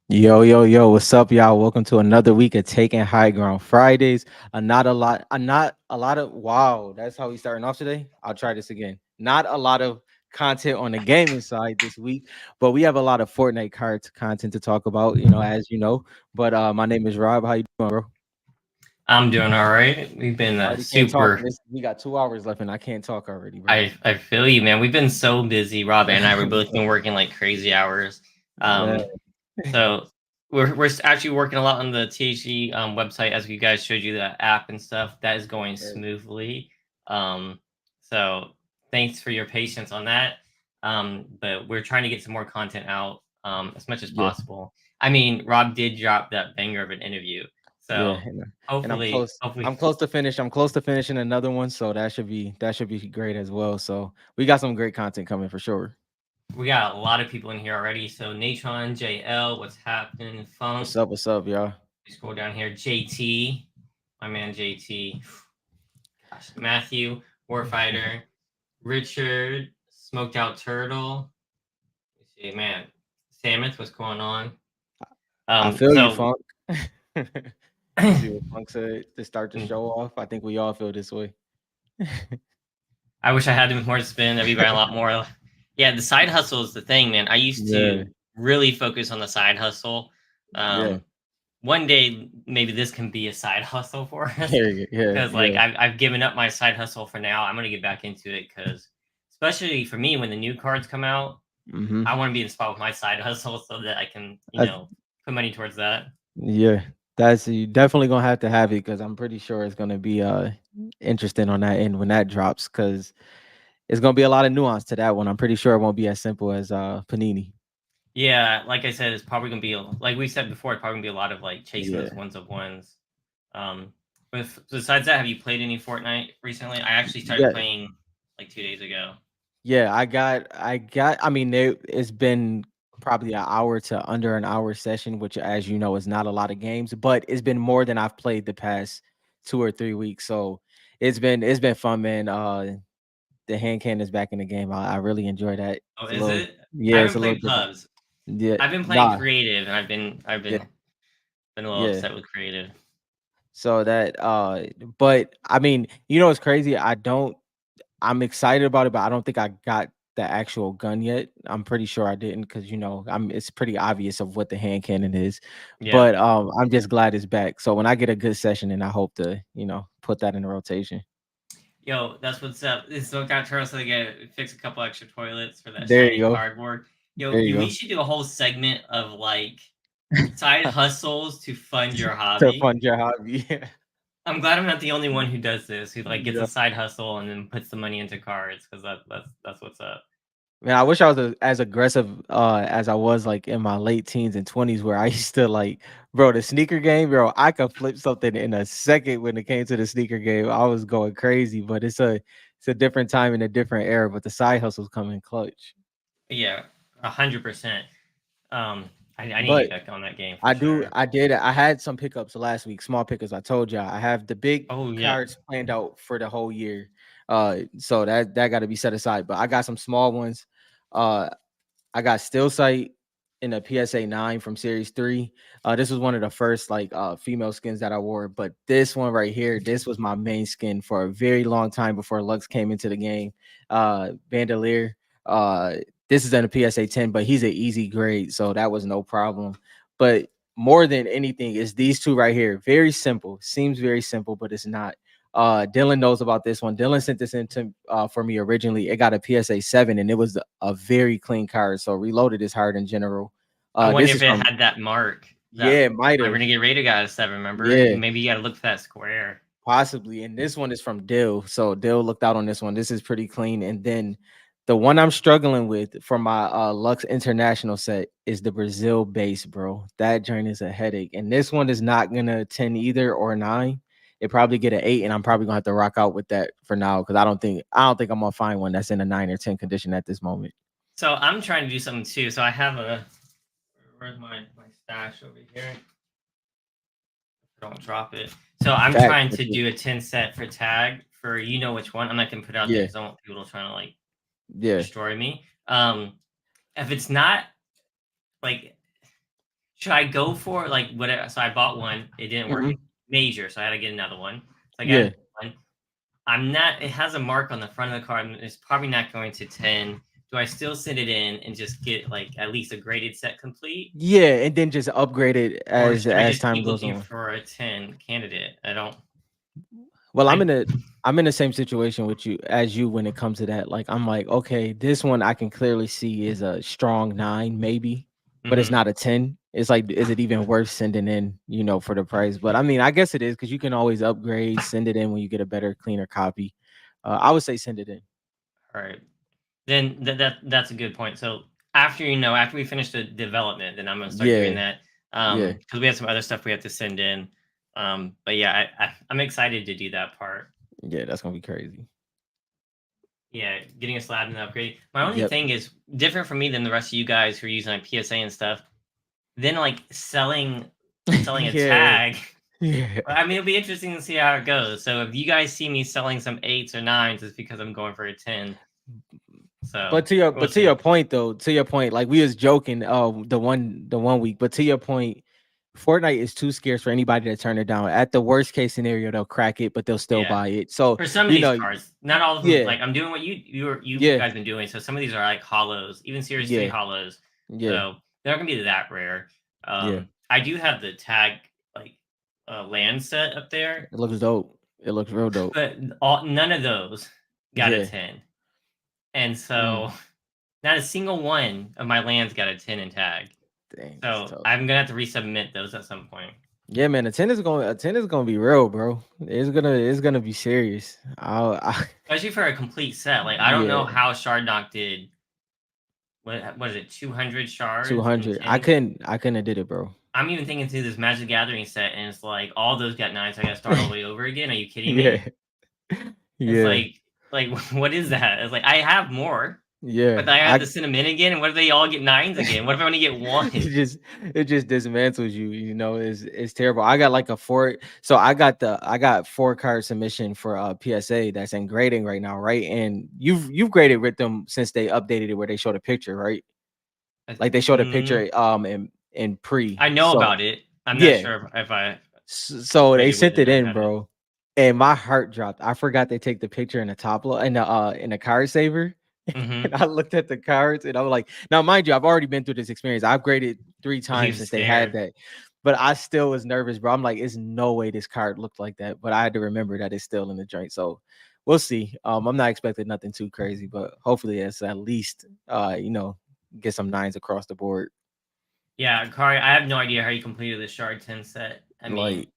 Yo, yo, yo, what's up, y'all? Welcome to another week of Taking High Ground Fridays. Not a lot of wow, that's how we starting off today. I'll try this again. Not a lot of content on the gaming side this week, but we have a lot of Fortnite cards content to talk about, as you know. But my name is Rob. How you doing, bro? I'm doing all right. We've been I already can't talk, and super. we got 2 hours left, and I can't talk already, bro. I feel you, man. We've been so busy. Rob and I were both been working like crazy hours. Man, So we're actually working a lot on the THG website as we guys showed you the app and stuff. That is going smoothly. Um, so thanks for your patience on that. But we're trying to get some more content out as much as yeah, possible. I mean, Rob did drop that banger of an interview. yeah, So and I'm hopefully, close. hopefully I'm close to finish. I'm close to finishing another one, so that should be great as well. So we got some great content coming for sure. we got a lot of people in here already. So Natron, JL, what's happening? What's Funk. up? What's up, y'all? Scroll down here. JT, my man JT. Gosh, Matthew, Warfighter, Richard, Smoked Out Turtle. Let's see, man. Samus, what's going on? I feel you, So Funk. You see what Funk said to start the show off? I think we all feel this way. I wish I had more to spend. I'd be buying a lot more. Yeah, the side hustle is the thing, man. I used Yeah, to really focus on the side hustle. yeah, Um, one day maybe this can be a side hustle for us yeah, because like yeah. I've given up my side hustle for now. I'm gonna get back into it because especially for me when the new cards come out, Mm-hmm. I want to be in spot with my side hustle so that I can I, put money towards that. yeah, that's you definitely gonna have to have it because I'm pretty sure it's gonna be interesting on that end when that drops because it's gonna be a lot of nuance to that one. I'm pretty sure it won't be as simple as Panini. Yeah, like I said, it's probably gonna be like we said before. It's probably gonna be a lot of like chasing Yeah, those ones of ones. Um, but besides that, have you played any Fortnite recently? I actually started yeah, playing like 2 days ago. yeah. I mean, it's been probably an hour to under an hour session, which, as you know, is not a lot of games, but it's been more than I've played the past 2 or 3 weeks. So it's been fun, man. The hand cannon is back in the game. I really enjoy that. Oh, It's a is little, it? I yeah, it's haven't a little played different. pubs. Yeah, I've been playing nah, creative, and I've yeah, been a little yeah. upset with creative. So that, but I mean, it's crazy. I'm excited about it, but I don't think I got the actual gun yet. I'm pretty sure I didn't because it's pretty obvious of what the hand cannon is. Yeah. But I'm just glad it's back. So when I get a good session, and I hope to put that in the rotation. Yo, that's what's up. This smoked out turtle so they get fix a couple extra toilets for that There you shiny go. cardboard. Yo, There you we go. should do a whole segment of like side hustles to fund your To hobby. fund your hobby. Yeah. I'm glad I'm not the only one who does this, who like gets a Yeah. side hustle and then puts the money into cards because that's what's up. Man, I wish I was as aggressive as I was like in my late teens and 20s where I used to like, bro, the sneaker game, bro, I could flip something in a second when it came to the sneaker game. I was going crazy, but it's a different time and a different era, but the side hustles come in clutch. Yeah, 100%. I need to But get back on that game for sure. I had some pickups last week, small pickups. I told y'all I have the big Oh yeah. cards planned out for the whole year. So that got to be set aside, but I got some small ones. Uh I got Still Sight in a PSA 9 from Series 3. This was one of the first like female skins that I wore, but this one right here, this was my main skin for a very long time before Lux came into the game. Bandolier. Uh this is in a PSA 10, but he's an easy grade, so that was no problem. But more than anything, is these two right here. Very simple. Seems very simple, but it's not. Dylan knows about this one. Dylan sent this in to for me originally. It got a PSA 7 and it was a very clean card. So reloaded is hard in general. I wonder This if is it from had that mark that yeah, might my have. Renegade Raider got a 7, remember? Yeah, Maybe you gotta look for that square. possibly. And this one is from Dill. So Dill looked out on this one. This is pretty clean. And then the one I'm struggling with for my Lux International set is the Brazil base, bro. That joint is a headache. And this one is not gonna 10 either or 9. It probably get an 8, and I'm probably gonna have to rock out with that for now because I don't think I'm gonna find one that's in a 9 or 10 condition at this moment. So I'm trying to do something too. So I have where's my stash over here? Don't drop it. So I'm Fact. trying to do a 10 set for tag for you know which one. I'm not gonna put it out there Yeah, because I want people to try to like yeah. destroy me. If it's not like should I go for like whatever? So I bought one, it didn't work. Hmm. It's major, so I had to get another one. So I got Yeah. another one. I'm not. It has a mark on the front of the card, and it's probably not going to 10. Do I still send it in and just get like at least a graded set complete, Yeah, and then just upgrade it or should I as just time keep goes looking on. for a 10 candidate? I don't. Well, I I'm in the same situation with you as you when it comes to that. Like I'm like, okay, this one I can clearly see is a strong 9, maybe, but it's mhm. not a 10. It's like, is it even worth sending in, for the price? But I mean, I guess it is because you can always upgrade, send it in when you get a better, cleaner copy. I would say send it in. All right. Then that's a good point. So after we finish the development, then I'm gonna start doing Yeah, that. yeah, Because we have some other stuff we have to send in. But yeah, I'm excited to do that part. yeah. That's gonna be crazy. Yeah, getting a slab and upgrade. My only Yep. thing is different for me than the rest of you guys who are using like PSA and stuff. Then like selling a Yeah, tag. yeah. I mean, it'll be interesting to see how it goes. So if you guys see me selling some 8s or 9s, it's because I'm going for a 10. So we'll But to your see. point though, to your point, like we was joking, the one week, but to your point, Fortnite is too scarce for anybody to turn it down. At the worst case scenario, they'll crack it, but they'll still Yeah. buy it. So For some of you these know, cards, not all of them. yeah, Like I'm doing what you yeah, guys been doing. So some of these are like hollows, even Series 3 yeah, hollows. yeah, So they're not gonna be that rare. yeah. I do have the tag like land set up there, It looks dope. It looks real dope. but none of those got a Yeah. 10. And Mm, so not a single one of my lands got a 10 in tag. dang, that's So tough. I'm gonna have to resubmit those at some point. Yeah, man. A 10 is gonna be real, bro. It's gonna be serious. Especially for a complete set. Like I don't know yeah, how Shard Knock did what is it, 200 shards and 200. 10. I couldn't have did it, bro. I'm even thinking through this Magic the Gathering set, and it's like all those got 9s. So I gotta start all the way over again. Are you kidding Yeah, me? It's yeah, like what is that? It's like I have more, but yeah. I have I to send them in again. And what if they all get 9s again? What if I only get one? it just dismantles you, it's terrible. I got like a four, so I got 4 card submission for PSA that's in grading right now, right? And you've graded with them since they updated it where they showed a picture, right? Like they showed a Mm, picture in I pre. know So about it. I'm not yeah, sure if I So they graded with sent it it and in, had it. bro, and my heart dropped. I forgot they take the picture in the in the card saver. And Hmm. I looked at the cards and I'm like, now mind you, I've already been through this experience. I've graded 3 times You since they had scared. that, but I still was nervous, bro. I'm like, it's no way this card looked like that. But I had to remember that it's still in the joint. So we'll see. I'm not expecting nothing too crazy, but hopefully it's at least get some 9s across the board. Yeah, Kari, I have no idea how you completed the Shard 10 set. I mean, Like,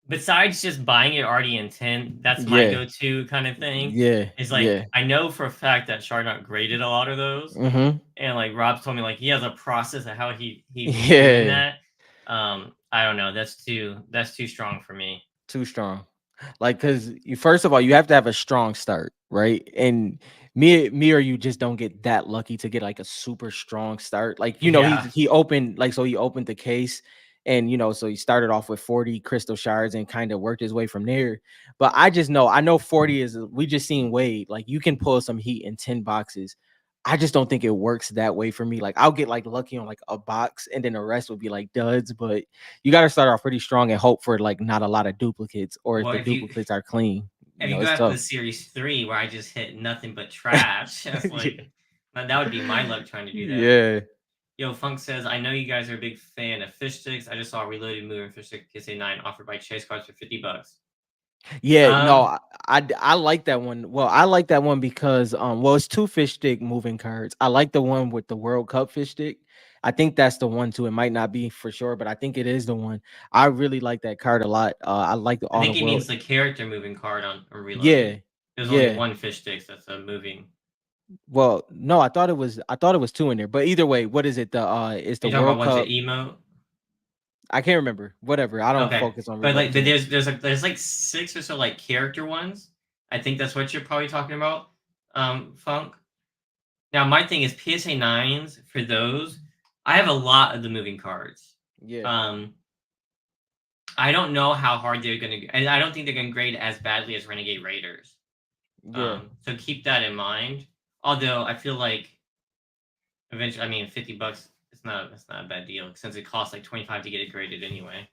besides just buying it already in 10, that's my yeah, go-to kind of thing. yeah, Is like yeah. I know for a fact that Shardnut graded a lot of those. Mm-hmm. And like Rob told me like he has a process of how he was doing Yeah. that. I don't know. That's too strong for me. Too strong. Like, cause you first of all, you have to have a strong start, right? And me or you just don't get that lucky to get like a super strong start. Like, Yeah. he opened like so he opened the case and so he started off with 40 crystal shards and kind of worked his way from there. But I know 40 is we just seen Wade. Like you can pull some heat in 10 boxes. I just don't think it works that way for me. Like I'll get like lucky on like a box and then the rest would be like duds, but you got to start off pretty strong and hope for like not a lot of duplicates, or if Well, the duplicates are clean, if you go it's after the tough. series 3 where I just hit nothing but trash, that's Yeah. like that would be my luck trying to do that. Yeah. Yo, Funk says, I know you guys are a big fan of fish sticks. I just saw a reloaded moving fish stick KSA 9 offered by Chase Cards for $50. Yeah, no, Um, I like that one. Well, I like that one because well, it's 2 fish stick moving cards. I like the one with the World Cup fish stick. I think that's the one too. It might not be for sure, but I think it is the one. I really like that card a lot. I like I all the think he world. means the character moving card on reloaded. Yeah, There's only yeah. one fish sticks that's a moving. Well, no, I thought it was 2 in there. But either way, what is it? It's Are the you talking about World ones that Cup. emote? I can't remember. Whatever. I don't Okay, focus on but reload like, too but much. there's like 6 or so like character ones. I think that's what you're probably talking about, Funk. Now my thing is PSA 9s for those. I have a lot of the moving cards. Yeah. Um, I don't know how hard they're gonna, and I don't think they're gonna grade as badly as Renegade Raiders. Yeah. So keep that in mind. Although I feel like eventually, I mean, $50 it's not a bad deal since it costs like 25 to get it graded anyway.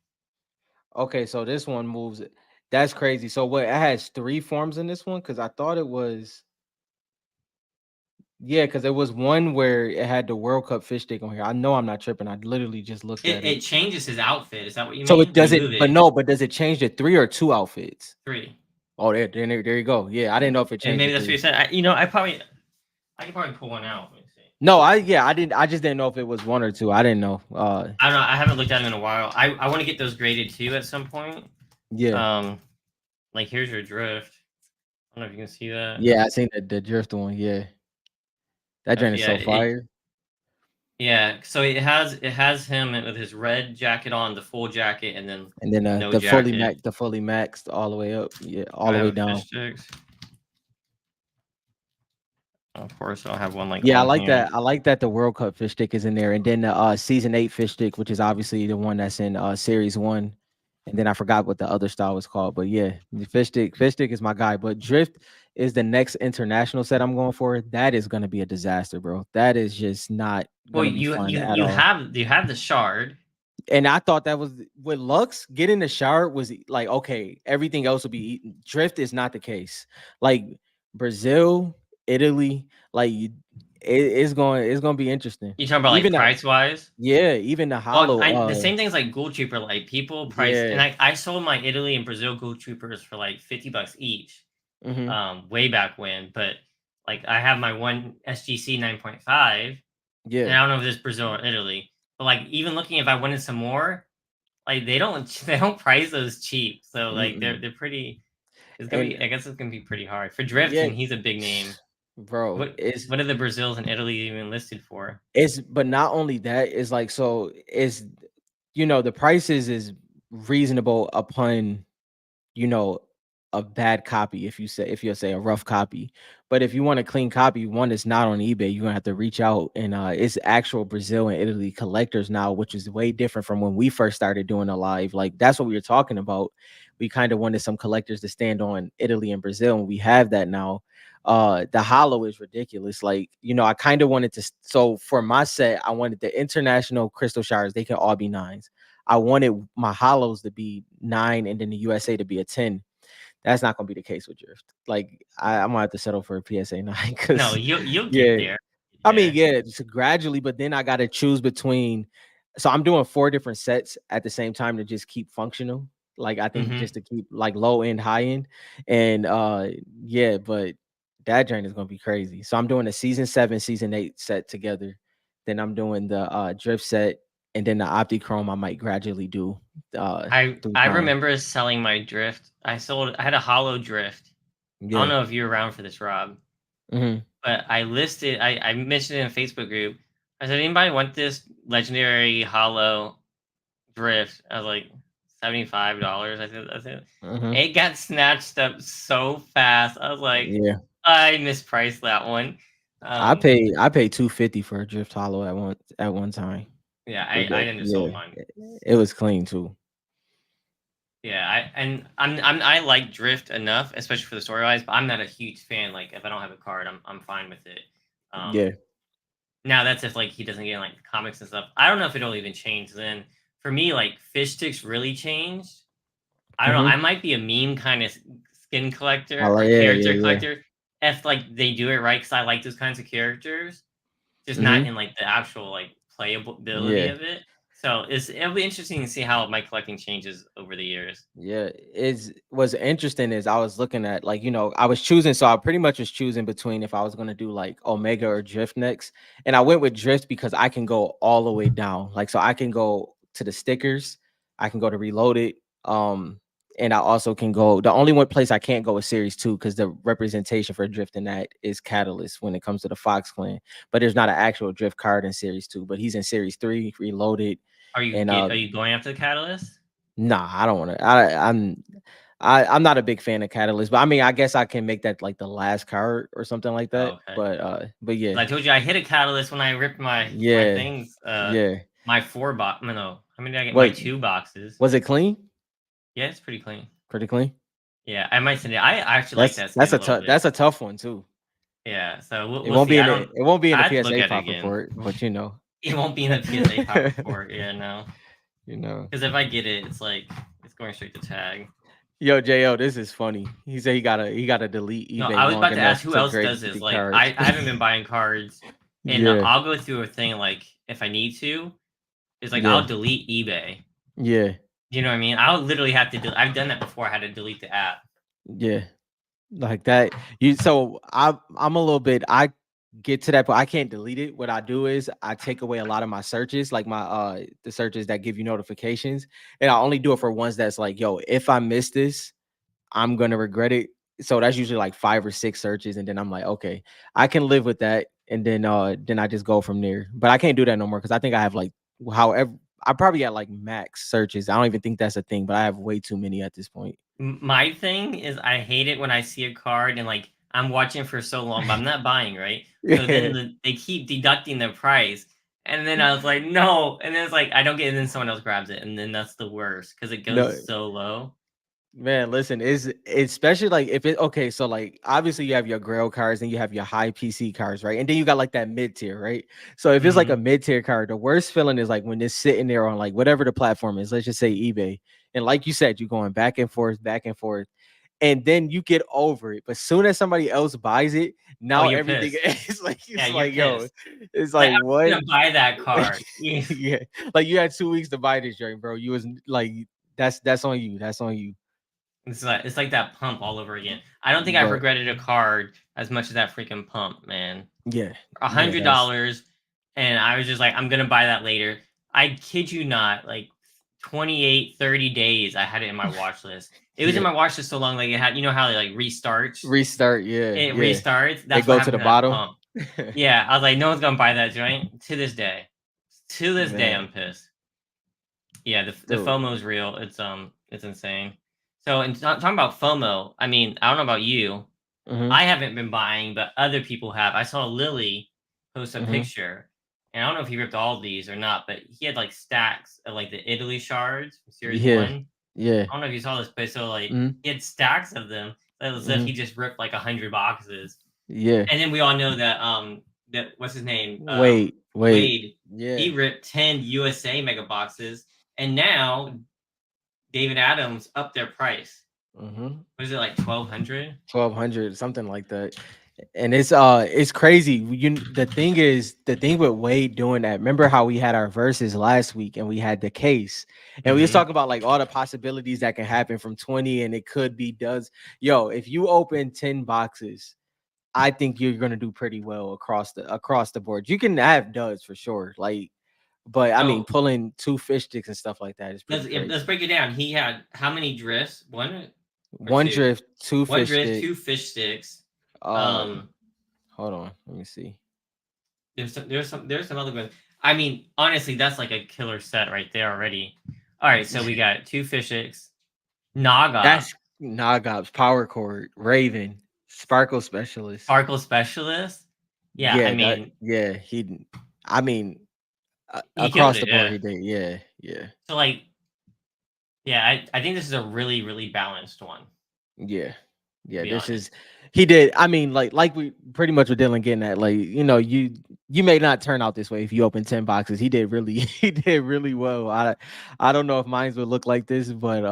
Okay, so this one moves. That's crazy. So what? It has 3 forms in this one because I thought it was. Yeah, because there was one where it had the World Cup fish stick on here. I know I'm not tripping. I literally just looked at It it. changes his outfit. Is that what you So mean? it When does you it, move but it, no, but does it change to 3 or 2 outfits? 3. Oh, there you go. Yeah, I didn't know if it And changed to maybe that's what you three. said. I could probably pull one out. Let me see. No, I didn't. I just didn't know if it was 1 or 2. I didn't know. I don't know. I haven't looked at them in a while. I want to get those graded too at some point. Yeah, Like here's your drift. I don't know if you can see that. yeah, I seen the drift one. Yeah, that joint is Yeah, so fire. yeah. So it has him with his red jacket on, the full jacket, and then And then no jacket. the fully maxed all the way up. Yeah, Do all I the have way a fish down. sticks? Of course, I'll have one like Yeah, I on like hand. that. I like that the World Cup fish stick is in there, and then the season 8 fish stick, which is obviously the one that's in series 1. And then I forgot what the other style was called, but yeah, the fish stick is my guy. But drift is the next international set I'm going for. That is going to be a disaster, bro. That is just not Well, going to be fun at all. you have the shard. And I thought that was with Lux getting the shard was like okay, everything else will be eaten. Drift is not the case. Like Brazil, Italy, like it's going to be interesting. You talking about like Even the price wise? yeah, even the Well, hollow. the same thing's like Gold Trooper. Like people price, Yeah. and I sold my Italy and Brazil Gold Troopers for like $50 each. Hmm. Way back when, but like I have my one SGC 9.5, and Yeah. I don't know if this Brazil or Italy, but like even looking if I wanted some more, like they don't they don't price those cheap, so like Mm-mm. they're pretty. It's gonna And be I guess it's gonna be pretty hard for Drift, yeah, and he's a big name. bro, What what are the Brazils and Italy even listed for? it's but not only that, it's like so it's the prices is reasonable upon you know, a bad copy if you say a rough copy. But if you want a clean copy, one that's not on eBay, you're gonna have to reach out and it's actual Brazil and Italy collectors now, which is way different from when we first started doing a live. Like that's what we were talking about. We kind of wanted some collectors to stand on Italy and Brazil, and we have that now. The hollow is ridiculous. Like, I kind of wanted to so for my set, I wanted the international crystal shards, they can all be 9s. I wanted my hollows to be 9 and then the USA to be a 10. That's not gonna be the case with Drift. Like I'm gonna have to settle for a PSA 9 No, because you'll get yeah, there. I mean, There. yeah, just gradually, but then I gotta choose between. So I'm doing 4 different sets at the same time to just keep functional. Like I think Hmm. just to keep like low end, high end, and yeah, but that journey is gonna be crazy. So I'm doing a season 7, season 8 set together. Then I'm doing the drift set, and then the Optichrome I might gradually do through I time. remember selling my Drift. I had a hollow Drift. I don't Yeah. know if you're around for this, Rob. Hmm. But I mentioned it in a Facebook group. I said, anybody want this legendary hollow drift? I was like, $75. I said Hmm. it got snatched up so fast. I was like, Yeah. I mispriced that one. I Um, paid I paid 250 for a drift hollow at one time. yeah, But I that undersold yeah, mine. it was clean too. Yeah, I like drift enough, especially for the story wise. But I'm not a huge fan. Like if I don't have a card, I'm fine with it. Um, Yeah. Now that's if like he doesn't get in, like the comics and stuff. I don't know if it'll even change then. For me, like fish sticks really changed. I don't know. I Mhm. might be a meme kind of skin I collector like or yeah, character yeah, yeah. collector if like they do it right because I like those kinds of characters, just not Mhm. in like the actual like playability Yeah. of it. So it'll be interesting to see how my collecting changes over the years. Yeah, is what's interesting is I was looking at like I was choosing, so I pretty much was choosing between if I was gonna do like Omega or Drift next, and I went with Drift because I can go all the way down, like so I can go to the stickers, I can go to Reloaded, and I also can go. The only one place I can't go is Series 2 because the representation for Drift in that is Catalyst when it comes to the Fox Clan, but there's not an actual Drift card in Series 2, but he's in Series 3 Reloaded, and Are you going after the catalyst? nah, I don't want to. I'm not a big fan of Catalyst, but I mean, I guess I can make that like the last card or something like Oh, that. okay. But yeah, 'Cause I told you I hit a catalyst when I ripped my yeah, things. yeah. My 4 box. No, how many did I get? My What 2 boxes. was it clean? Yeah, it's pretty clean. Pretty clean. Yeah, I might send it. I actually like That's that that's skin a a little tough bit. that's a tough one too. Yeah, so It we'll won't see. be I in the don't. it won't be in the I'd look PSA at it pop again. report, but. It won't be in the PSA power report. Yeah, no. You know. Because if I get it, it's like it's going straight to tag. Yo, Jo, this is funny. He said he gotta delete No, eBay I was long about to ask enough who to else grade does the this. 50 Like, cards. I haven't been buying cards, and Yeah, I'll go through a thing like if I need to. It's like yeah, I'll delete eBay. yeah, You know what I mean? I'll literally have to. I've done that before. I had to delete the app. yeah. Like that. I'm a little bit. I get to that, but I can't delete it. What I do is I take away a lot of my searches, like my the searches that give you notifications, and I only do it for ones that's like, yo, if I miss this, I'm gonna regret it. So that's usually like 5 or 6 searches, and then I'm like, okay, I can live with that, and then I just go from there. But I can't do that no more because I think I have like however I probably got like max searches. I don't even think that's a thing, but I have way too many at this point. My thing is I hate it when I see a card and like I'm watching for so long, but I'm not buying, right? So then Yeah. they keep deducting the price. And then I was like, no. And then it's like I don't get it, and then someone else grabs it. And then that's the worst because it No, goes so low. man, listen, is especially like if it okay, so like obviously you have your grail cards and you have your high PC cards, right? And then you got like that mid tier, right? So if it's like a Hmm. mid tier card, the worst feeling is like when it's sitting there on like whatever the platform is, let's just say eBay. And like you said, you're going back and forth, and then you get over it. But soon as somebody else buys it, Oh, now you're everything pissed. is like Yeah, it's you're like, yo, pissed. it's Like like I'm what? gonna buy that card. Yeah, like you had 2 weeks to buy this drink, bro. You was like that's on you. That's on you. It's like that pump all over again. I don't think I've But regretted a card as much as that freaking pump, man. yeah, a yeah, hundred that's dollars, and I was just like, I'm gonna buy that later. I kid you not, like 28, 30 days I had it in my watch list. It was in yeah. my watch list so long, like it had, how it like restarts. Restart, yeah, It yeah. restarts. It That's what go to happened the to that bottom. pump. Yeah, I was like, no one's gonna buy that joint to this day. To this day, Man, I'm pissed. Yeah, the dude. FOMO is real. It's insane. So, and talking about FOMO, I mean, I don't know about you. Hmm. I haven't been buying, but other people have. I saw Lily post a Hmm. picture, and I don't know if he ripped all these or not, but he had like stacks of like the Italy shards from Series Yeah, One. yeah. I don't know if you saw this, but so like Hmm. he had stacks of them. As if Hmm. he just ripped like 100 boxes. Yeah. And then we all know that that what's his name Wait. Wade, Yeah. he ripped 10 USA mega boxes, and now David Adams upped their price. Hmm. Was it like 1,200? 1,200, something like that. And it's crazy. The thing with Wade doing that. Remember how we had our verses last week and we had the case, and we was Mm-hmm. talking about like all the possibilities that can happen from 20, and it could be does. Yo, if you open 10 boxes, I think you're gonna do pretty well across the board. You can have duds for sure, like, but I mean, So pulling 2 fish sticks and stuff like that is pretty let's crazy. break it down. He had how many drifts? One or One two? drift, two One fish drift, stick. two fish sticks. Uh, Um, hold on, let me see. there's some other ones. I mean, honestly, that's like a killer set right there already. All right, so we got two fish sticks, Naga, That's Nagob's power chord, Raven, Sparkle Specialist. Sparkle Specialist. Yeah, I Yeah, mean, I mean, he killed across it. the board, Yeah. he did. Yeah, yeah, So like, yeah, I think this is a really really balanced one. yeah, To yeah. be This is honest. he did. I mean, like we pretty much were Dylan getting at. Like, you may not turn out this way if you open 10 boxes. He did really, he did really well. I don't know if mines would look like this, but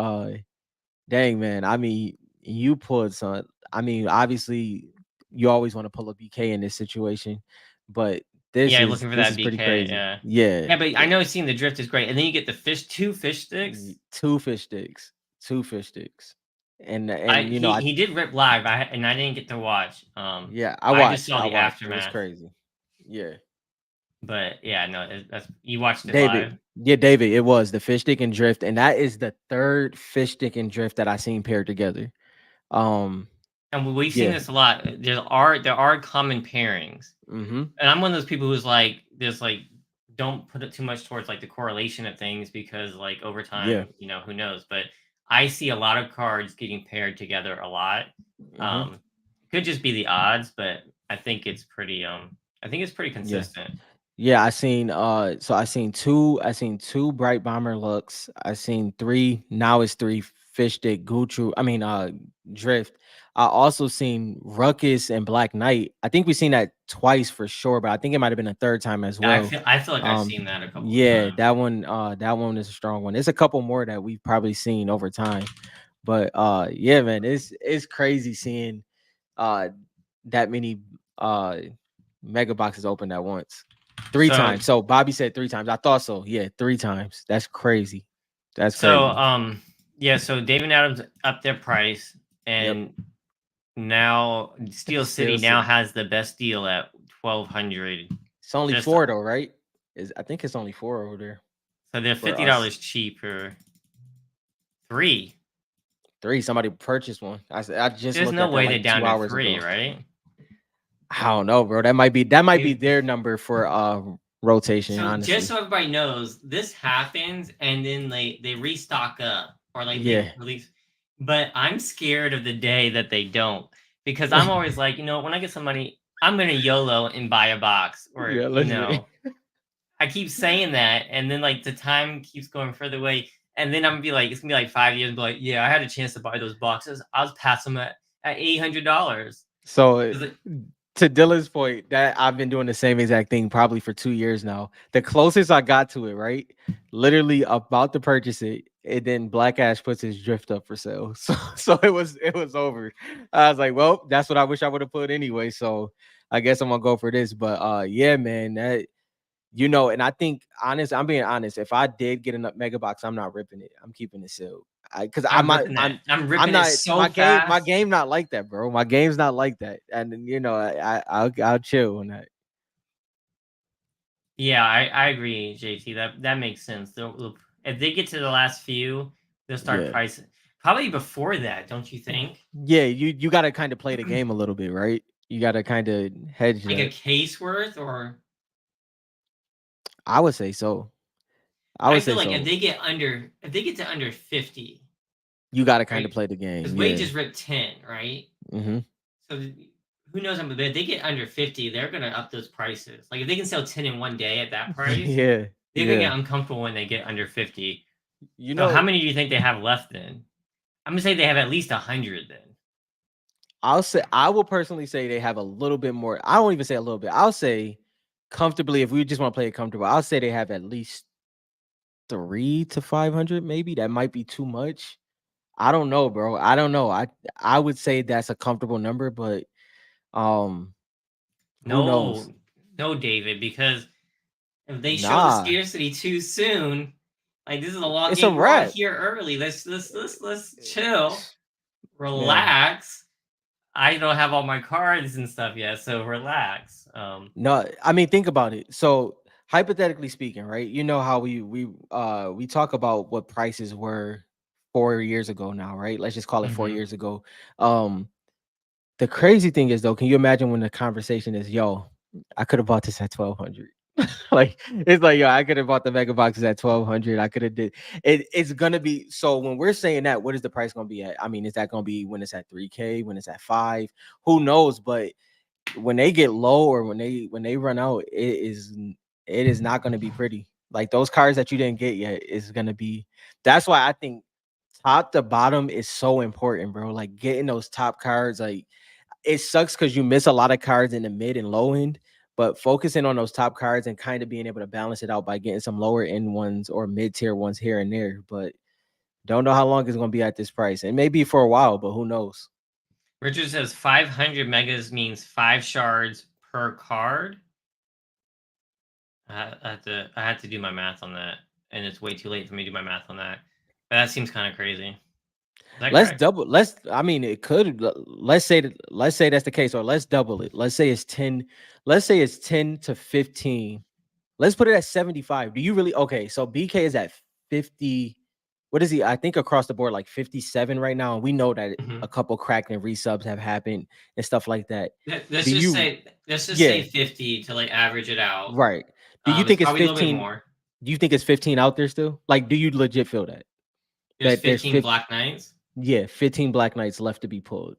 dang man, I mean, you pulled some. I mean, obviously, you always want to pull a BK in this situation, but this Yeah, is looking for this that is pretty BK. crazy. Yeah. Yeah, Yeah, but I yeah. know seeing the drift is great, and then you get the two fish sticks. 2 fish sticks, 2 fish sticks, and I and he did rip live, and I didn't get to watch. yeah, I just saw I the watched. It was aftermath, crazy. Yeah, but yeah, no, that's you watched it live, David. Yeah, David. It was the fish stick and drift, and that is the third fish stick and drift that I seen paired together. Um, and we've seen yeah. this a lot. There are common pairings, Mm-hmm. and I'm one of those people who's like, there's like, don't put it too much towards like the correlation of things because like over Yeah. time, who knows. But I see a lot of cards getting paired together a lot. Mm-hmm. Could just be the odds, but I think it's pretty Yeah. consistent. Yeah, I seen two bright bomber looks. I seen three, now it's three Fish Stick, Gucci. I mean, Drift. I also seen Ruckus and Black Knight. I think we've seen that twice for sure, but I think it might have been a third time as Yeah, well. I feel like I've Um, seen that a couple of yeah, times. that one is a strong one. There's a couple more that we've probably seen over time, but yeah, man, it's crazy seeing uh that many uh mega boxes open at once. Three So times. So Bobby said 3 times. I thought so. Yeah, 3 times. That's crazy. That's so crazy. yeah, so David Adams upped their price, Yep. and now Steel City Still now City. has the best deal at 1,200. It's only Just 4 though, right? Is I think it's only 4 over there so they're for $50 us. cheaper. 3. 3. Somebody purchased one. I just There's looked no at that way they're like down 2 to hours 3, ago. right? I don't know, bro. That might be They- their number for rotation, So just honestly. so everybody knows, this happens, and then they restock up, or like they Yeah. release. But I'm scared of the day that they don't, because I'm always like, when I get some money, I'm gonna YOLO and buy a box, or Yeah, literally. I keep saying that, and then like the time keeps going further away, and then I'm gonna be like, it's gonna be like 5 years, and be like, yeah, I had a chance to buy those boxes. I was past them at $800. So to Dylan's point, that I've been doing the same exact thing probably for 2 years now. The closest I got to it, right? Literally about to purchase it, and then Black Ash puts his drift up for sale. So it was over. I was like, well, that's what I wish I would have put anyway. So I guess I'm gonna go for this. But yeah, man, and I think I'm being honest. If I did get a mega box, I'm not ripping it. I'm keeping it sealed. Because I'm ripping that. I'm I'm ripping it not so my fast. game not like that, bro. My game's not like that. And I'll chill on that. Yeah, I agree, JT. That makes sense. If they get to the last few, they'll start Yeah. pricing. Probably before that, don't you think? Yeah, you gotta kind of play the game a little bit, right? You gotta kind of hedge Like a that. case worth, or I would say so. I I would feel say like so. if they get to under 50, You gotta kind right? of play the Because game. Wade Yeah. just ripped 10, right? Hmm. So who knows? But if they get under 50, they're gonna up those prices. Like if they can sell 10 in one day at that price, Yeah. they're gonna Yeah. get uncomfortable when they get under 50. You So how know, many do you think they have left then? I'm gonna say they have at least 100 then. I will personally say they have a little bit more. I won't even say a little bit. I'll say comfortably, if we just want to play it comfortable, I'll say they have at least 3 to 500, maybe. That might be too much. I don't know, bro. I don't know. I would say that's a comfortable number, but um, who knows? No, no, David, because if they show the Nah, scarcity too soon, like this is a long it's a game. We're all wrap, here early. Let's chill, man. relax. I don't have all my cards and stuff yet, so relax. No, I mean, think about it. So hypothetically speaking, right? You know how we talk about what prices were 4 years ago now, right? Let's just call it four Mhm. years ago. Um, the crazy thing is though, can you imagine when the conversation is, yo, I could have bought this at 1200. Like it's like, yo, I could have bought the mega boxes at 1200. I could have did it. It's gonna be so when we're saying that, what is the price gonna be at? I mean, is that gonna be when it's at 3K, when it's at 5? Who knows? But when they get low or when they run out, it is not going to be pretty. Like those cards that you didn't get yet is going to be. That's why I think top to bottom is so important, bro. Like getting those top cards, like it sucks because you miss a lot of cards in the mid and low end, but focusing on those top cards and kind of being able to balance it out by getting some lower end ones or mid tier ones here and there. But don't know how long it's going to be at this price. It may be for a while, but who knows? Richard says 500 megas means 5 shards per card. I had to do my math on that, and it's way too late for me to do my math on that. But that seems kind of crazy. Is that Let's correct? double. I mean, it could. Let's say that's the case, or let's double it. Let's say it's 10. Let's say it's 10 to 15. Let's put it at 75. Do you really? Okay, so BK is at 50. What is he? I think across the board, like 57 right now. And we know that Mhm. a couple crack and resubs have happened and stuff like that. Let's Do just you? say let's just say Yeah, 50 to like average it out. right. Do you It's think it's probably a little bit 15? more. Do you think it's 15 out there still? Like, do you legit feel that There's there's 15 50? Black Knights. Yeah, 15 Black Knights left to be pulled.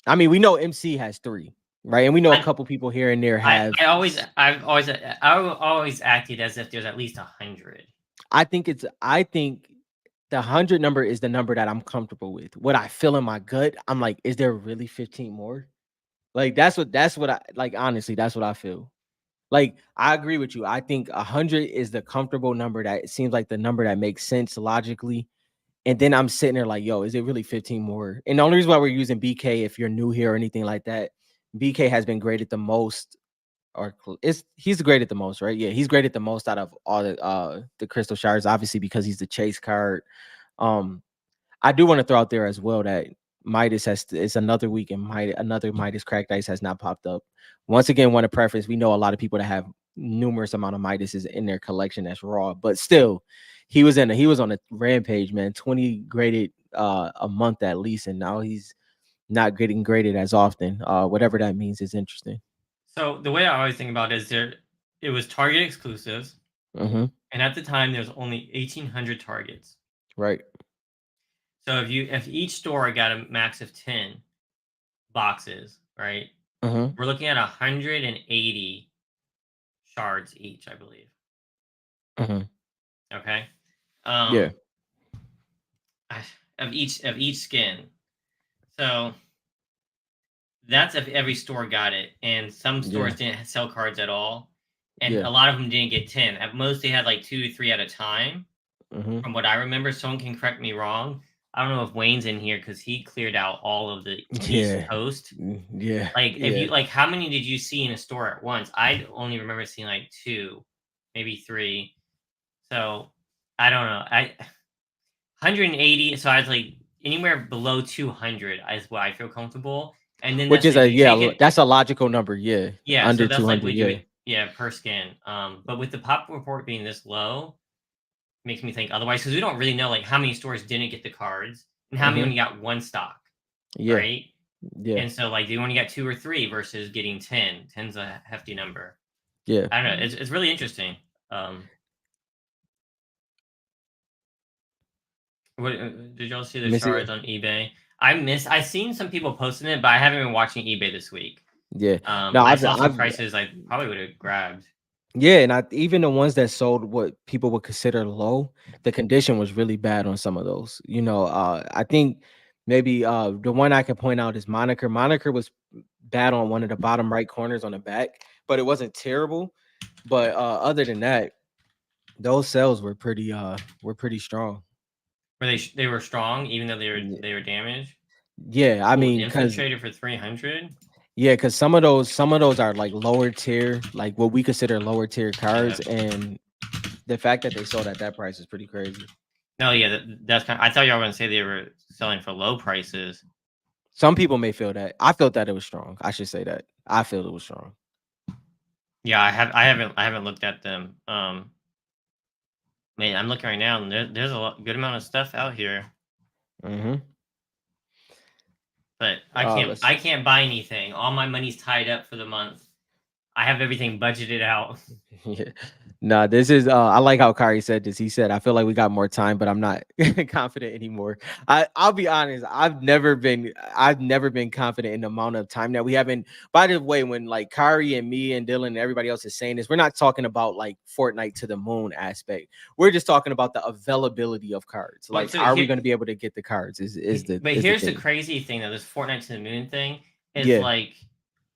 I mean, we know MC has 3, right? And we know a I, couple people here and there I, have. I always I've always acted as if there's at least 100. I think the 100 number is the number that I'm comfortable with. What I feel in my gut, I'm like, is there really 15 more? Like that's what I like. Honestly, that's what I feel. Like I agree with you. I think 100 is the comfortable number that it seems like the number that makes sense logically. And then I'm sitting there like, yo, is it really 15 more? And the only reason why we're using BK, if you're new here or anything like that, BK has been graded the most, or he's graded the most, right? Yeah, he's graded the most out of all the Crystal Shards, obviously because he's the chase card. Um, I do want to throw out there as well that Midas it's another week and another Midas cracked ice has not popped up. Once again, want to preface, we know a lot of people that have numerous amount of Midases in their collection that's raw, but still, he was on a rampage, man. 20 graded a month at least, and now he's not getting graded as often. Whatever that means is interesting. So the way I always think about it is it was Target exclusives, Mm-hmm. and at the time there was only 1,800 Targets. Right. So if each store got a max of 10 boxes, right? Mm-hmm. We're looking at 180 shards each, I believe. Mm-hmm. Okay. Yeah. Of each skin. So that's if every store got it, and some stores Yeah. didn't sell cards at all, and Yeah. a lot of them didn't get 10. At most, they had like 2 to 3 at a time. Mm-hmm. From what I remember, someone can correct me wrong. I don't know if Wayne's in here because he cleared out all of the East Yeah. Coast. Yeah. Like, if Yeah. you like, how many did you see in a store at once? I only remember seeing like 2, maybe 3. So I don't know. 180. So I was like anywhere below 200 is what I feel comfortable. And then Which that's is if you take it. that's a logical number. Yeah. Yeah, so Under that's like 200. we do Yeah. it. Yeah, per skin. But with the pop report being this low, makes me think otherwise because we don't really know like how many stores didn't get the cards and how many Mm-hmm. only got one stock, Yeah. right? Yeah. And so like they only got 2 or 3 versus getting 10. 10's a hefty number. Yeah. I don't know. It's really interesting. Um, what did y'all see the Let me see. shards on eBay? I seen some people posting it, but I haven't been watching eBay this week. Yeah. No, I saw some I've prices I probably would have grabbed. yeah, and even the ones that sold what people would consider low, the condition was really bad on some of those. I think maybe the one I can point out is Moniker. Moniker was bad on one of the bottom right corners on the back, but it wasn't terrible. But other than that, those sales were pretty strong. Were they were strong even though Y- they were damaged. Yeah, I Ooh, mean, cause infiltrated for 300. yeah, cause some of those are like lower tier, like what we consider lower tier Yeah. cards, and the fact that they sold at that price is pretty crazy. No, yeah, that's kind. I thought y'all were gonna say they were selling for low prices. Some people may feel that. I felt that it was strong. I should say that. I feel it was strong. Yeah, I haven't looked at them. Man, I'm looking right now, and there's good amount of stuff out here, Mm-hmm. but Let's I can't buy anything. All my money's tied up for the month. I have everything budgeted out. yeah. No, this is I like how Kari said this. He said, I feel like we got more time, but I'm not confident anymore. I'll be honest, I've never been confident in the amount of time that we haven't. By the way, when like Kari and me and Dylan and everybody else is saying this, we're not talking about like Fortnite to the moon aspect. We're just talking about the availability of cards. But Like, so are we here, going to be able to get the cards? but Is the here's the thing. crazy thing though. This Fortnite to the moon thing is Yeah. like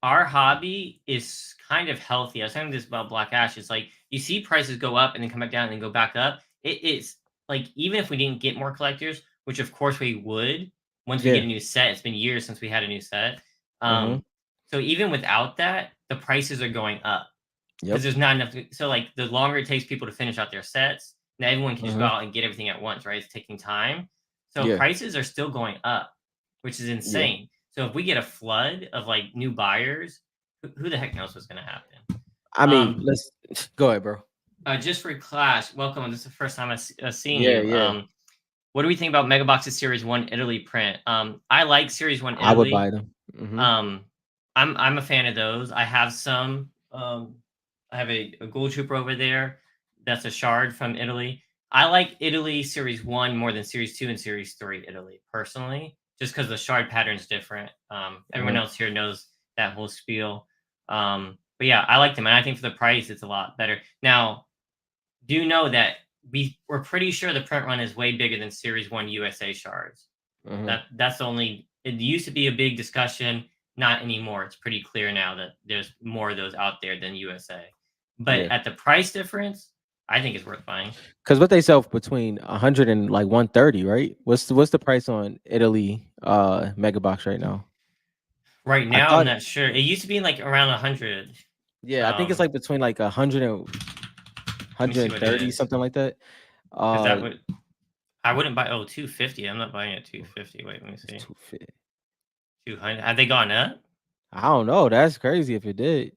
our hobby is kind of healthy. I was saying this about Black Ash. It's like you see prices go up and then come back down and then go back up. It is like even if we didn't get more collectors, which of course we would once we get Yeah. a new set. It's been years since we had a new set. Mm-hmm. So even without that, the prices are going up because Yep. there's not enough. So like the longer it takes people to finish out their sets, now everyone can just go Mm-hmm. out and get everything at once, right? It's taking time. So Yeah. prices are still going up, which is Yeah. insane. So if we get a flood of like new buyers, who the heck knows what's going to happen? I mean, Um, let's go ahead, bro. just for Clash, welcome. This is the first time I've seen Yeah, you. yeah. What do we think about Mega Box's Series One Italy print? I like Series One I would buy Italy. them. Mm-hmm. I'm a fan of those. I have some. I have a Ghoul Trooper over there. That's a shard from Italy. I like Italy Series One more than Series Two and Series Three Italy personally, just because the shard pattern's different. Everyone Mm-hmm. else here knows that whole spiel. But yeah, I like them, and I think for the price, it's a lot better. Now, do you know that we're pretty sure the print run is way bigger than Series 1 USA shards. Hmm. That's the only. It used to be a big discussion, not anymore. It's pretty clear now that there's more of those out there than USA. But Yeah, at the price difference, I think it's worth buying. because what they sell between 100 and like 130, right? What's the price on Italy mega box right now? Right I now, I'm thought, not sure. It used to be like around 100. yeah, I think it's Um, like between like 100 and Let me see what it 130, is. something like that. Because that Uh, would I wouldn't buy 250. I'm not buying it 250. Wait, let me it's see. 250. 200. Have they gone up? I don't know. That's crazy if it did.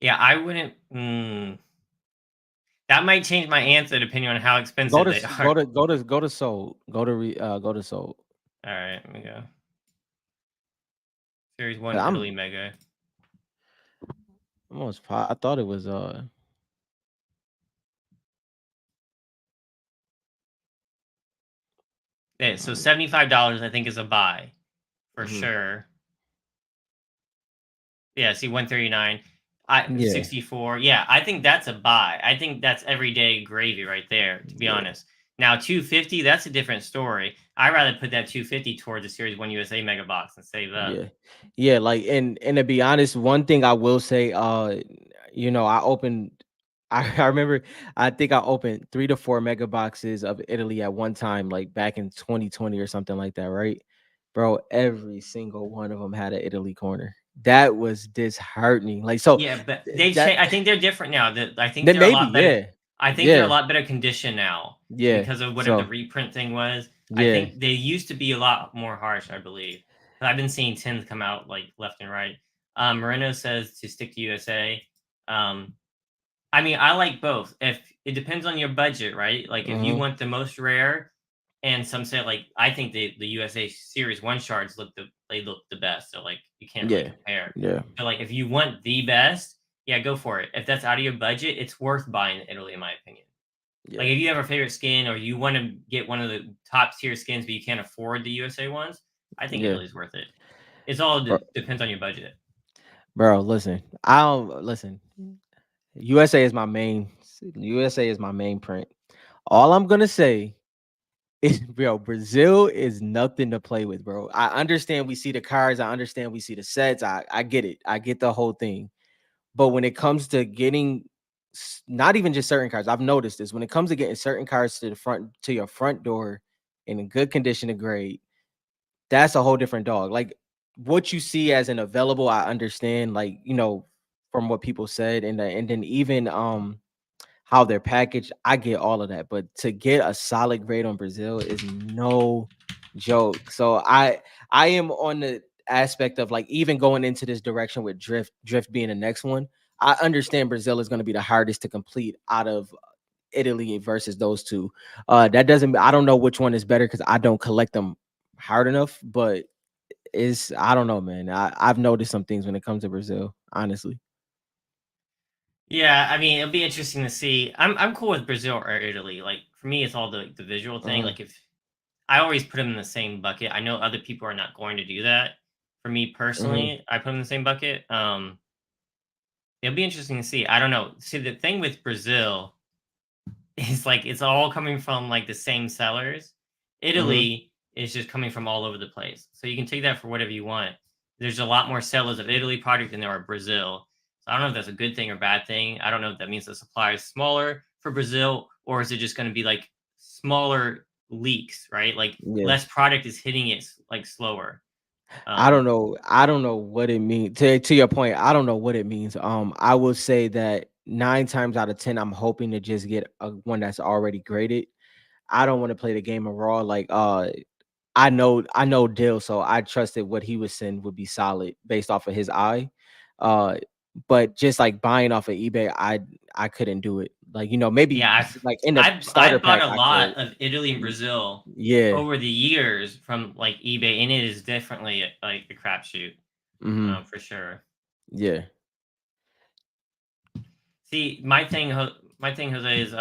Yeah, I wouldn't. That might change my answer depending on how Go expensive to they s- go are. to go to go to Soul. Go to Soul. All right, let me go. Series 1 I'm Italy Mega. I thought it was Yeah, so $75 I think is a buy for mhm. sure. Yeah, see 139. I Yeah, 64. Yeah, I think that's a buy. I think that's everyday gravy right there, to be yeah. honest. Now 250, that's a different story. I'd rather put that 250 towards the Series 1 USA Mega Box and save up. Yeah. Yeah, like and to be honest, one thing I will say, I opened I remember I think I opened 3 to 4 mega boxes of Italy at one time, like back in 2020 or something like that, right? Bro, every single one of them had an Italy corner. That was disheartening. Like so Yeah, but they that change. I think they're different now. That I think then they're a maybe, lot better. yeah. I think they're a Yeah. lot better conditioned now Yeah. because of whatever the So, reprint thing was. I yeah. think they used to be a lot more harsh, I believe. But I've been seeing tins come out like left and right. Moreno says to stick to USA. Um, I mean, I like both. If it depends on your budget, right? Like if you Mhm. want the most rare, and some say like I think the USA Series 1 shards look the best. So like you can't really Yeah. compare. Yeah. But like if you want the best, yeah, go for it. If that's out of your budget, it's worth buying in Italy, in my opinion. Yeah. Like if you have a favorite skin or you want to get one of the top tier skins, but you can't afford the USA ones, I think Yeah. Italy's worth it. It's all Bro, depends on your budget. bro, listen. I don't listen. USA is my main USA is my main print. All I'm gonna say is, bro, Brazil is nothing to play with, bro. I understand we see the cards, I understand we see the sets. I get it. I get the whole thing. But when it comes to getting not even just certain cards, I've noticed this. When it comes to getting certain cards to your front door in a good condition of grade, that's a whole different dog. Like what you see as an available, I understand, like, from what people said, and then even how they're packaged, I get all of that. But to get a solid grade on Brazil is no joke. So I am on the aspect of like even going into this direction with drift being the next one. I understand Brazil is going to be the hardest to complete out of Italy versus those two. That doesn't I don't know which one is better because I don't collect them hard enough, but it's I don't know, man. I've noticed some things when it comes to Brazil, honestly. Yeah, I mean, it'll be interesting to see. I'm cool with Brazil or Italy. Like for me, it's all the visual thing. Uh-huh. Like if I always put them in the same bucket. I know other people are not going to do that. For me Hmm. personally, I put them in the same bucket. It'll be interesting to see. I don't know. See, the thing with Brazil is like it's all coming from like the same sellers. Hmm. Italy is just coming from all over the place. So you can take that for whatever you want. There's a lot more sellers of Italy product than there are Brazil. So I don't know if that's a good thing or bad thing. I don't know if that means the supply is smaller for Brazil or is it just going to be like smaller leaks, right? Like Yeah. less product is hitting it like slower. I don't Um, know. I don't know what it means. To your point, I don't know what it means. I will say that 9 times out of 10, I'm hoping to just get one that's already graded. I don't want to play the game of raw. Like I know Dill, so I trusted what he was saying would be solid based off of his eye. Uh, but just like buying off of eBay, I couldn't do it. Like maybe Yeah, like in the starter I've bought pack a I could. lot of Italy and Brazil Yeah. over the years from like eBay, and it is definitely like a crapshoot, Hmm. for sure. Yeah. See, my thing, Jose, is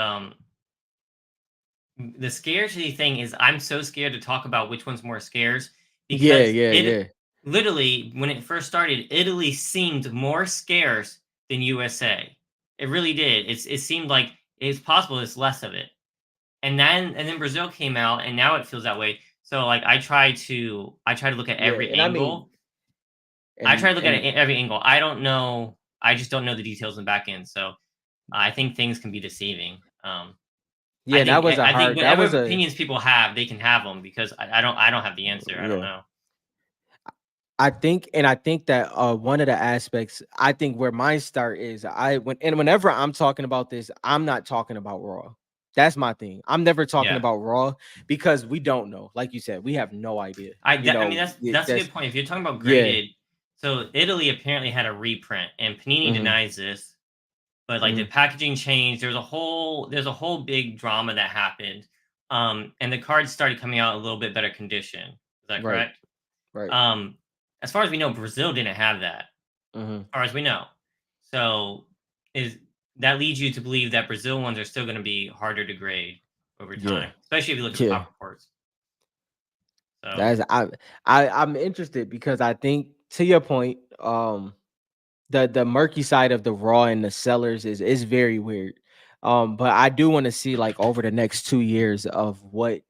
the scarcity thing is I'm so scared to talk about which one's more scarce Yeah. because Yeah. Yeah. literally, when it first started, Italy seemed more scarce than USA. It really did. It seemed like it's possible there's less of it. And then Brazil came out, and now it feels that way. So like I try to look at Yeah, every and I mean, angle. I try and to look at it and at every angle. I don't know. I just don't know the details in the back end. So I think things can be deceiving. I yeah, that think was a I think hard. That whatever was a opinions people have, they can have them because I don't have the answer. I don't yeah. know. I think that one of the aspects I think where mine start is whenever I'm talking about this, I'm not talking about Raw. That's my thing. I'm never talking Yeah. about Raw because we don't know. Like you said, we have no idea. I mean that's a That's good point. If you're talking about yeah. graded, so Italy apparently had a reprint, and Panini Hmm. denies this. But like the Hmm. packaging changed. There's a whole big drama that happened. And the cards started coming out in a little bit better condition. Is that Right. correct? Right. Um, as far as we know, Brazil didn't have that. Hmm. As far as we know. So is that leads you to believe that Brazil ones are still going to be harder to grade over Yeah. time, especially if you look at the Yeah. pop reports. So That's I'm interested because I think to your point, the murky side of the raw and the sellers is very weird. But I do want to see like over the next 2 years of what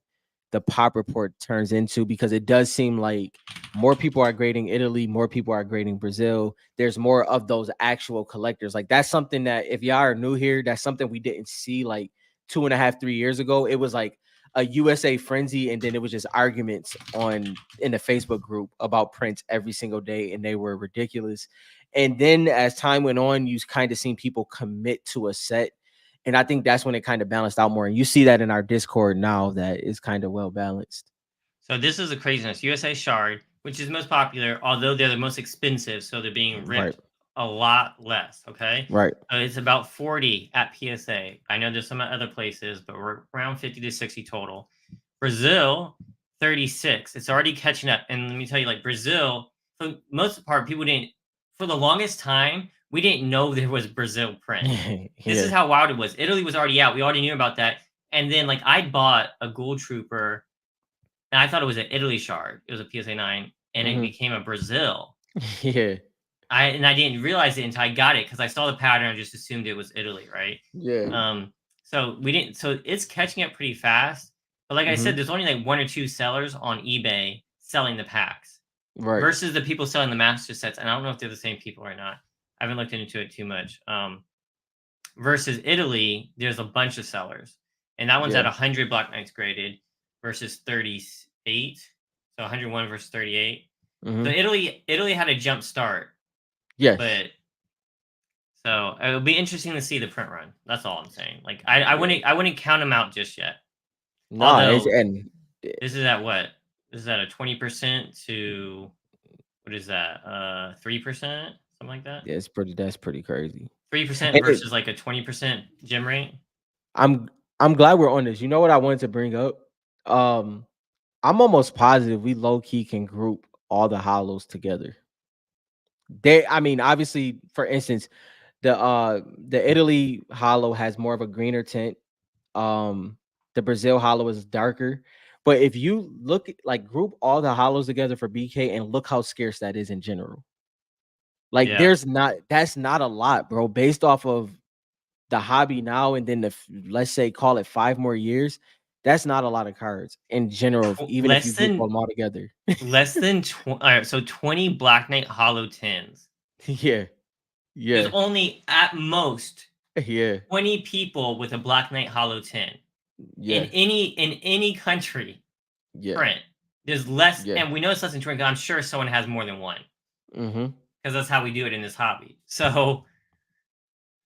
the pop report turns into because it does seem like more people are grading Italy, more people are grading Brazil. There's more of those actual collectors. Like that's something that if y'all are new here, that's something we didn't see like 2.5, 3 years ago. It was like a USA frenzy, and then it was just arguments on in the Facebook group about prints every single day, and they were ridiculous. And then as time went on, you kind of seen people commit to a set, and I think that's when it kind of balanced out more. And you see that in our Discord now that is kind of well balanced. So this is the craziness. USA Shard, which is most popular, although they're the most expensive, so they're being Right, ripped a lot less. Okay, right. it's about 40 at PSA. I know there's some at other places, but we're around 50 to 60 total. Brazil, 36. It's already catching up. And let me tell you, like Brazil, for the most part, people didn't. For the longest time, we didn't know there was Brazil print. This is Yeah. how wild it was. Italy was already out. We already knew about that. And then, like, I bought a Gold Trooper and I thought it was an Italy shard. It was a PSA 9, and it Hmm. became a Brazil. Yeah. I didn't realize it until I got it because I saw the pattern and just assumed it was Italy, right? Yeah. So we didn't. So it's catching up pretty fast. But like I Hmm. said, there's only like one or two sellers on eBay selling the packs Right. versus the people selling the master sets. And I don't know if they're the same people or not. I haven't looked into it too much. Versus Italy, there's a bunch of sellers, and that one's at Yeah. 100 Black Knights graded versus 38. So 101 versus 38. So Hmm. Italy had a jump start, Yes. but so it'll be interesting to see the print run. That's all I'm saying. Like I Yeah. wouldn't count them out just yet. Nah, it's Although and this is at what? This is at a 20% to what is that? 3%, something like that. yeah, it's pretty. That's pretty crazy. 3% And versus like a 20% gem rate. I'm I'm glad we're on this. You know what I wanted to bring up? Um, I'm almost positive we low key can group all the hollows together. I mean, obviously, for instance, the Italy hollow has more of a greener tint. Um, the Brazil hollow is darker. But if you look at like group all the hollows together for BK and look how scarce that is in general. Like Yeah. there's not that's not a lot, bro, based off of the hobby now and then let's say call it 5 more years. That's not a lot of cards in general, even if you Less group than them all together. Less than 20. All right, so 20 Black Knight Hollow tins. Yeah, There's yeah, only at most yeah, 20 people with a Black Knight Hollow tin yeah, in any country yeah, print. There's less, yeah. and we know it's less than 20. I'm sure someone has more than one Mm-hmm. because that's how we do it in this hobby. So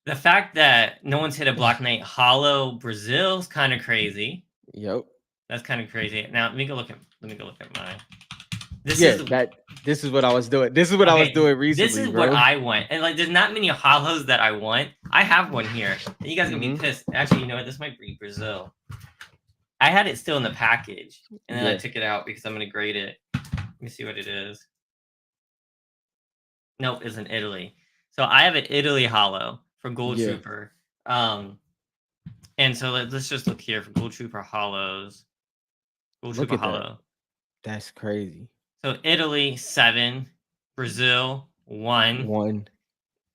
the fact that no one's hit a Black Knight Hollow Brazil is kind of crazy. Yep. That's kind of crazy. Now let me go look at mine. This Yeah, is this is what I was doing. This is what I was Okay, doing this recently, is what bro. I want. And like there's not many hollows that I want. I have one here. And you guys are gonna be Mm-hmm. pissed. Actually, you know what? This might be Brazil. I had it still in the package, and then I Yeah, took it out because I'm gonna grade it. Let me see what it is. Nope, it's in Italy. So I have an Italy hollow for Gold yeah. Trooper. Um, and so let's just look here for Gold Trooper hollows. Gold Look Trooper at that. hollow. That's crazy. So Italy 7, Brazil 1, 1.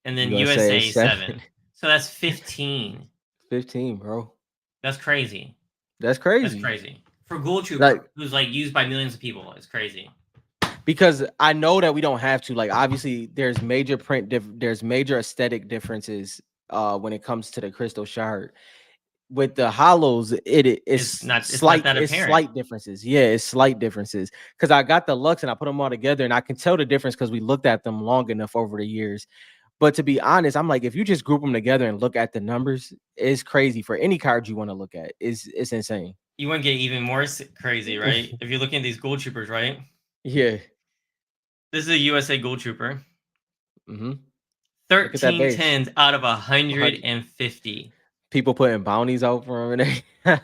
and then USA is USA 7. 7. So that's 15. 15, bro. That's crazy. That's That's crazy. crazy. For Gold Like, Trooper, who's like used by millions of people, it's crazy. because I know that we don't have to. Like, obviously, there's major there's major aesthetic differences when it comes to the Crystal Shard. With the hollows, It's not that it's apparent. slight differences. Yeah, it's slight differences. Because I got the Lux and I put them all together, and I can tell the difference because we looked at them long enough over the years. But to be honest, I'm like, if you just group them together and look at the numbers, it's crazy for any card you want to look at. It's insane. You want to get even more crazy, right? If you're looking at these Gold Troopers, right? Yeah. This is a USA Gold Trooper. Mm-hmm. Look at that 13 base. 10s out of 100. 150. People putting bounties out for them.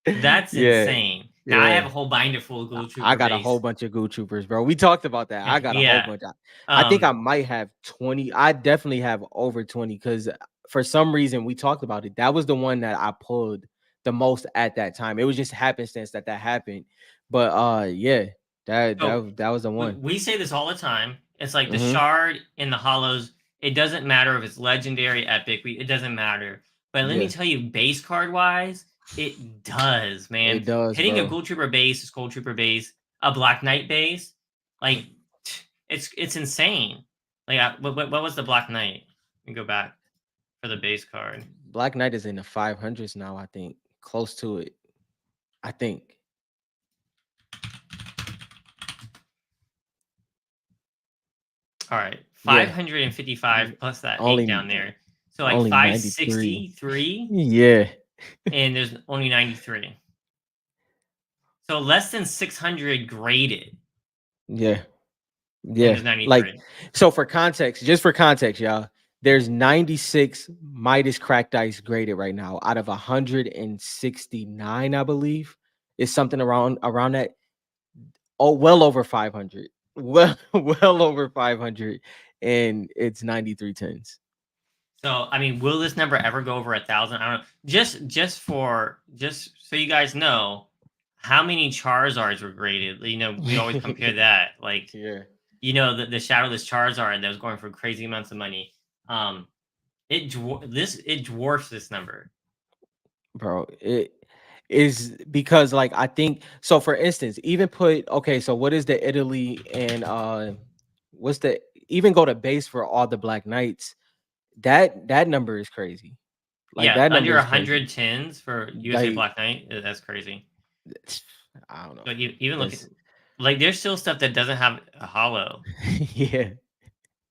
That's Yeah. insane. Now I have Yeah. a whole binder full of Gold I Trooper got a whole base. bunch of Goo Troopers, bro. We talked about that. I got a whole Yeah. bunch. I think I might have 20. I definitely have over 20 because for some reason we talked about it. That was the one that I pulled the most at that time. It was just happenstance that happened. But yeah, So that was the one. we say this all the time. It's like the Mm-hmm. shard in the hollows. It doesn't matter if it's legendary, epic. It doesn't matter. But let me Yeah, tell you, base card wise, it does, man. it does, Hitting a bro. Gold Trooper base is Gold Trooper base. A Black Knight base, like it's insane. Like, what was the Black Knight? Let me go back for the base card. Black Knight is in the 500s now, I think. Close to it. I think. All right, Yeah. 555 plus that 8 Only down there. So like only 93. 563, Yeah. and there's only 93. So less than 600 graded, Yeah. and Yeah. there's Like, 93. so for context, just for context, y'all, there's 96 Midas cracked ice graded right now out of 169, I believe. It's something around that. Oh, well over 500. Well over 500. And it's 93 tens. So I mean, will this number ever go over 1,000? I don't know. Just so you guys know, how many Charizards were graded? You know, we always compare that. Like, Yeah. you know, the Shadowless Charizard that was going for crazy amounts of money. It dwarfs this number. Bro, it is because like I think so for instance, even put okay, so what is the Italy and what's the even go to base for all the Black Knights? That number is crazy. Like Yeah, that number under is crazy. 110s for USA Like Black Knight. That's crazy. I don't know. But you even look at That's like there's still stuff that doesn't have a hollow. yeah,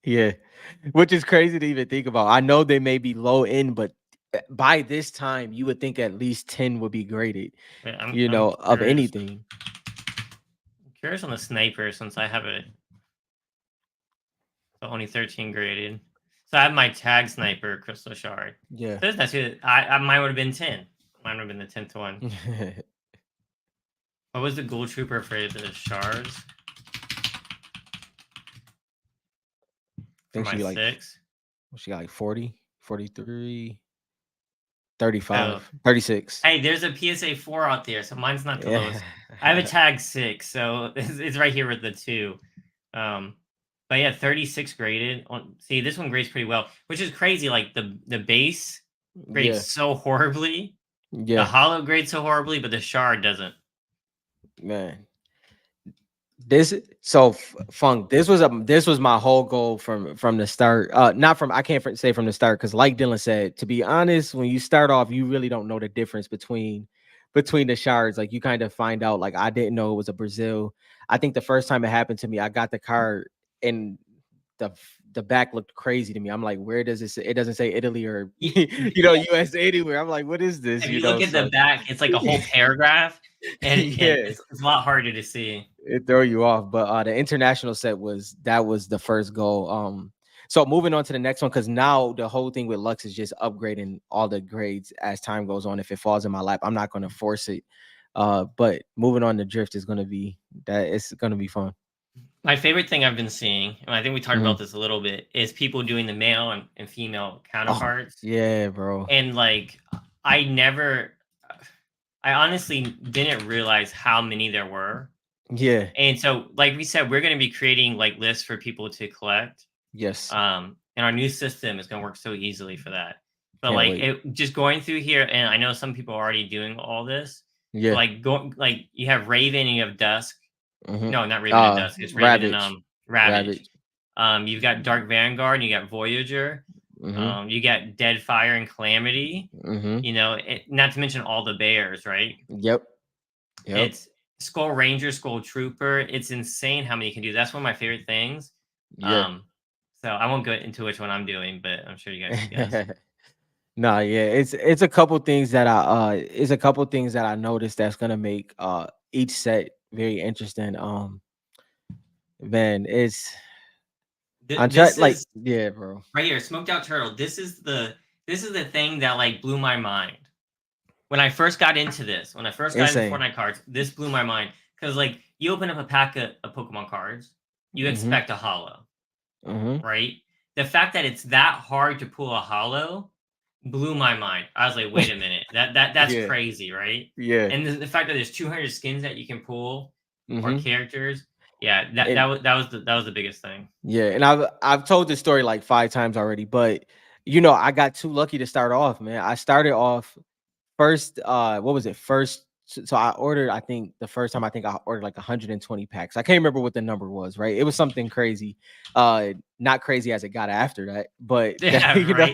yeah. Which is crazy to even think about. I know they may be low end, but by this time you would think at least 10 would be graded, Wait, I'm of curious. anything. I'm curious on the sniper since I have it. So only 13 graded. So I have my tag sniper Crystal Shard. Yeah. So that's it. I mine would have been 10. Mine would have been the 10th one. What was the gold trooper for the shards? For think my she like 6. she got like 40, 43, Oh, 35, 36. hey, there's a PSA 4 out there, so mine's not the Yeah. lowest. I have a tag 6, so it's right here with the 2. But yeah, 36 graded. See, this one grades pretty well, which is crazy. Like the base grades Yeah. so horribly, the Yeah. hollow grades so horribly, but the shard doesn't. Man. This so Funk, this was my whole goal from the start. Not from I can't say from the start because like Dylan said, to be honest, when you start off, you really don't know the difference between the shards. Like you kind of find out. Like I didn't know it was a Brazil. I think the first time it happened to me, I got the card and the back looked crazy to me. I'm like, where does it say? It doesn't say Italy or USA anywhere. I'm like, what is this? If you look at the So back, it's like a whole paragraph, and yeah, it's a lot harder to see. it throw you off. But the international set was the first goal. So moving on to the next one, because now the whole thing with Lux is just upgrading all the grades as time goes on. If it falls in my lap, I'm not going to force it. But moving on to drift is going to be it's going to be fun. My favorite thing I've been seeing, and I think we talked Mhm. about this a little bit, is people doing the male and female Oh counterparts. yeah, bro. And like, I never, I honestly didn't realize how many there were. Yeah. And so, like we said, we're going to be creating like lists for people to collect. Yes. And our new system is going to work so easily for that. But Can't like wait. it just going through here, and I know some people are already doing all this. But Yeah. like go like you have Raven and you have Dusk. Mm-hmm. No, not Raven and Dusk. It's Raven and Ravage. Ravage. Ravage. You've got Dark Vanguard, you got Voyager, Mm-hmm. you got Deadfire and Calamity. Mm-hmm. Not to mention all the bears, right? Yep. Yep. It's Skull Ranger, Skull Trooper. It's insane how many you can do. That's one of my favorite things. Yeah. Um, so I won't go into which one I'm doing, but I'm sure you guys can guess. No, yeah, it's a couple things that it's a couple things that I noticed that's gonna make each set very interesting. Man, it's I'm trying This like is yeah, bro. right here, smoked out turtle. This is the thing that like blew my mind when I first got into this. When I first got into Insane. Fortnite cards, this blew my mind because like you open up a pack of Pokemon cards, you Mm-hmm. expect a holo, Mm-hmm. right? The fact that it's that hard to pull a holo blew my mind. I was like, wait a minute, that's Yeah, crazy, right? yeah. And the fact that there's 200 skins that you can pull or Mm-hmm. characters, yeah, that And that was that was the that was the biggest thing. yeah, and I've told this story like 5 times already, but you know, I got too lucky to start off, man. I started off first, what was it? First, so I ordered, I think the first time I think I ordered like 120 packs. I can't remember what the number was, right? It was something crazy. Not crazy as it got after that, but that, Yeah, right.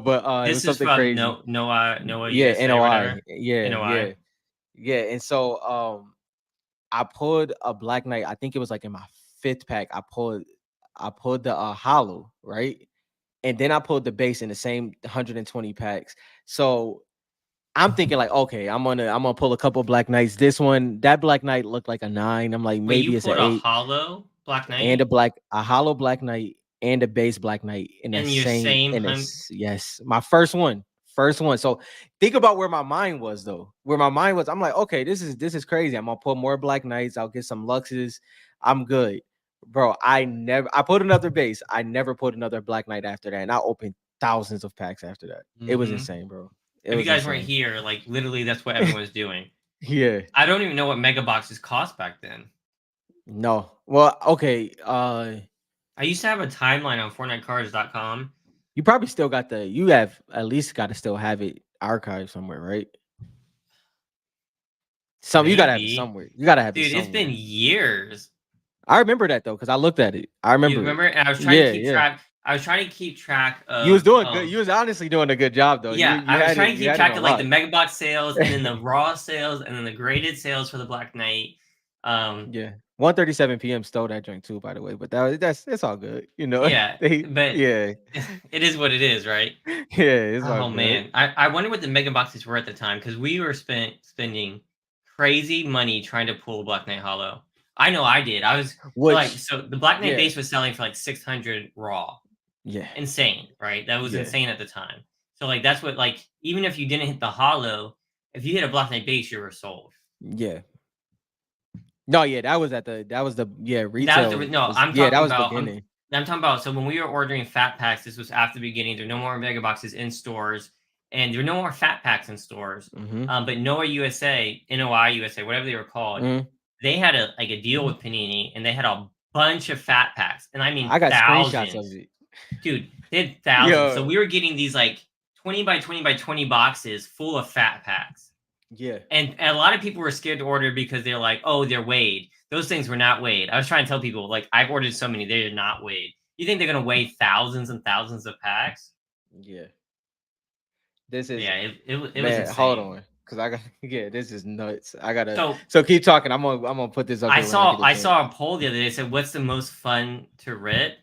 but it was This is something from crazy. Noah Yeah, USA or whatever. NOI. Yeah, NOI. yeah, yeah. And so I pulled a Black Knight. I think it was like in my fifth pack. I pulled the hollow, right? And then I pulled the base in the same 120 packs. So I'm thinking like, okay, I'm gonna pull a couple Black Knights. This one, that Black Knight looked like a 9. I'm like, Wait, you maybe it's an pulled a 8. hollow Black And Knight a hollow Black Knight and a base Black Knight in the in your same same in this. Yes, my first one. First one. So think about where my mind was though. Where my mind was, I'm like, okay, this is crazy. I'm gonna pull more Black Knights. I'll get some Luxes. I'm good. Bro, I put another base. I never put another Black Knight after that. And I opened thousands of packs after that. It was Mm-hmm. insane, bro. It If you was guys weren't insane. here, like literally, that's what everyone was doing. Yeah. I don't even know what mega boxes cost back then. No. Well, okay. I used to have a timeline on FortniteCards.com. You probably still got you have at least got to still have it archived somewhere, right? You gotta have it Maybe, somewhere. You gotta have it dude, it's been somewhere. years. I remember that though, because I looked at it. I You remember it. remember? And I was trying to Yeah, keep yeah. track. I was trying to keep track You was of doing good. You was honestly doing a good job though. You yeah, you I was had it, trying to you keep had it track on of like the lock. mega box sales and then the raw sales and then the graded sales for the Black Knight. Yeah. 1:37 p.m. stole that drink too, by the way. But that's it's all good. You know, Yeah, they but yeah. it is what it is, right? Yeah, it's all Oh good. man, I wonder what the mega boxes were at the time because we were spending crazy money trying to pull Black Knight Hollow. I know I did. I was like, Which so the Black Knight yeah, base was selling for like 600 raw. yeah, Insane, right? That was yeah, insane at the time. So like that's what like even if you didn't hit the hollow, if you hit a Black Knight base, you were sold. yeah. No, yeah, that was the yeah, That was the retail no. was I'm yeah, that talking was about. I'm beginning. I'm talking about. So when we were ordering fat packs, this was after the beginning. There were no more mega boxes in stores, and there were no more fat packs in stores. Mm-hmm. But Noah USA, NOI USA, whatever they were called, Mm-hmm. they had a deal with Panini, and they had a bunch of fat packs, and I mean I got screenshots of thousands, it. dude. They had thousands. So Yo, we were getting these like 20 by 20 by 20 boxes full of fat packs. yeah, And a lot of people were scared to order because they're like, oh, they're weighed. Those things were not weighed. I was trying to tell people, like, I've ordered so many, they're not weighed. You think they're going to weigh thousands and thousands of packs? yeah. This is Yeah, it was man. Hold insane. on, cause I got yeah. This is nuts. I gotta. So So keep talking. I'm gonna put this up I here when I saw get a I chance. saw a poll the other day that said, what's the most fun to rip?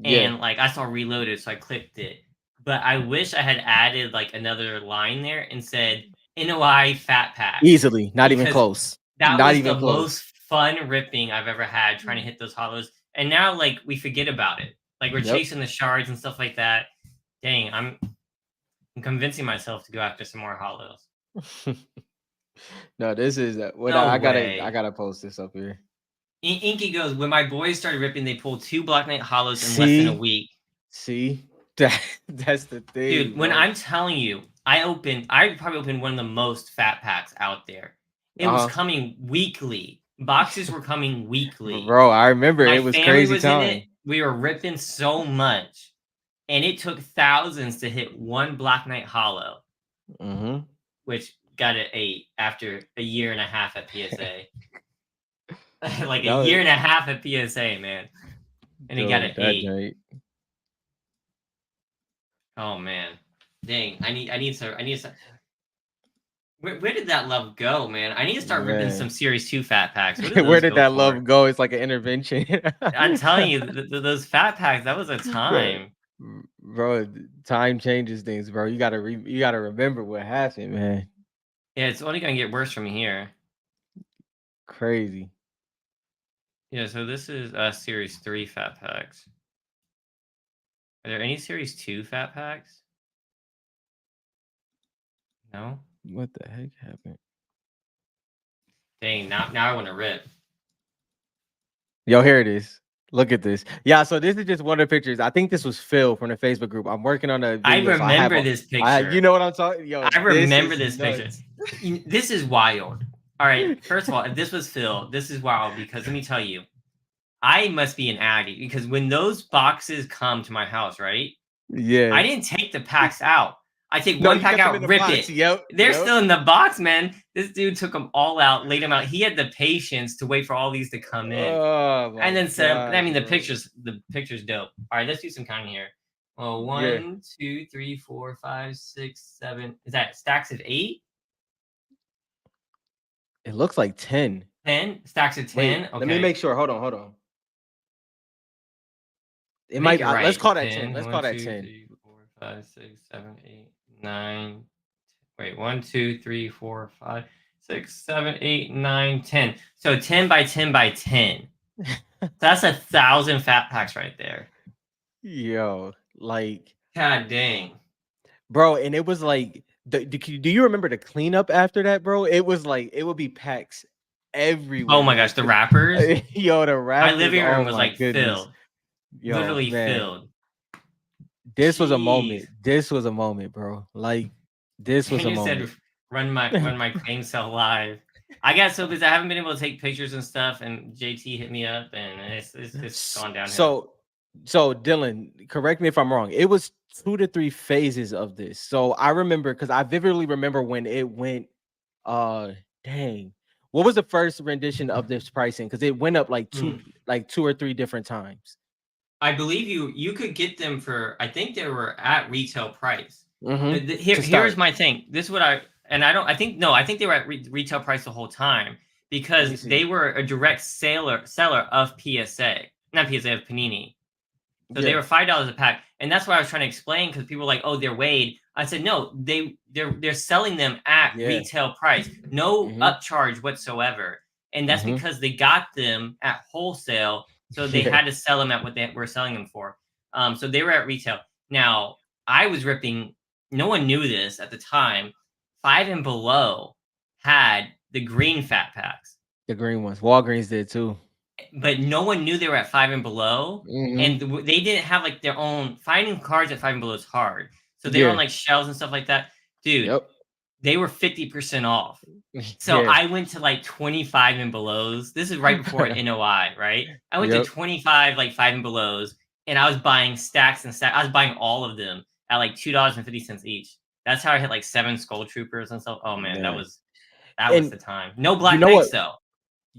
Yeah, And like I saw reloaded, so I clicked it. But I wish I had added like another line there and said NOI fat packs easily. Not even because close. that Not was the even close. most fun ripping I've ever had trying to hit those hollows. And now like we forget about it. Like we're Yep. chasing the shards and stuff like that. Dang, I'm convincing myself to go after some more hollows. No, this is what No I way. gotta post this up here. Inky goes, when my boys started ripping, they pulled 2 Black Knight hollows in less than a See, week. see, that's the thing, Dude, when bro. I'm telling you, I probably opened one of the most fat packs out there. It was Uh huh. coming weekly, Boxes were coming weekly. Bro, I remember My it was family crazy was in it. time. We were ripping so much, and it took thousands to hit one Black Knight Hollow, Mm-hmm. which got an 8 after a year and a half at PSA. Like a That year was, and a half at PSA, man, and he got an dude, that 8. joint. Oh man, dang! I need some. Where did that love go, man? I need to start ripping some Man. Series 2 fat packs. What do Where those did go that for? love go? It's like an intervention. I'm telling you, those fat packs, that was a bro, time. bro, time changes things, bro. You gotta remember what happened, man. Yeah, it's only gonna get worse from here. Crazy. Yeah, so this is Series 3 fat packs. Are there any Series 2 fat packs? No? What the heck happened? Dang, now I want to rip. Yo, here it is. Look at this. Yeah, so this is just one of the pictures. I think this was Phil from the Facebook group. I'm working on a I video, so remember this you picture. know what I'm talking. Yo, I this remember is this picture. nuts. This is wild. All right, first of all, if this was Phil, this is wild because let me tell you, I must be an addict because when those boxes come to my house, right? I Yeah. didn't take the packs out. I take No, one you pack kept them in out, the rip box. it. Yep. They're Yep. still in the box, man. This dude took them all out, laid them out. He had the patience to wait for all these to come in. Oh And my then some, I gosh, mean, the bro. picture's dope. All right, let's do some counting here. Well, Yeah. 1, 2, 3, 4, 5, 6, 7. Is that stacks of 8? It looks like 10. 10? Stacks of Wait, 10? let me Okay. make sure. Hold on, hold on. I It think might you're let's right. call that 10. 10. Let's 1, call that 2, 10. 3, 4, 5, 6, 7, 8, 9. Wait, 1, 2, 3, 4, 5, 6, 7, 8, 9, 10. So 10 by 10 by 10. That's 1,000 fat packs right there. Yo, like, God dang. bro, and it was like do you remember the cleanup after that, bro? It was like it would be packs Oh everywhere, my bro. gosh, the wrappers. Yo, the My rappers, living room oh was my like goodness. filled. Yo, Literally man. filled. This was a Jeez. moment. This was a moment, bro. Like, this was And a you said moment. run my claim cell live. I got so busy I haven't been able to take pictures and stuff, and JT hit me up, and it's gone downhill. So Dylan, correct me if I'm wrong. It was 2 to 3 phases of this. So I remember because I vividly remember when it went. Uh, dang. What was the first rendition of this pricing? Because it went up like two or three different times. I believe you could get them for, I think they were at retail price. Mm-hmm. To Here's start. my thing. This is what I think no, I think they were at retail price the whole time Let me because they see. were a direct seller of PSA, not PSA, of Panini. So they Yeah. were $5 a pack, and that's what I was trying to explain because people were like, "Oh, they're weighed." I said, "No, they're selling them at Yeah. retail price, no Mm-hmm. upcharge whatsoever." And that's Mm-hmm. because they got them at wholesale, so they Yeah. had to sell them at what they were selling them for. So they were at retail. Now I was ripping. No one knew this at the time. Five and Below had the green fat packs, The green ones. Walgreens did too. but no one knew they were at Five and Below, Mm-hmm. and they didn't have like their own. Finding cards at Five and Below is hard, so they were on Yeah. like shelves and stuff like that. Dude, Yep. they were 50% off. So Yeah. I went to like 25 and belows. This is right before NOI, right? I went to Yep. 25 like Five and Belows, and I was buying stacks and stacks. I was buying all of them at like $2.50 each. That's how I hit like 7 Skull Troopers and stuff. Oh man, that Man. was that was And the time. No you Black know what? Knights though.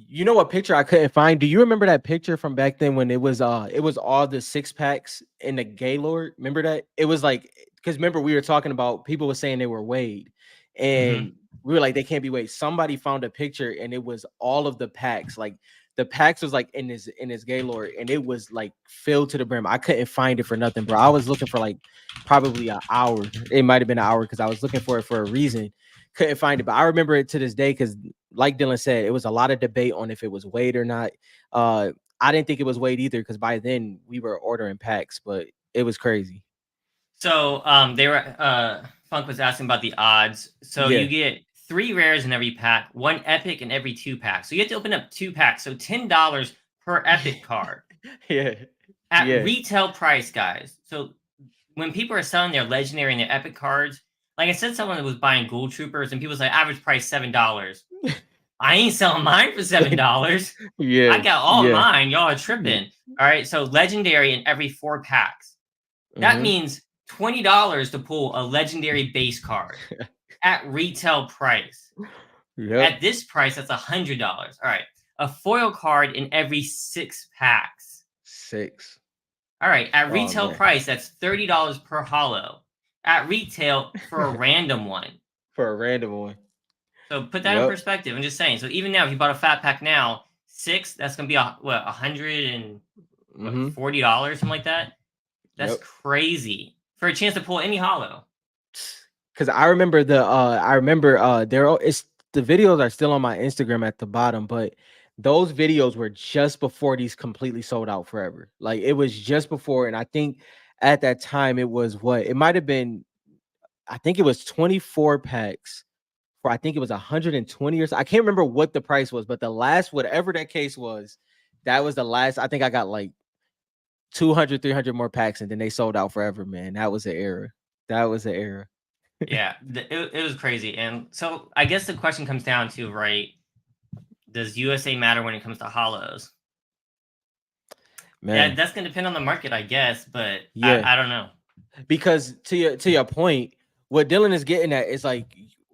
You know what picture I couldn't find? Do you remember that picture from back then when it was all the six packs in the Gaylord? Remember that? It was like because remember we were talking about people were saying they were weighed, Mm-hmm. and we were like they can't be weighed. Somebody found a picture and it was all of the packs. Like the packs was like in his Gaylord and it was like filled to the brim. I couldn't find it for nothing, bro. I was looking for like probably an hour. It might have been an hour because I was looking for it for a reason. Couldn't find it, but I remember it to this day because like Dylan said, it was a lot of debate on if it was weighed or not. Uh, I didn't think it was weighed either because by then we were ordering packs, but it was crazy. So they were Funk was asking about the odds. So Yeah. you get 3 rares in every pack, 1 epic in every 2 packs. So you have to open up 2 packs. So $10 per epic card Yeah. at Yeah. retail price, guys. So when people are selling their legendary and their epic cards, like I said, someone was buying Ghoul Troopers and people say average price $7. I ain't selling mine for $7. I Yeah, got all yeah. mine. Y'all are tripping. All right, so legendary in every 4 packs. That Mm-hmm. means $20 to pull a legendary base card at retail price. Yep. At this price, that's $100. All right, a foil card in every 6 packs. 6. All right, at Oh retail man. price, that's $30 per hollow. At retail for a random one. For a random one. So put that in Yep. perspective. I'm just saying. So even now, if you bought a fat pack now, 6, that's gonna be what, Mm-hmm. $140, something like that. That's Yep. crazy for a chance to pull any hollow. Because I remember it's the videos are still on my Instagram at the bottom, but those videos were just before these completely sold out forever. Like it was just before, and I think at that time it was what it might have been. I think it was 24 packs for I think it was 120 or so. I can't remember what the price was, but the last whatever that case was, that was the last. I think I got like 200, 300 more packs, and then they sold out forever, man. That was the era. That was the era. Yeah, it was crazy. And so I guess the question comes down to, right, does USA matter when it comes to hollows? Yeah, Man. that's gonna depend on the market, I guess, but Yeah. I don't know. Because to your point, what Dylan is getting at is like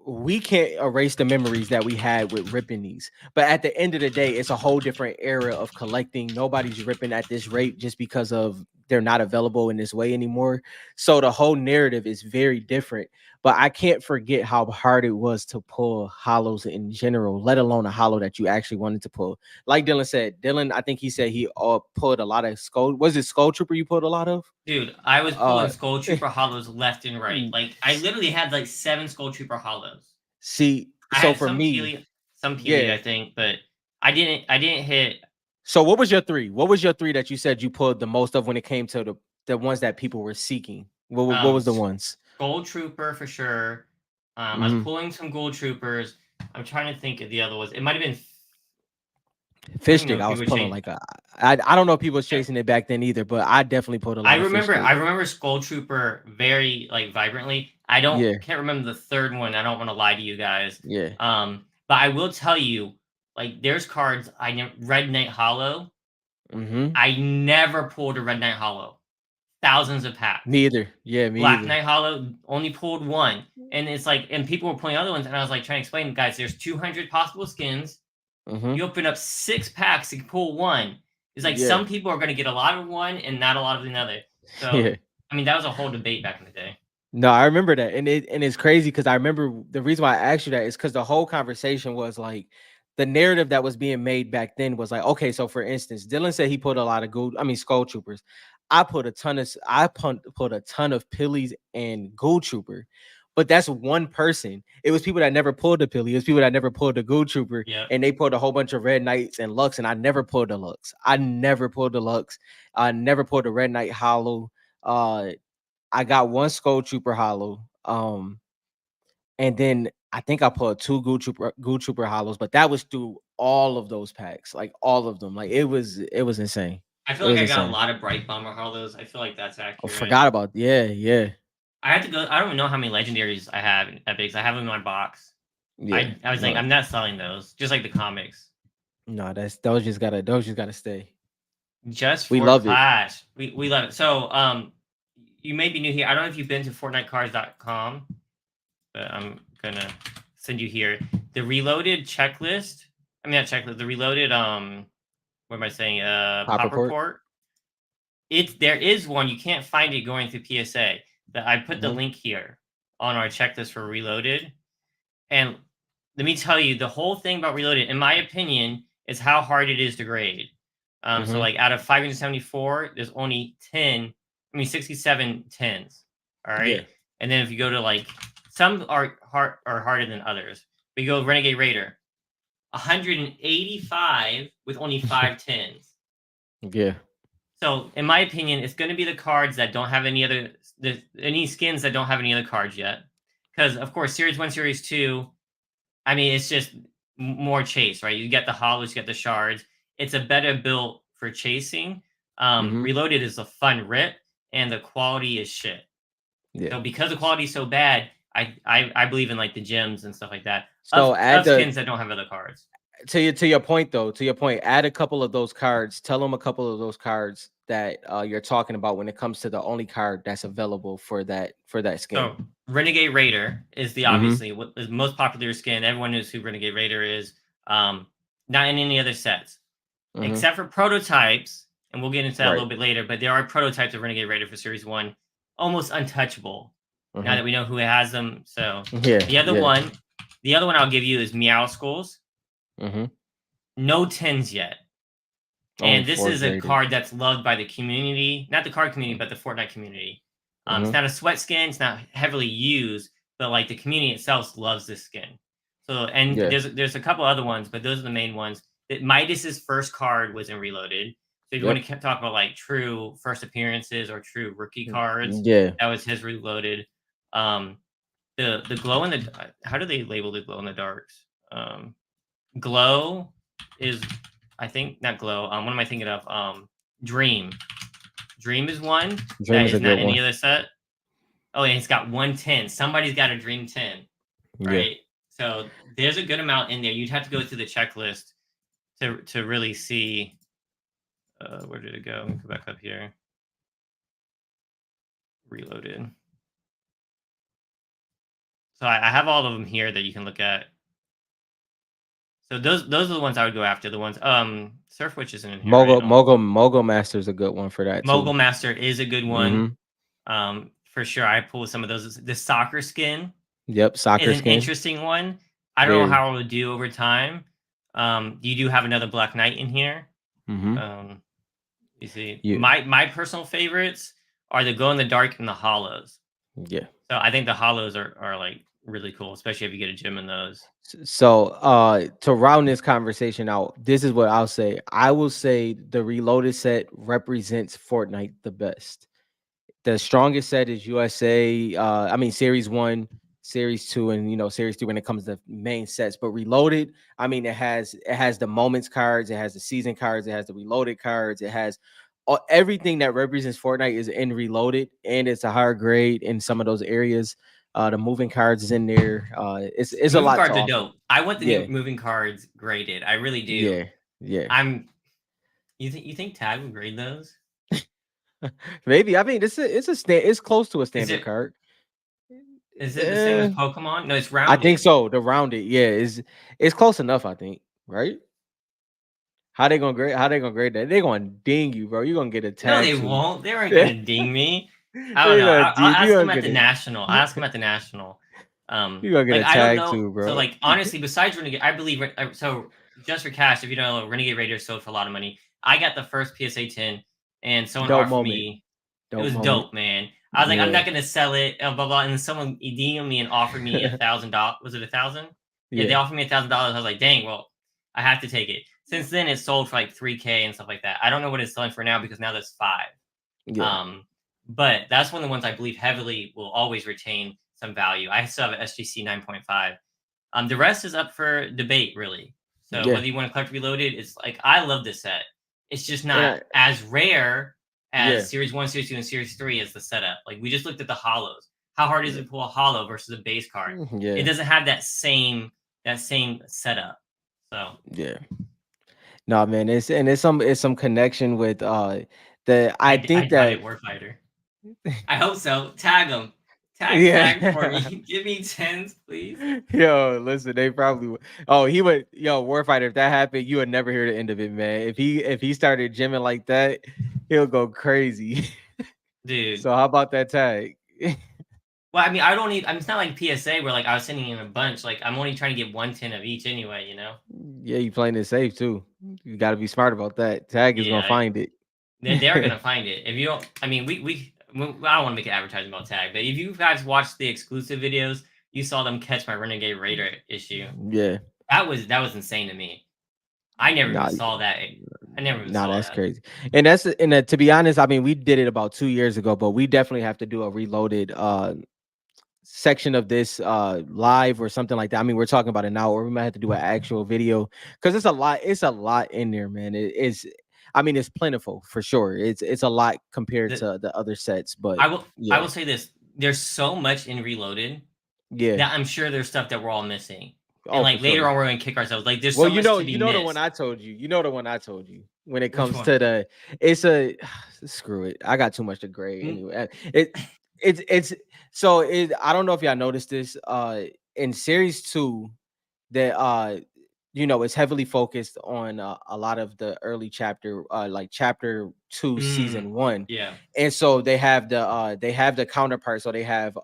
we can't erase the memories that we had with ripping these. But at the end of the day, it's a whole different era of collecting. Nobody's ripping at this rate just because of they're not available in this way anymore. So the whole narrative is very different. But I can't forget how hard it was to pull hollows in general, let alone a hollow that you actually wanted to pull. Like Dylan said, Dylan, I think he said he pulled a lot of skull. Was it Skull Trooper you pulled a lot of? Dude, I was pulling Uh Skull Trooper hollows left and right. Like I literally had like 7 Skull Trooper hollows. See, I so had for me, some Peely, yeah. I think, but I didn't hit So what was your three? What was your three that you said you pulled the most of when it came to the ones that people were seeking? What was the ones? Gold Trooper for sure. I was Mm-hmm. pulling some Gold Troopers. I'm trying to think of the other ones. It might have been. I don't Fish even know stick, if I was people were pulling chasing. like I don't know if people was chasing it back then either, but I definitely pulled a I lot of fish remember. stick. I remember Skull Trooper very like vibrantly. Yeah, Can't remember the third one. I don't want to lie to you guys. yeah. But I will tell you, like, there's cards. Red Knight Hollow. Mm-hmm. I never pulled a Red Knight Hollow. Thousands of packs. Me either. Yeah, me Black either. Knight Hollow only pulled one. And it's like, and people were pulling other ones, and I was like trying to explain, guys, there's 200 possible skins. Mm-hmm. You open up 6 packs to pull one. It's like Yeah. some people are going to get a lot of one and not a lot of another. So, Yeah. I mean, that was a whole debate back in the day. No, I remember that, and it's crazy because I remember the reason why I asked you that is because the whole conversation was like the narrative that was being made back then was like, okay, so for instance, Dylan said he put a lot of Skull Troopers. I put a ton of Pillies and Gold Trooper, but that's one person. It was people that never pulled the Pilly. It was people that never pulled the Gold Trooper, Yep. and they pulled a whole bunch of Red Knights and Lux, and I never pulled the Lux. I never pulled the Lux. I never pulled the Red Knight Hollow. I got one Skull Trooper hollow. And then I think I put two Goo Trooper hollows, but that was through all of those packs, like all of them. Like it was insane. I feel It like was I got a insane. lot of Bright Bomber hollows. I feel like that's I accurate. forgot about yeah. I had to go. I don't even know how many legendaries I have in Epics. I have them in my box. Yeah. I was like, No, I'm not selling those, just like the comics. no, those just gotta stay. Just We for love it. Clash. We love it. So you may be new here. I don't know if you've been to FortniteCards.com, but I'm gonna send you here. The reloaded checklist. I mean not checklist, the reloaded what am I saying? Pop Pop report. report. There is one. You can't find it going through PSA. That I put the Mm-hmm. link here on our checklist for reloaded. And let me tell you, the whole thing about reloaded, in my opinion, is how hard it is to grade. So Mm-hmm. like out of 574, there's only 67 tens. All Yeah. right. And then if you go to like some are harder than others. But you go Renegade Raider, 185 with only 5 tens. Yeah. So in my opinion, it's going to be the cards that don't have any skins that don't have any other cards yet. Because of course, Series 1, Series 2, I mean, it's just more chase, right? You get the hollows, you get the shards. It's a better built for chasing. Mm-hmm. Reloaded is a fun rip, and the quality is shit. Yeah. So because the quality is so bad, I believe in like the gems and stuff like that So add of the skins that don't have other cards. to your point though, to your point, add a couple of those cards. Tell them a couple of those cards that you're talking about when it comes to the only card that's available for that skin. So Renegade Raider is the Mm-hmm. obviously what is the most popular skin. Everyone knows who Renegade Raider is. Not in any other sets Mm-hmm. except for prototypes, and we'll get into that a Right. little bit later. But there are prototypes of Renegade Raider for Series One, almost untouchable. Now Mm-hmm. that we know who has them, so Yeah. the other Yeah. one, the other one I'll give you is Meow Skulls. Mm-hmm. No tens yet. Only And this four is a graded. card that's loved by the community, not the card community, but the Fortnite community. It's Mm-hmm. not a sweat skin; it's not heavily used, but like the community itself loves this skin. So, and Yeah. there's a couple other ones, but those are the main ones. That Midas's first card was in Reloaded. So if you want Yep. to talk about like true first appearances or true rookie cards, Yeah. that was his Reloaded. Um, the glow in the how do they label the glow in the darks? Glow is, I think, not glow. What am I thinking of? Dream. Dream is one Dream that is a is good not one. any other set. Oh, and it's got 110. Somebody's got a Dream 10, Yeah. right? So there's a good amount in there. You'd have to go through the checklist to really see. Where did it go? Let me go back up here. Reloaded. So I have all of them here that you can look at. So those are the ones I would go after. The ones Surf Witch isn't in here, right? I don't think. Mogul Master's a good one for that too. Mogul Master is a good one. Mm-hmm. For sure. I pulled some of those. The soccer skin Yep. is Soccer an skin. interesting one. I don't know Very. how it would do over time. You do have another Black Knight in here. Mm-hmm. Um, you see, Yeah. my personal favorites are the glow in the dark and the hollows. Yeah. So I think the hollows are like really cool, especially if you get a gem in those. So to round this conversation out, this is what I'll say. I will say the reloaded set represents Fortnite the best. The strongest set is USA. I mean Series 1, Series 2, and Series 3 when it comes to main sets. But Reloaded, I mean, it has the moments cards, it has the season cards, it has the reloaded cards, it has everything that represents Fortnite is in Reloaded, and it's a higher grade in some of those areas. The moving cards is in there. It's a Moving lot to cards are offer. dope. I want the new Yeah, moving cards graded. I really do. yeah, yeah. I'm. You think Tag would grade those? Maybe I mean it's close to a Is standard it card. is it the same as Eh, Pokemon? No, it's I think rounded. so. The rounded, yeah, is it's close enough. I think, right? How they gonna grade? How they gonna grade that? They gonna ding you, bro. You gonna get a No, tag they too. won't. They aren't they gonna ding me. I don't know. gonna I'll you ask gonna them at get the it. national. I'll ask them at the national. You gonna get Like a I don't tag know. too, So bro. like honestly, besides Renegade, I believe so. Just for cash, if you don't know, Renegade Raider sold for a lot of money. I got the first PSA 10, and someone Dope offered moment. me. It Dope was moment. dope, man. I was like, I'm Yeah, not gonna sell it, blah blah. And then someone DM'd me and offered me $1,000. Was it 1,000? Yeah, they yeah, offered me $1,000. I was like, dang, well, I have to take it. Since then, it's sold for like 3K and stuff like that. I don't know what it's selling for now because now there's five. yeah, Um, but that's one of the ones I believe heavily will always retain some value. I still have an SGC 9.5. The rest is up for debate, really. So yeah. whether you want to collect Reloaded, it's like I love this set. It's just And not as rare yeah, as Series 1, Series 2, and Series 3 as the setup. Like we just looked at the hollows. How hard is it yeah, to pull a hollow versus a base card? It yeah, doesn't have that same setup. So yeah. No, man, it's some connection with I I think doubt that it, Warfighter. I hope so. Tag them. Tag for yeah. me. Give me tens, please. Yo, listen, they probably would. Oh, he would. Yo, Warfighter, if that happened, you would never hear the end of it, man. If he started gymming like that, he'll go crazy. Dude. So how about that tag? Well, I mean, I don't need. I mean, it's not like PSA where like I was sending in a bunch. Like I'm only trying to get 110 of each anyway. Yeah, you playing it safe too. You got to be smart about that. Tag is gonna Yeah, find it. they're gonna find it. If you don't, I mean, I don't want to make an advertisement about Tag, but if you guys watched the exclusive videos, you saw them catch my Renegade Raider issue. Yeah, That was insane to me. I never even nah, saw that. I never even nah, saw that's that. crazy. To be honest, I mean, we did it about 2 years ago, but we definitely have to do a reloaded section of this live or something like that. I mean, we're talking about it now, or we might have to do an actual video because it's a lot in there, man. It's I mean, it's plentiful for sure. It's a lot compared The, to the other sets, but I will yeah, say this: there's so much in Reloaded Yeah. that I'm sure there's stuff that we're all missing. And Oh, for like later sure. on, we're gonna kick ourselves. Like there's Well, so much to be you know the one missed. I told you. You know the one I told you. When it Which comes one? to the, it's a screw it. I got too much to grade Mm, anyway. It's so it. I don't know if y'all noticed this. In series two, that it's heavily focused on a lot of the early chapter, like chapter two, season one, yeah. and so they have the counterpart. So they have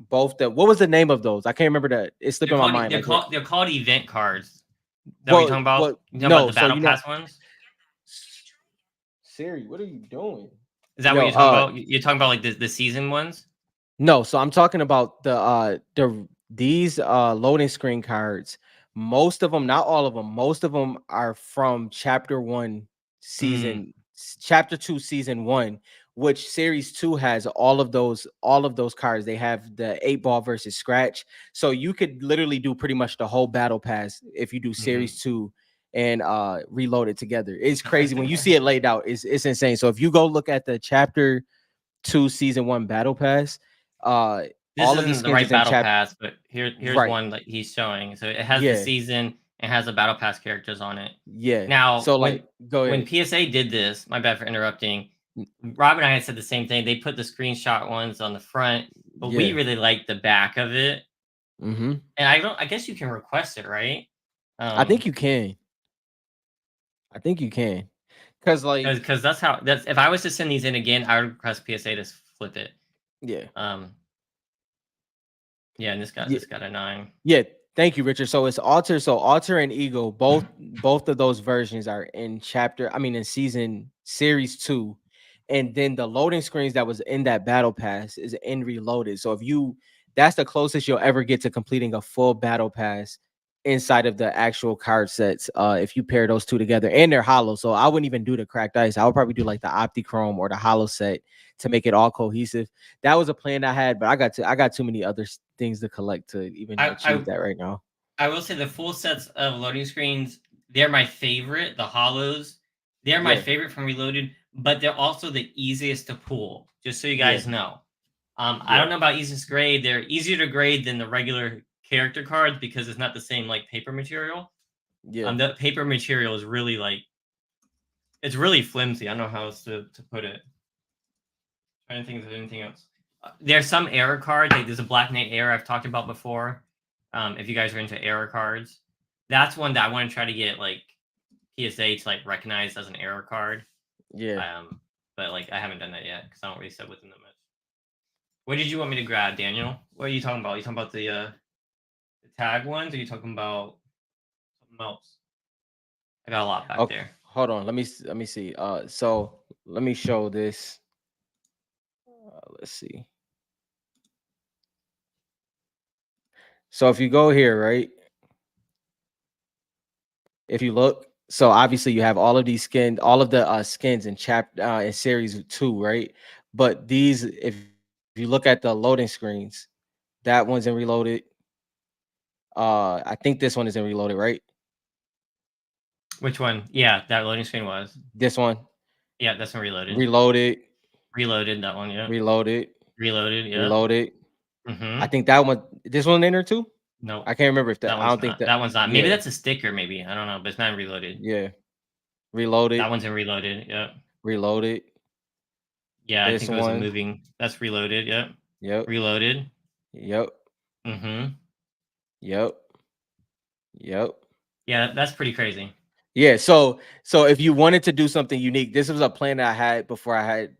both the, what was the name of those? I can't remember that. It's They're slipping my called mind. Like the, they're called event cards. Is that what you're talking about? You talking about no. the So battle pass ones? Siri, what are you doing? Is that what Yo, you're talking about? You're talking about like the season ones? no, so I'm talking about these loading screen cards. Most of them, not all of them, most of them are from chapter 1 Mm, chapter 2 season 1, which series 2 has all of those cards. They have the 8 ball versus scratch. So you could literally do pretty much the whole battle pass if you do mhm. series 2 and reload it together. It's crazy when you see it laid out. It's insane. So if you go look at the chapter 2 season 1 battle pass, uh This all of these isn't the skins right is in battle chapter, pass, but here's right. one that he's showing. So it has the Yeah, season, it has the battle pass characters on it. yeah. Now, So like, go when ahead. PSA did this, my bad for interrupting. N- Rob and I had said the same thing. They put the screenshot ones on the front, but we Yeah. really like the back of it. Mm-hmm. And I guess you can request it, right? I think Um, you can. I think you can. Cause like, because that's if I was to send these in again, I would request PSA to flip it. yeah. Um, yeah, and Yeah. this got a 9. Yeah, thank you, Richard. So it's Alter. So Alter and Eagle, both of those versions are in chapter. I mean, in season series 2, and then the loading screens that was in that battle pass is in Reloaded. So if you, that's the closest you'll ever get to completing a full battle pass inside of the actual card sets. If you pair those two together, and they're hollow. So I wouldn't even do the cracked ice. I would probably do like the Optichrome or the hollow set to make it all cohesive. That was a plan I had, but I got too many other things to collect to even I, achieve I that right now. I will say the full sets of loading screens, they're my favorite. The hollows, they're my Yeah, favorite from Reloaded, but they're also the easiest to pull, just so you yeah, guys know. I yeah, don't know about easiest grade. They're easier to grade than the regular character cards because it's not the same like paper material. yeah, The paper material is really like it's really flimsy. I don't know how else to put it. Trying to think if there's anything else. There's some error cards. Like there's a Black Knight error I've talked about before. If you guys are into error cards, that's one that I want to try to get like PSA to like recognize as an error card. yeah. But like I haven't done that yet because I don't really set with them that much. What did you want me to grab, Daniel? What are you talking about? Are you talking about the tag ones? Or are you talking about something else? I got a lot back Okay, there. hold on. Let me see. So let me show this. Let's see. So if you go here, right? If you look, so obviously you have all of these all of the skins in chapter in series 2, right? But these, if you look at the loading screens, that one's in Reloaded. I think this one is in Reloaded, right? Which one? Yeah, that loading screen was. This one, Yeah, that's one reloaded. Reloaded, Reloaded that one. Yeah. Reloaded, Reloaded. Yeah. Reloaded. I Mm-hmm. think that one, this one in there too. Nope. I can't remember if That that. I one's don't think not. that. That one's not. Maybe Yeah, that's a sticker. Maybe I don't know, but it's not reloaded. yeah. That Reloaded, one's in reloaded. Yep. Reloaded. Yeah, I This think it was a one. moving. That's reloaded. Yep. Yep. Reloaded. Yep. Mm-hmm. Yep. Yep. Yeah, that's pretty crazy. Yeah. So if you wanted to do something unique, this was a plan that I had before I had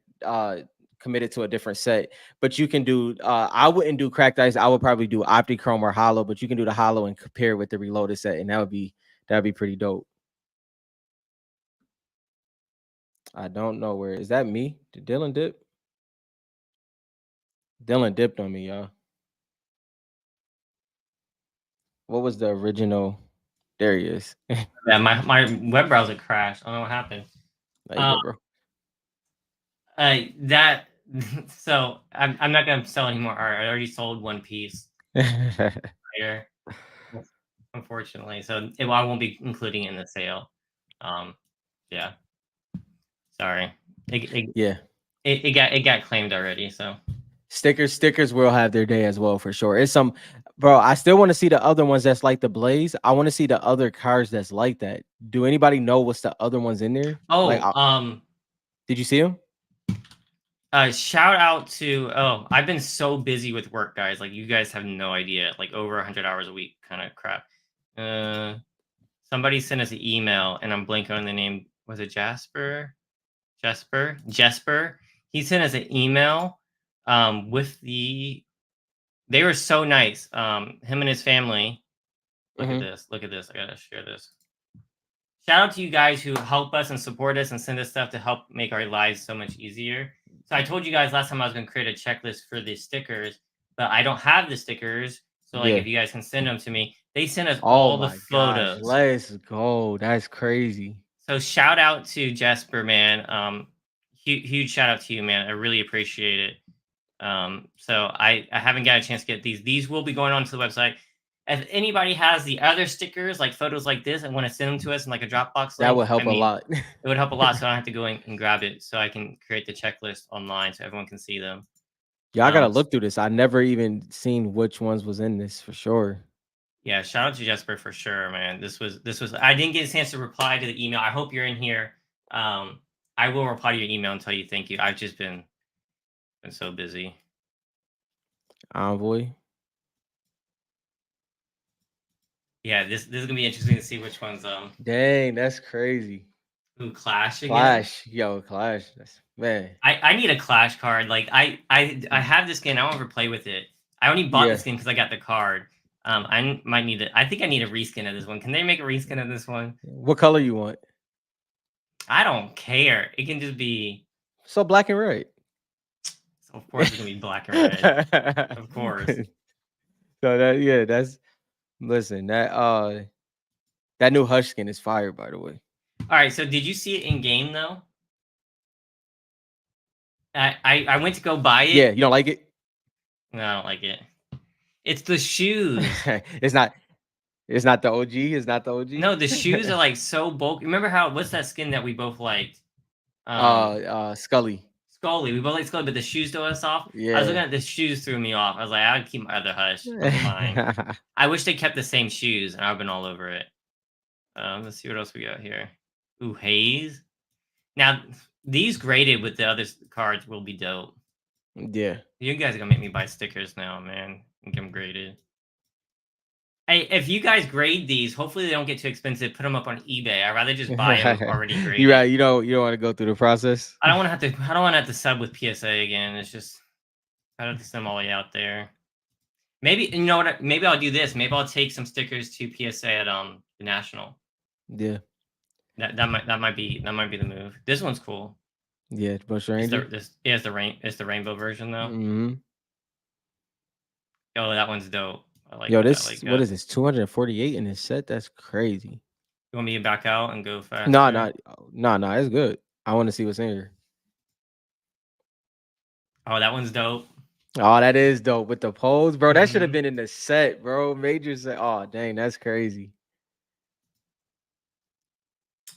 committed to a different set. But you can do I wouldn't do cracked ice. I would probably do Optichrome or hollow, but you can do the hollow and compare it with the reloaded set, and that would be pretty dope. I don't know where is that me? Did Dylan dip? Dylan dipped on me, y'all. What was the original? There he is. Yeah, my web browser crashed. I don't know what happened. There you Uh, go, bro. that. So I'm not gonna sell anymore art. I already sold one piece later, unfortunately. So I won't be including it in the sale. Um, yeah. Sorry. It, it, Yeah. it got claimed already. So Stickers will have their day as well for sure. It's some, bro. I still want to see the other ones that's like the Blaze. I want to see the other cars that's like that. Do anybody know what's the other ones in there? Like, Oh, did you see them? shout out to I've been so busy with work, guys. Like you guys have no idea. Like over 100 hours a week, kind of crap. Somebody sent us an email, and I'm blanking on the name. Was it Jasper? Jesper. He sent us an email with the. They were so nice. Him and his family. Look at this. Look at this. I gotta share this. Shout out to you guys who help us and support us and send us stuff to help make our lives so much easier. So I told you guys last time I was going to create a checklist for the stickers, but I don't have the stickers. So like, if you guys can send them to me, they sent us all the photos. Gosh, let's go. That's crazy. So shout out to Jesper, man. Huge shout out to you, man. I really appreciate it. So I haven't got a chance to get these. These will be going onto the website. If anybody has the other stickers, like photos like this, and want to send them to us in like a Dropbox link, that would help a lot. It would help a lot, so I don't have to go in and grab it, so I can create the checklist online so everyone can see them. Yeah, I gotta look through this. I never even seen which ones was in this for sure. Yeah, shout out to Jesper for sure, man. This was. I didn't get a chance to reply to the email. I hope you're in here. I will reply to your email and tell you thank you. I've just been so busy. Envoy. Yeah, this is gonna be interesting to see which ones. Dang, that's crazy. Ooh, Clash again. Clash. Man. I need a Clash card. Like I have this skin. I don't ever play with it. I only bought the skin because I got the card. I might need it. I think I need a reskin of this one. Can they make a reskin of this one? What color you want? I don't care. It can just be so black and red. So of course it's gonna be black and red. Of course. So that's listen, that new Hush skin is fire, by the way. All right, so did you see it in game though? I went to go buy it. Yeah, you don't like it? No, I don't like it. It's the shoes. It's not the OG. It's not the OG. No, the shoes are like so bulky. Remember what's that skin that we both liked? Scully. We both like Scully, but the shoes threw us off. Yeah. I was looking at the shoes threw me off. I was like, I'd keep my other Hush. Fine. I wish they kept the same shoes, and I've been all over it. Let's see what else we got here. Ooh, Haze. Now these graded with the other cards will be dope. Yeah. You guys are gonna make me buy stickers now, man. And get them graded. Hey, if you guys grade these, hopefully they don't get too expensive. Put them up on eBay. I'd rather just buy them already graded. You're right. You don't want to go through the process. I don't want to have to sub with PSA again. It's just I don't have to send them all the way out there. Maybe you know what? Maybe I'll do this. Maybe I'll take some stickers to PSA at the National. Yeah. That might be the move. This one's cool. Yeah, Bush Ranger. It's the rainbow version though. Mm-hmm. Oh, that one's dope. I like. Yo, what is this? 248 in this set? That's crazy. You want me to back out and go fast? No, it's good. I want to see what's in here. Oh, that one's dope. Oh, that is dope with the poles, bro. That should have been in the set, bro. Major set. Oh, dang, that's crazy.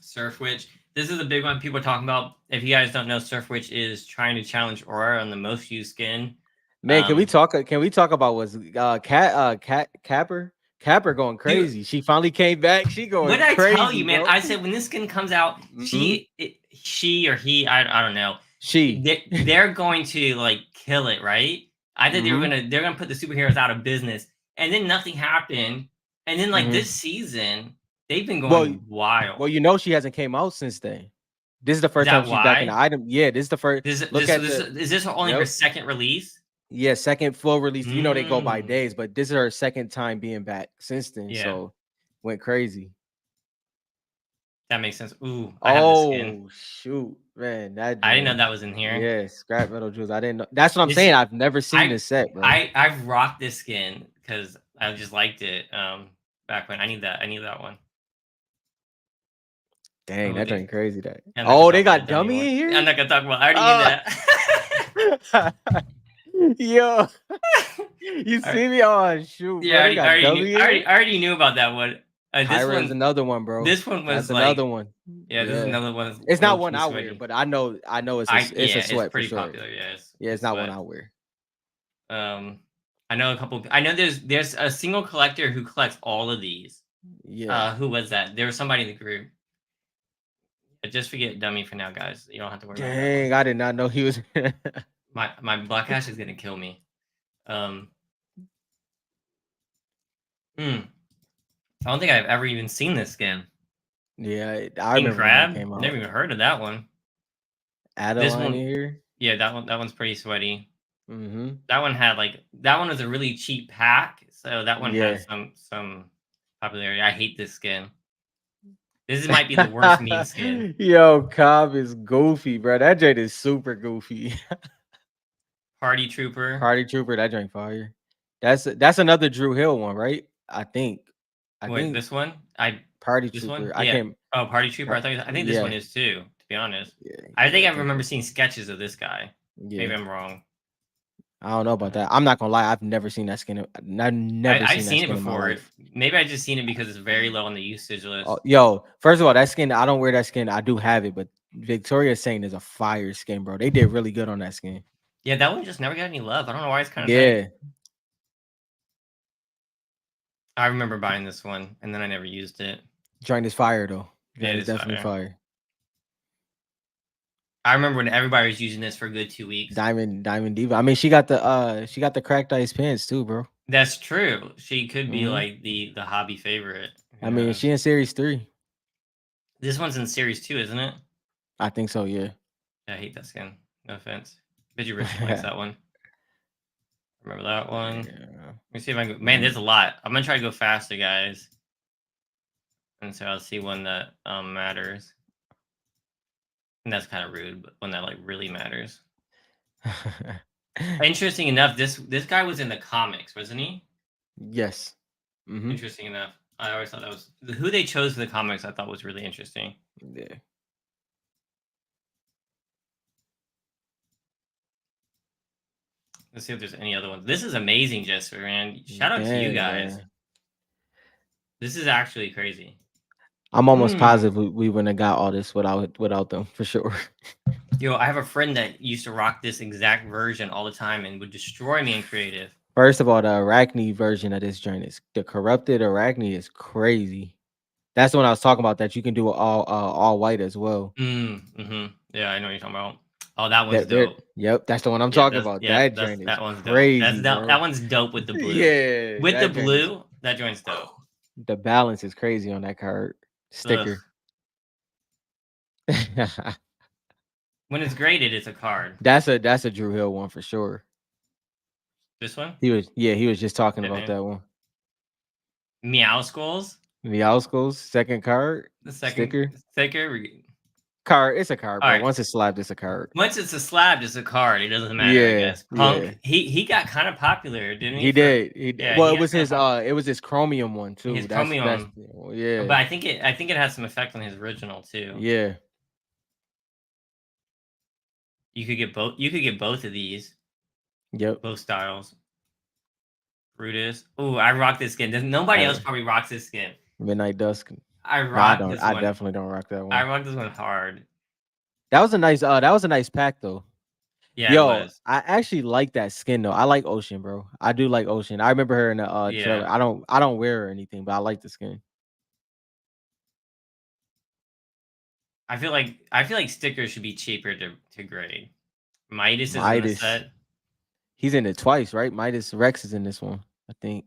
Surf Witch. This is a big one people are talking about. If you guys don't know, Surf Witch is trying to challenge Aura on the most used skin. Man, can we talk about what's Capper going crazy? Dude, she finally came back. She going crazy. What I tell you, man? I said when this skin comes out, she or he, I don't know. They're going to like kill it, right? I think they're gonna put the superheroes out of business, and then nothing happened, and then like this season they've been going wild. Well, you know she hasn't came out since then. This is the first time she's back in the item. Yeah, this is the first. Is this only her second release? Yeah, second full release. You know they go by days, but this is her second time being back since then. Yeah. So went crazy. That makes sense. Ooh, I have the skin. Shoot, man! I didn't know that was in here. Yeah, scrap metal jewels. I didn't know. That's what I'm saying. I've never seen this set, bro. I've rocked this skin because I just liked it. Back when I need that one. Dang, that ain't crazy. That. Oh, they got dummy in here. I'm not gonna talk about. I already knew that. Yo, you see me? Oh shoot! Yeah, I already knew about that one. This one's another one, bro. This one was another one. Yeah, this is another one. It's not one I wear, but I know it's a sweat pretty for sure. popular. Yeah, it's not one I wear. I know a couple. I know there's a single collector who collects all of these. Yeah. Who was that? There was somebody in the group. Just forget dummy for now, guys. You don't have to worry about that Dang, one. I did not know he was. My black ash is gonna kill me. Um, I don't think I've ever even seen this skin. Yeah, I King remember when that Crab. came Never out. even heard of that one. This Adeline one, here. yeah, that one's pretty sweaty. Mm-hmm. That one had that one was a really cheap pack, so that one Yeah. had some popularity. I hate this skin. This might be the worst meme skin. Yo, Cobb is goofy, bro. That joint is super goofy. Party Trooper. Party Trooper, that joint fire. That's another Drew Hill one, right? I think. I Wait, think this one? Party This one? Trooper. I Yeah. can't. Oh, Party Trooper. I think this Yeah, one is too, to be honest. yeah, I yeah. think I I think remember so. seeing sketches of this guy. Maybe Yeah, I'm wrong. I don't know about that. I'm not gonna lie. I've never seen that skin. I've never I've seen that seen it skin in my before. life. Maybe I just seen it because it's very low on the usage Oh, list. yo, first of all, that skin. I don't wear that skin. I do have it, but Victoria Saint is a fire skin, bro. They did really good on that skin. Yeah, that one just never got any love. I don't know why it's kind of fake. Yeah, I remember buying this one and then I never used it. joint is fire though. It Joint is is definitely fire. fire. I remember when everybody was using this for a good 2 weeks. Diamond Diva. I mean, she got the cracked ice pants too, bro. That's true. She could be Hmm. like the hobby favorite. Who I mean, knows? she in series 3. This one's in series 2, isn't it? I think so. Yeah. I hate that skin. No offense. Bet you Rich likes that one. Remember that one? Yeah. Let me see if I can go. Man, there's a lot. I'm gonna try to go faster, guys. And so I'll see one that matters. And that's kind of rude, but one that like really matters. Interesting enough, this guy was in the comics, wasn't he? Yes. Mm-hmm. Interesting enough. I always thought that was who they chose for the comics. I thought was really interesting. Yeah. Let's see if there's any other ones. This is amazing, Jessica, man. Shout out to you Dang, guys. man. This is actually crazy. I'm almost positive we wouldn't have got all this without them for sure. Yo, I have a friend that used to rock this exact version all the time and would destroy me in creative. First of all, the Arachne version of this joint is the corrupted Arachne is crazy. That's the one I was talking about. That you can do all white as well. Mm-hmm. Yeah, I know what you're talking about. Oh, that one's dope. Yep, that's the one I'm talking about. That joint is that one's crazy, dope. Bro. That one's dope with the blue. Yeah, with the blue, that joint's dope. The balance is crazy on that card sticker. When it's graded, it's a card. That's a Drew Hill one for sure. This one? He was just talking about that one. Meow Skulls? Meow Skulls, second card. The second sticker. Card, it's a card, bro. Right. Once it's slabbed, it's a card. Once it's a slab, it's a card. It doesn't matter, I guess. Punk, yeah. he got kind of popular, didn't he? He did. Yeah, well, it was his chromium one too. His chromium. Yeah. But I think it has some effect on his original too. Yeah. You could get both. You could get both of these. Yep. Both styles. Brutus. Oh, I rock this skin. Nobody else probably rocks this skin. Midnight Dusk. I rock this one. I definitely don't rock that one. I rock this one hard. That was a nice pack though. Yeah, Yo, it was. I actually like that skin though. I like Ocean, bro. I do like Ocean. I remember her in the trailer. I don't wear her or anything, but I like the skin. I feel like stickers should be cheaper to grade. Midas is in the set. He's in it twice, right? Midas Rex is in this one, I think.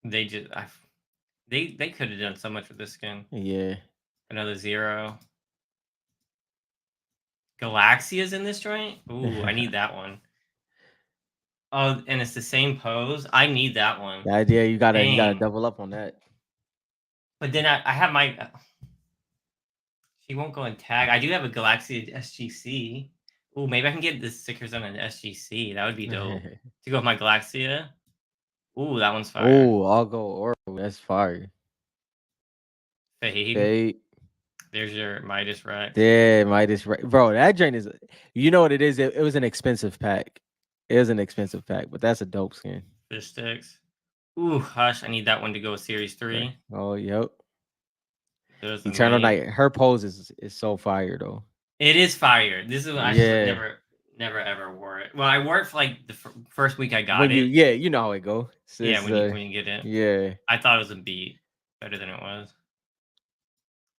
They could have done so much with this skin. Yeah. Another 0. Galaxia's in this joint? Ooh, I need that one. Oh, and it's the same pose. I need that one. Yeah, you gotta double up on that. But then I have my she won't go in tag. I do have a Galaxia SGC. Ooh, maybe I can get the stickers on an SGC. That would be dope. To go with my Galaxia. Ooh, that one's fire. Ooh, I'll go Oracle. That's fire. Fade. There's your Midas Rex. Yeah, Midas Rex. Bro, that joint is, you know what it is? It was an expensive pack. It was an expensive pack, but that's a dope skin. Fish sticks. Ooh, Hush. I need that one to go with Series 3. Oh, yep. There's Eternal Night. Her pose is so fire, though. It is fire. This is what I should never Never ever wore it. Well, I wore it for like the first week I got When it. you know how it go. Yeah, when you get it, Yeah, I thought it was a beat better than it was.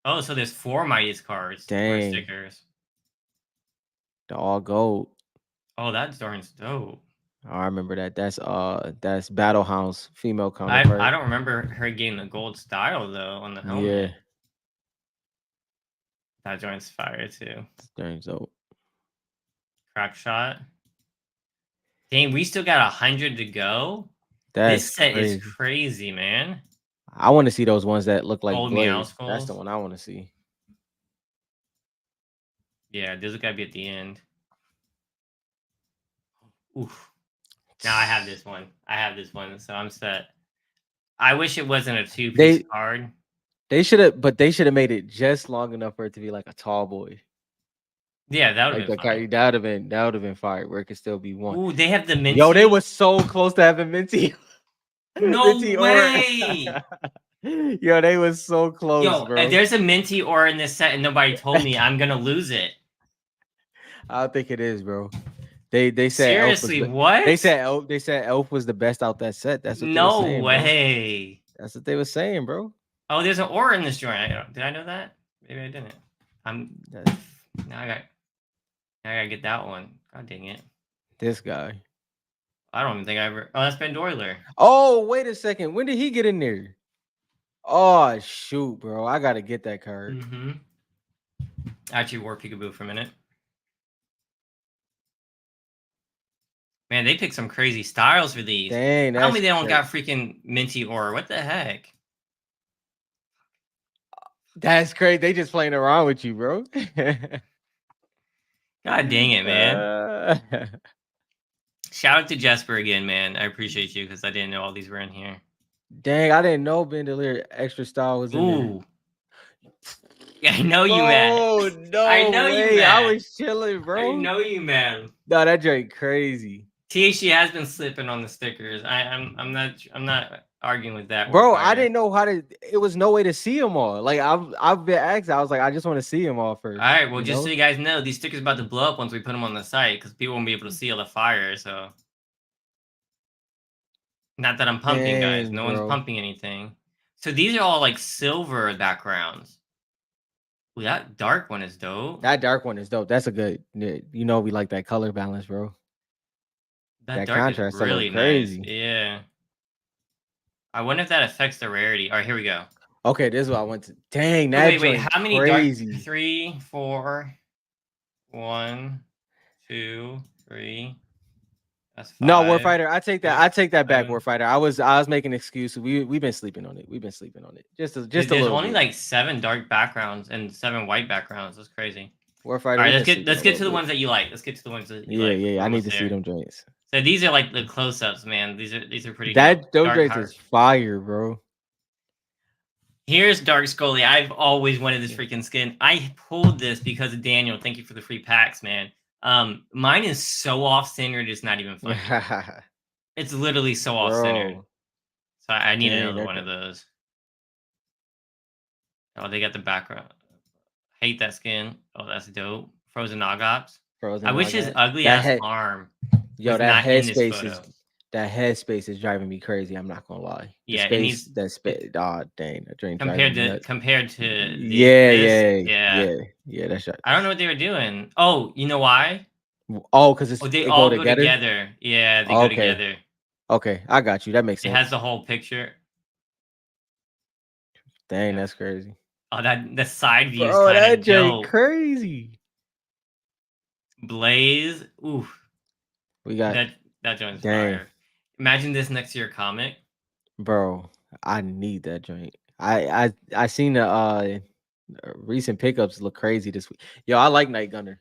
Oh, so there's 4 Mighty's cards or dang, stickers. the all gold. Oh, that darn's dope. I remember that. That's Battle House female I counterpart. don't remember her getting the gold style though on the Yeah, helmet. That joint's fire too. dang, so Crack shot. Dang, we still got 100 to go. that's This set is crazy. crazy, man. I want to see those ones that look like Gold meow Blaze. That's the skulls. one I want to see. Yeah, those gotta be at the end. Oof. Now I have this one. I have this one, so I'm set. I wish it wasn't a 2-piece They card. they should have, but they should have made it just long enough for it to be like a tall boy. Yeah, that would Like have been the fine. card that would have been fire where it could still be one. Ooh, they have the minty. Yo, they was so close to having Minty. No Minty or way. yo, they was so close, Yo, bro. if there's a minty ore in this set and nobody told me, I'm gonna lose it. I don't think it is, bro. They said Seriously, what? they said Elf was the best out that set. That's what they were No saying, way. bro. That's what they were saying, bro. Oh, there's an ore in this joint. Did I know that? Maybe I didn't. That- Now I gotta get that one. God dang it. This guy. I don't even think I ever. Oh, that's Ben Doyler. Oh, wait a second. When did he get in there? Oh shoot, bro. I gotta get that card. Mm-hmm. I actually wore Peekaboo for a minute. Man, they picked some crazy styles for these. Dang, Tell me that's they don't crazy. got freaking minty ore. What the heck? That's crazy. They just playing around with you, bro. God dang it, man. Uh, Shout out to Jesper again, man. I appreciate you because I didn't know all these were in here. dang, I didn't know Bandolier extra style was in there. Ooh. I know you, man. Oh no I know you, way. I man. was chilling, bro. I know you, man. No, that drink crazy. THC has been slipping on the stickers. I'm not arguing with that. Bro, Warfighter. I didn't know how to. It was no way to see them all. Like I've been asked. I was like, I just want to see them all first. All right, well, just so you guys know, these stickers about to blow up once we put them on the site because people won't be able to see all the fire. So, not that I'm pumping, guys. No one's pumping anything. So these are all like silver backgrounds. Ooh, that dark one is dope. That dark one is dope. That's a good. You know, we like that color balance, bro. That dark contrast is really crazy. Nice. Yeah. I wonder if that affects the rarity. All right, here we go. Okay, this is what I want to. Dang, that wait. How many crazy? Dark? 3, 4, 1, 2, 3. That's 5. No, Warfighter. I take that. I take that back, Warfighter. I was making excuses. We've been sleeping on it. We've been sleeping on it. Just a there's little. Only like 7 dark backgrounds and 7 white backgrounds. That's crazy. Warfighter. All right, let's get to the ones that you like. Let's get to the ones that you like. Yeah. I need to see them joints. So these are like the close-ups, man. These are pretty. Those joints is fire, bro. Here's Dark Scully. I've always wanted this freaking skin. I pulled this because of Daniel. Thank you for the free packs, man. Mine is so off-centered, it's not even funny. It's literally so off-centered. So I need another one of those. Oh, they got the background. Hate that skin. Oh, that's dope. Frozen Nogops. I wish his ugly ass arm. Yo, that headspace is driving me crazy. I'm not gonna lie. Yeah, that space. Oh, dang, that drain. Compared to yeah. That's right. I don't know what they were doing. Oh, you know why? Oh, because they all go together. Yeah, they go together. Okay, I got you. That makes sense. It has the whole picture. Dang, that's crazy. Oh, the side view is kind of dope. Crazy. Blaze. Oof. We got that joint's fire. Imagine this next to your comic. Bro, I need that joint. I seen the recent pickups look crazy this week. Yo, I like Night Gunner.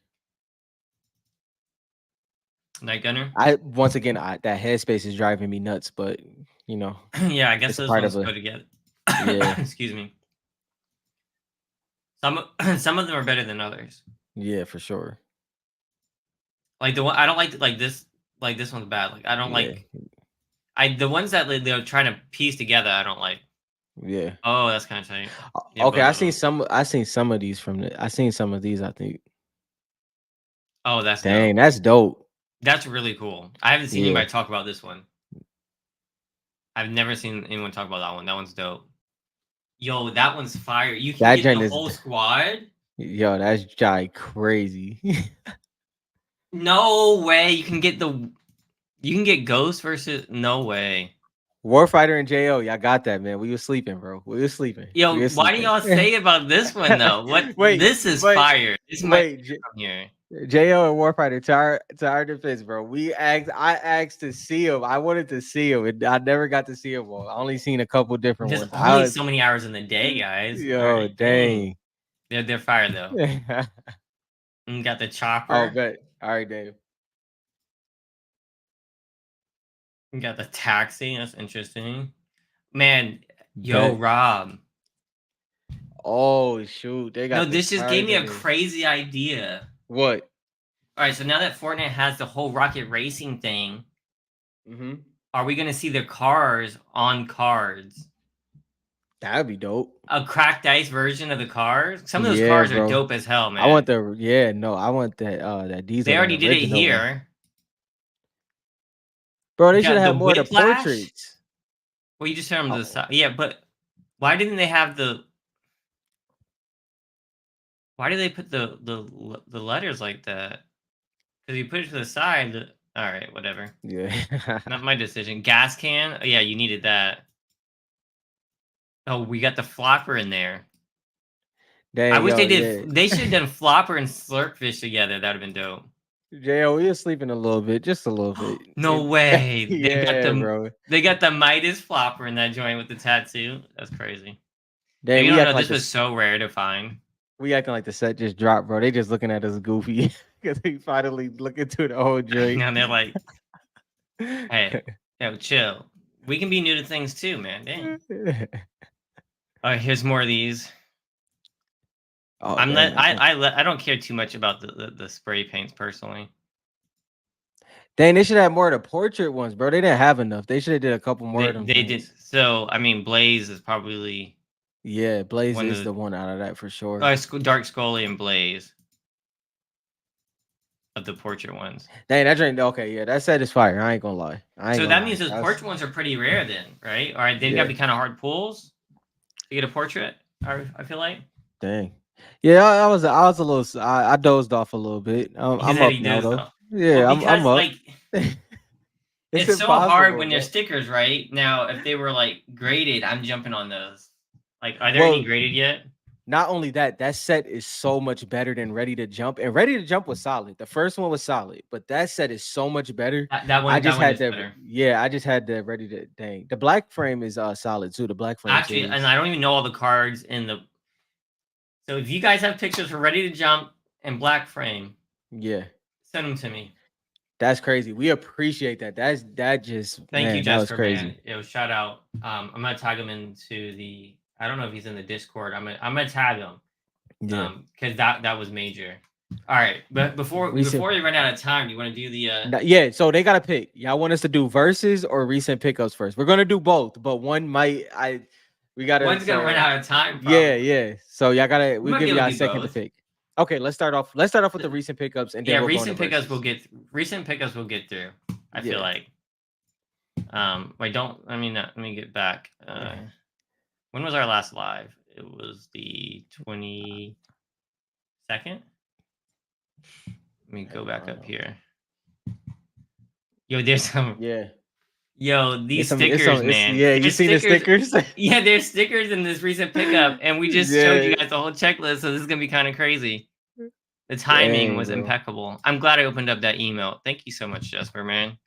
Night Gunner? Once again, that headspace is driving me nuts, but you know. Yeah, I guess those ones go together. Yeah. Excuse me. Some of them are better than others. Yeah, for sure. Like the one I don't like this. Like this one's bad. Like I don't like. The ones that they're trying to piece together. I don't like. Yeah. Oh, that's kind of tight. Yeah, okay, I seen some of these I seen some of these. I think. Oh, that's Dang, dope. that's dope. That's really cool. I haven't seen Yeah, anybody talk about this one. I've never seen anyone talk about that one. That one's dope. Yo, that one's fire. You can that get joint the is whole squad. yo, that's jai crazy. No way. You can get Ghost versus. No way. Warfighter and Jo, y'all got that, man. We was sleeping, bro. We was sleeping. Yo, We was why do sleeping. y'all say about this one though? What? wait, This is wait, fire. This might wait. be from here. Jo and Warfighter to our defense, bro. I asked to see him. I wanted to see him, and I never got to see him all. I only seen a couple different There's ones. I only was so many hours in the day, guys. All yo, right, dang. dang. They're fire though. And got the oh, chopper. bet. All right, Dave. You got the taxi. That's interesting. Man, yo, Bet. Rob. Oh shoot, they No, got the this just gave cars me in a there. crazy idea. What? All right, so now that Fortnite has the whole rocket racing thing, are we gonna see the cars on cards? That'd be dope. A cracked ice version of the cars? Some of those Yeah, cars are bro. dope as hell, I want man. I want that They diesel, that already did it original one. here. Bro, You they should got the have more of the whiplash. portraits. Well, you just turned them to the Oh, side. Yeah, but why didn't they have the? Why did they put the letters like that? Because you put it to the side. All right, whatever. yeah. Not my decision. Gas can. Oh, yeah, you needed that. Oh, we got the flopper in there. I Dang, wish yo, they did. yeah. They should have done flopper and slurpfish together. That'd have been dope. Jo, we were sleeping a little bit, just a little bit. No way. Yeah, bro. They got the Midas flopper in that joint with the tattoo. That's crazy. Dang, You don't know this was so rare to find. we acting like the set just dropped, bro. They just looking at us goofy because we finally look into the whole joint. Now they're like, "Hey, yo, chill. We can be new to things too, man. Dang." All right, here's more of these. oh dang, I don't care too much about the spray paints personally. dang, they should have more of the portrait ones, bro. They didn't have enough. They should have did a couple more of them. They did. So I mean, Blaze is probably Yeah, Blaze one of is the one out of that for sure. Dark Scully and Blaze of the portrait ones. Dang, that drink. Okay, yeah, that set is fire. I ain't gonna lie. So that means those portrait ones are pretty rare, then, right? All right, they've got to be kind of hard pulls to get a portrait. I feel like. Dang. Yeah, I was a little. I dozed off a little bit. I'm up now though. Yeah, well, I'm up. Like, it's so hard when there's stickers, right? Now, if they were like graded, I'm jumping on those. Like, are there any graded yet? Not only that, that set is so much better than Ready to Jump. And Ready to Jump was solid. The first one was solid, but that set is so much better. That one, I just had that. Better. Yeah, I just had the Ready to dang. The black frame is solid too. The black frame actually, and I don't even know all the cards in the. So if you guys have pictures for Ready to Jump and black frame, yeah, send them to me. That's crazy. We appreciate that. That just thank you, Jasper. That was crazy. Man. It was shout out. I'm gonna tag him into the. I don't know if he's in the Discord. I'm gonna tag him. Yeah. Because that was major. All right, but before we run out of time, you want to do the? Yeah. So they gotta pick. Y'all want us to do verses or recent pickups first? We're gonna do both, but one might. We gotta. One's gonna run out of time. Probably. Yeah. So y'all gotta. We'll give y'all a second to pick. Okay, let's start off with the recent pickups and then recent pickups we'll get through. I feel like. Wait, don't. I mean, let me get back. When was our last live? It was the 22nd. Let me go back up here. Yo, there's some. Yeah. Yo, these stickers, man. Yeah, you see the stickers? Yeah, there's stickers in this recent pickup, and we just showed you guys the whole checklist, so this is gonna be kind of crazy. The timing was impeccable. I'm glad I opened up that email. Thank you so much, Jasper, man.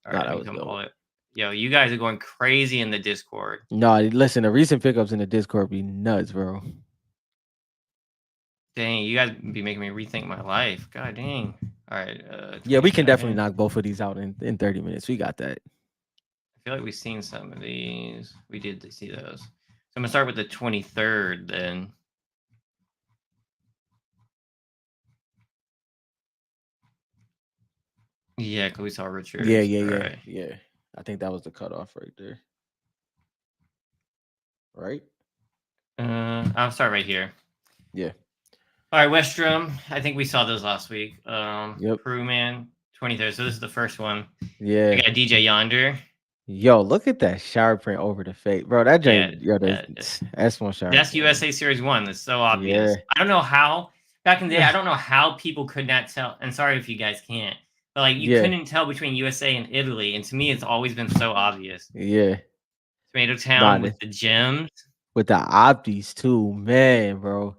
All right, let me come pull it. Yo, you guys are going crazy in the Discord. No, listen, the recent pickups in the Discord be nuts, bro. Dang, you guys be making me rethink my life. God dang. All right. Yeah, we can definitely knock both of these out in 30 minutes. We got that. I feel like we've seen some of these. We did see those. So I'm gonna start with the 23rd then. Yeah, because we saw Richard. Yeah. I think that was the cutoff right there. Right? I'll start right here. Yeah. All right, Westrom. I think we saw those last week. Yep. Crewman 23rd. So this is the first one. I Yeah. got DJ Yonder. Yo, look at that shower print over the face, bro. That Yeah, joint, yo, yeah. that's one shower That's print. USA Series 1. That's so obvious. Yeah. I don't know how, back in the day, I don't know how people could not tell. And sorry if you guys can't, but like you Yeah. couldn't tell between USA and Italy. And to me, it's always been so obvious. Yeah. Tomato Nah, Town with the gems. with the opties too, man, bro.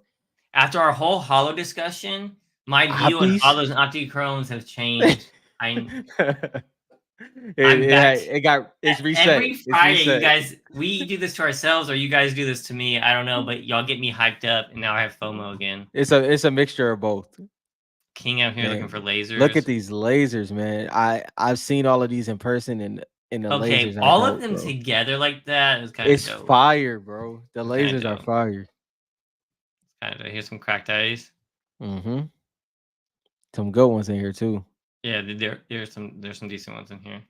After our whole hollow discussion, my view on Opties. hollows and optichromes have changed. it, I'm back. it's reset. Every It's Friday, you reset. guys, we do this to ourselves, or you guys do this to me. I don't know, but y'all get me hyped up, and now I have FOMO again. It's a mixture of both. King out here looking Man, for look at lasers. these lasers, man. I've seen all of these in person, and the Okay, lasers are all of dope, them bro. together like that is kind of It's dope. fire, bro. The It's kind of lasers are dope. fire. Kind of. Here's some cracked eyes. Mm-hmm. Some good ones in here too. Yeah, there's some decent ones in here.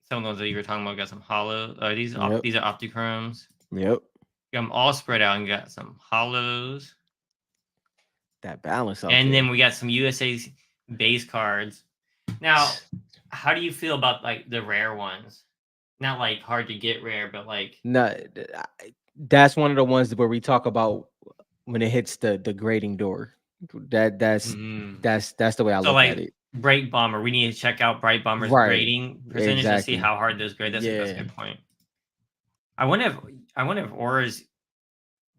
Some of those that you were talking about got some hollow. These are Yep. optichromes. Yep. Got them all spread out and got some hollows. That balance out And there. then we got some USA base cards. Now, how do you feel about like the rare ones? Not like hard to get rare, but like No, that's one of the ones where we talk about when it hits the grading door. That's the way I so look at like it. Bright Bomber. We need to check out Bright Bomber's Right. grading percentage to see Exactly. how hard those grade. That's a Yeah. good point. I wonder if Aura's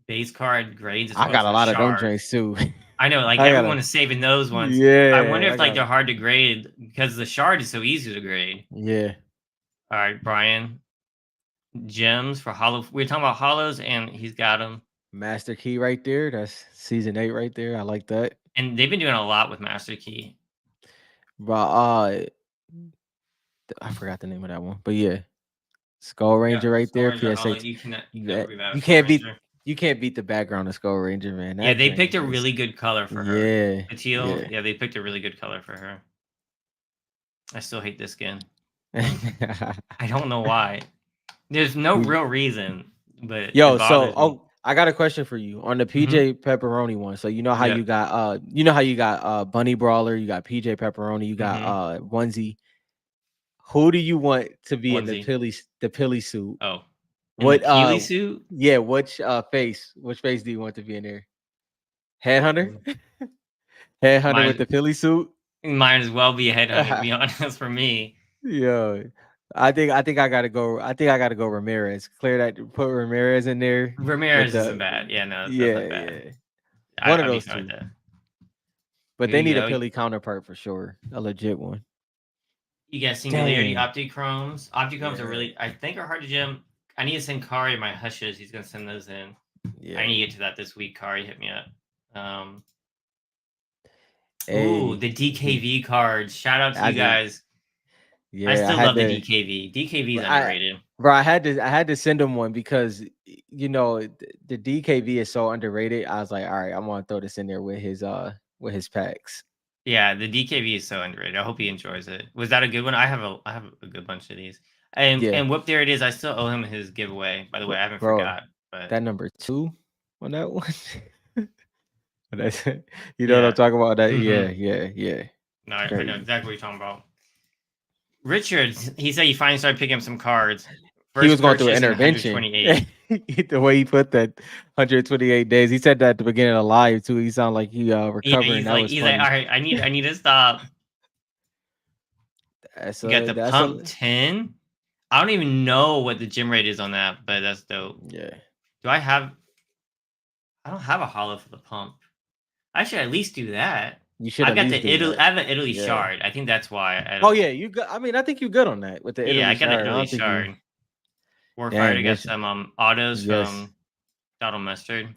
base card grades as I well as got a the lot of them shard. drinks too. I know, like I got everyone is saving those ones. I wonder yeah, I if like got they're hard to grade because the shard is so easy to grade. yeah. All right, Brian. Gems for hollow. We're talking about hollows, and he's got them. Master Key right there. That's season 8 right there. I like that. And they've been doing a lot with Master Key. But I forgot the name of that one. But yeah. Skull Ranger right Skull there. Ranger hollow. PSA. You cannot Yeah, be mad at you Skull can't beat Ranger. you can't beat the background of Skull Ranger, man. Yeah, That they joint picked is a just really good color for her. yeah. The teal. Yeah. Yeah, they picked a really good color for her. I still hate this skin. I don't know why. There's no real reason, but Yo, it so bothers me. I got a question for you on the PJ Pepperoni one. So you know how Yeah. you got Bunny Brawler, you got PJ Pepperoni, you got Onesie. Who do you want to be in Onesie. the Pilly suit? Oh. In the What Peely suit? yeah, which face do you want to be in there? Headhunter? Headhunter with the Pilly suit? Might as well be a headhunter, to be honest, for me. Yo, I think I gotta go. I think I gotta go Ramirez. Clear that. Put Ramirez in there with Ramirez isn't the bad. Yeah, no, that's yeah not bad. yeah. One of I'd be those fine with two. that. But Here they you need a go. Pilly counterpart for sure. A legit one. You got Singularity Dang. Optichromes. Optichromes are Yeah. really, I think, are hard to gem. I need to send Kari my hushes. He's gonna send those in. Yeah. I need to get to that this week. Kari hit me up. Hey, Ooh, the DKV cards. Shout out to you guys. Yeah, I still love the DKV. DKV is underrated. Bro, I had to send him one because you know the DKV is so underrated. I was like, all right, I'm gonna throw this in there with his packs. Yeah, the DKV is so underrated. I hope he enjoys it. Was that a good one? I have a good bunch of these. And whoop, there it is. I still owe him his giveaway. By the way, I haven't forgot. But that number 2 on that one. That's you know what I'm talking about. That yeah. No, I know exactly what you're talking about. Richard, he said he finally started picking up some cards. He was going through an intervention. The way he put that 128 days. He said that at the beginning of the live too. He sounded like he recovering. Yeah, he's like, all right, I need to stop. You got the pump 10. I don't even know what the gym rate is on that, but that's dope. Yeah. I don't have a hollow for the pump. I should at least do that. You should. I have an Italy shard. I think that's why. Oh yeah, you good. I mean, I think you're good on that with the Italy shard. I got an Italy shard. Warfighter got some autos from Donald Mustard.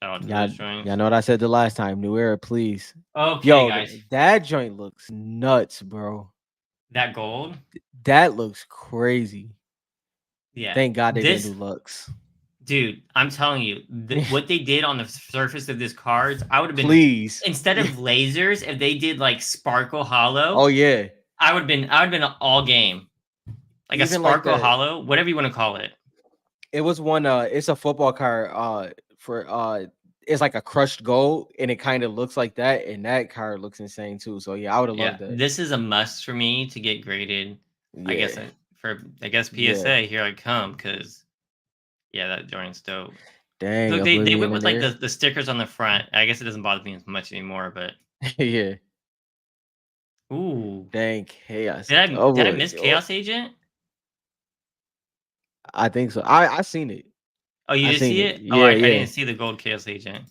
Shout out to those joints. Yeah, know what I said the last time. New Era, please. Okay, yo, guys. That joint looks nuts, bro. That gold? That looks crazy. Yeah. Thank God they didn't do Lux. Dude, I'm telling you, what they did on the surface of this cards, I would have been instead of lasers, if they did like sparkle hollow. Oh yeah. I would have been all game. Like even a sparkle hollow, whatever you want to call it. It was one it's a football card for it's like a crushed gold, and it kind of looks like that, and that card looks insane too. So yeah, I would have Yeah, loved that. this is a must for me to get graded. I guess Yeah, I guess yeah. PSA, here I come, because yeah, that joint's dope. Dang, Look, they Oblivion went in with like there. the stickers on the front. I guess it doesn't bother me as much anymore, but Yeah. ooh, Dang, chaos. did I Oh, miss oh, Chaos Agent? I think so. I seen it. Oh, you I did seen see it. it? Oh, Yeah, I yeah. didn't see the gold Chaos Agent.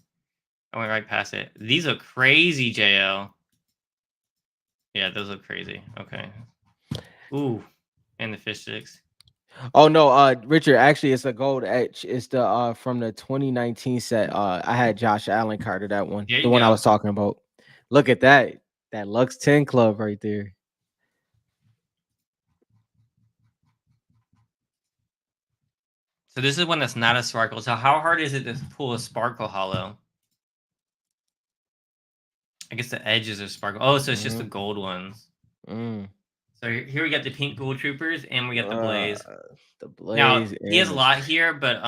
I went right past it. These look crazy, JL. Yeah, those look crazy. Okay. Ooh, and the fish sticks. Oh no, Richard, actually it's a gold etch. It's the from the 2019 set. I had Josh Allen card of that one. There The you one I go. was talking about. Look at that. That Lux 10 club right there. So this is one that's not a sparkle. So how hard is it to pull a sparkle hollow? I guess the edges are sparkle. Oh, so it's just the Mm-hmm. gold ones. Mm. So here we got the pink gold troopers, and we got the blaze. The Now Blaze he has and a the lot here, but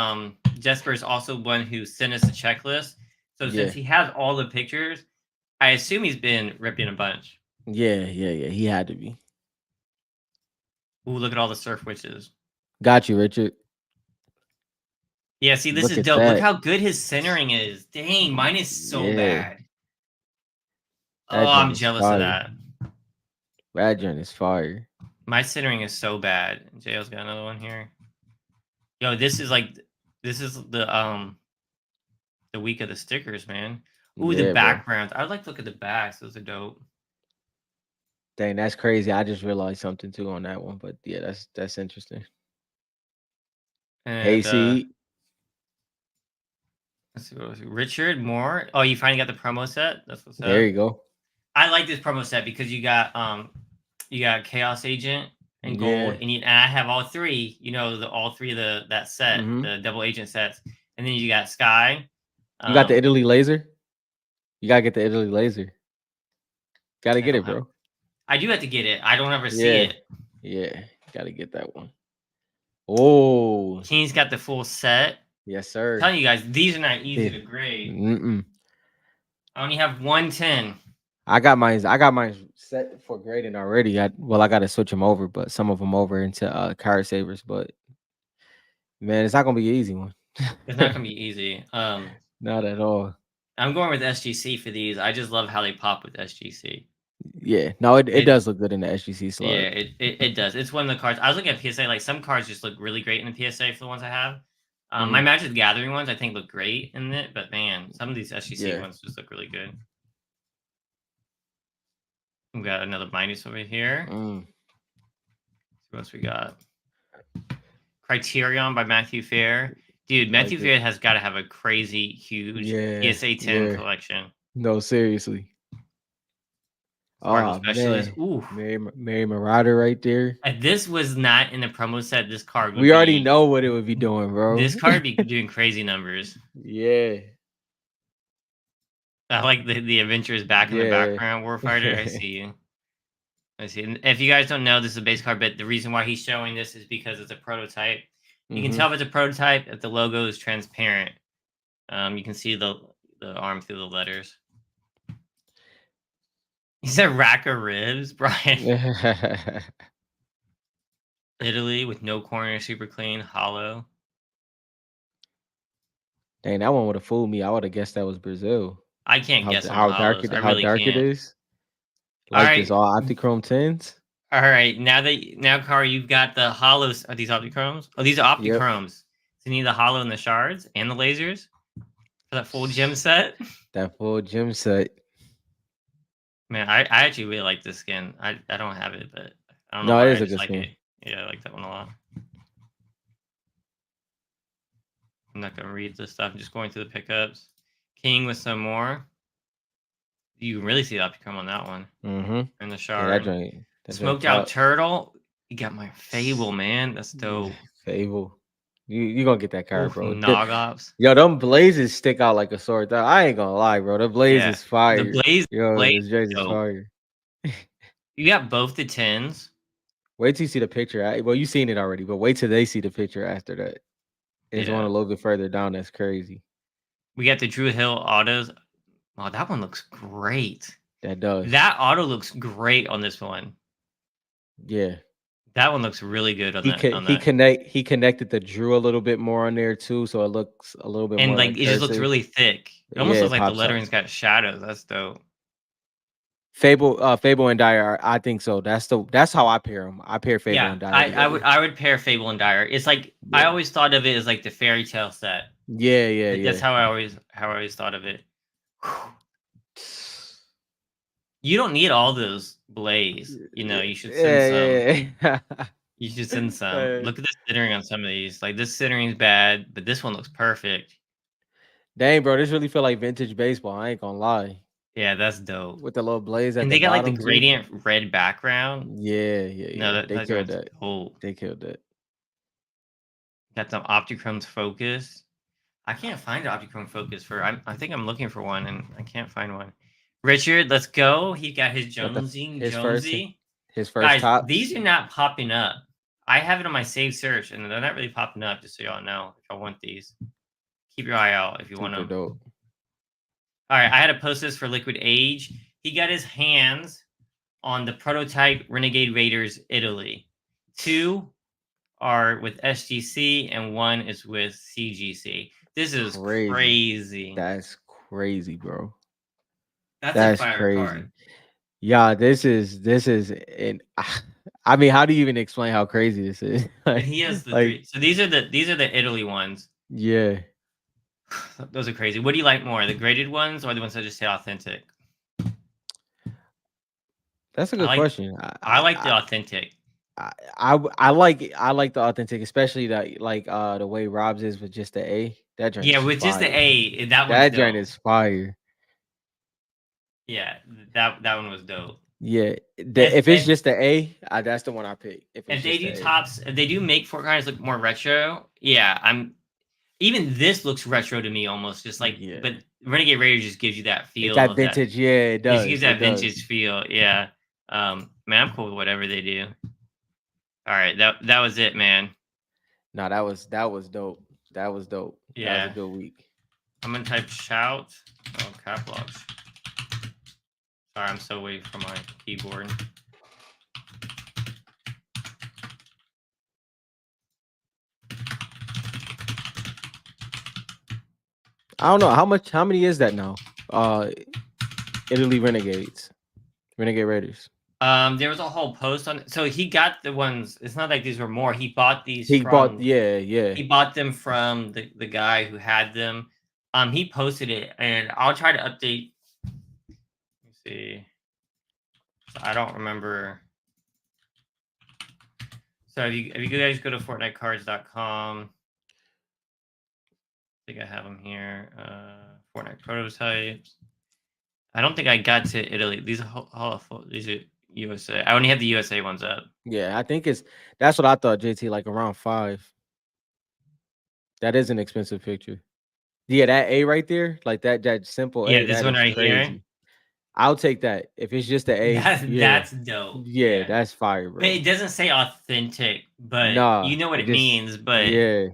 Jesper is also one who sent us a checklist. So since yeah. he has all the pictures, I assume he's been ripping a bunch. Yeah. He had to be. Ooh, look at all the surf witches. Got you, Richard. Yeah, see, this Look is at dope. Look that. how good his centering is. Dang, mine is so Yeah. bad. Oh, That joint I'm is jealous of fire. that. That joint is fire. My centering is so bad. JL's got another one here. Yo, this is the week of the stickers, man. Ooh, the Yeah, bro. backgrounds. I'd like to look at the backs. Those are dope. Dang, that's crazy. I just realized something too on that one. But yeah, that's interesting. And Hayseed. let's see what else. Richard Moore. Oh, you finally got the promo set. That's what's There up. you go. I like this promo set because you got Chaos Agent and Gold, Yeah. and I have all three. You know, the all three of that set, Mm-hmm. the double agent sets, and then you got Sky. You got the Italy laser? You gotta get the Italy laser. Gotta I get don't it, have. bro. I do have to get it. I don't ever see Yeah. it. Yeah. Gotta get that one. Oh, King's got the full set. yes, I'm sir. telling you guys, these are not easy Yeah. to grade. Mm-mm. I only have 110. I got mine set for grading already. I gotta switch them over, but some of them over into card savers. But man, it's not gonna be an easy one. It's not gonna be easy. Not at all. I'm going with SGC for these. I just love how they pop with SGC. Yeah, no, it It does look good in the SGC Yeah, slot. it does. It's one of the cards. I was looking at PSA. Like some cards just look really great in the PSA for the ones I have. My Mhm. Magic the Gathering ones I think look great in it, but man, some of these SGC Yeah. ones just look really good. We got another minus over here. Mm. What else we got? Criterion by Matthew Fair. Dude, Like Matthew it. Fair has got to have a crazy, huge Yeah. PSA 10 Yeah. collection. No, seriously. Sparkle Oh Specialist. man, Ooh. Mary Marauder right there. If this was not in the promo set, this card would We already be. know what it would be doing, bro. This card be doing crazy numbers. Yeah. I like the adventures back in the Yeah. background, Warfighter. I see you. I see. And if you guys don't know, this is a base card, but the reason why he's showing this is because it's a prototype. You can Mm-hmm. tell if it's a prototype if the logo is transparent. You can see the arm through the letters. He said rack of ribs, Brian. Italy with no corner, super clean, hollow. Dang, that one would have fooled me. I would have guessed that was Brazil. I can't guess on the hollows. I How really dark it can't. is. All Like this right. all Optichrome 10s. All right. Now, Car, you've got the hollows. Are these Optichromes? Oh, these are Yep. Optichromes. So you need the hollow and the shards and the lasers for that full gem set. That full gym set. Man, I actually really like this skin. I don't have it, but I don't know No, it why. is I a just good like skin. it. Yeah, I like that one a lot. I'm not gonna read this stuff. I'm just going through the pickups. King with some more. You can really see the Optichrome on that one. Mm-hmm. And the Yeah, shard. that Smoked top. out turtle. You got my Fable, man. That's dope. Fable. You gonna get that card, Oof, bro. Nogops. Yo, them blazes stick out like a sore thumb. I ain't gonna lie, bro. The blaze Yeah, is fire. the blaze. Yo, Blaze this Jays is dope. fire. You got both the 10s. Wait till you see the picture. Well, you seen it already, but wait till they see the picture after that. There's one a Yeah. little bit further down. That's crazy. We got the Drew Hill autos. Oh, that one looks great. That does. That auto looks great on this one. Yeah. That one looks really good on that. He connected the Drew a little bit more on there too, so it looks a little bit And more like like it just looks cursive. really thick. It almost Yeah, looks it like the pops out. lettering's got shadows. That's dope. Fable and Dyer, I think so. That's how I pair them. I pair Fable Yeah, and Dyer together. I would pair Fable and Dyer. It's like I Yeah. always thought of it as like the fairy tale set. Yeah, yeah, That's yeah. how I always thought of it. You don't need all those blaze. You know, you should send some. Yeah, yeah. You should send some. Uh, Look at the centering on some of these. Like this centering's bad, but this one looks perfect. Dang, bro, this really feel like vintage baseball. I ain't gonna lie. Yeah, that's dope. With the little blaze at And the they got like the bottom too. gradient red background. Yeah, yeah, No, yeah. They that killed guy's that. cool. They killed that. Got some Optichrome's focus. I can't find Optichrome focus for. I think I'm looking for one and I can't find one. Richard, let's go. He got his Got Jonesy. his first Guys, tops. these are not popping up. I have it on my saved search, and they're not really popping up. Just so y'all know, if I want these, keep your eye out if you want Super them. dope. All right, I had to post this for Liquid Age. He got his hands on the prototype Renegade Raiders Italy. 2 are with SGC, and 1 is with CGC. This is crazy. That's crazy, bro. That's a That's fire crazy. card. Yeah, this is and I mean, how do you even explain how crazy this is? And he has the 3. So these are the Italy ones. Yeah. Those are crazy. What do you like more, the graded ones or the ones that just say authentic? That's a good question. I like the authentic. I like the authentic, especially the way Rob's is with just the A. That joint Yeah, is with just the fire. A, that joint is fire. Yeah, that one was dope. Yeah, if it's just the A, that's the one I pick. If they do tops, if they do make Fortnite look more retro, yeah, even this looks retro to me almost, just like, but Renegade Raider just gives you that feel. That vintage, yeah, it does. It gives that vintage feel, yeah. Man, I'm cool with whatever they do. All right, that was it, man. No, that was dope. That was dope. Yeah, that was a good week. I'm gonna type shout. Oh, cap locks. Sorry, I'm so away from my keyboard. I don't know how many is that now? Italy Renegade Raiders. There was a whole post on it. So he got the ones. It's not like these were more. He bought these. He bought He bought them from the guy who had them. He posted it, and I'll try to update. Let's see. So I don't remember. So if you guys go to FortniteCards.com, I think I have them here. Fortnite prototypes. I don't think I got to Italy. These are USA. I only have the USA ones up. Yeah, I think that's what I thought, JT, like around 5. That is an expensive picture. Yeah, that A right there, like that simple A. This that one is right crazy. here. I'll take that. If it's just the A, that's dope. Yeah, that's fire, bro. But it doesn't say authentic, but you know what it means. But yeah,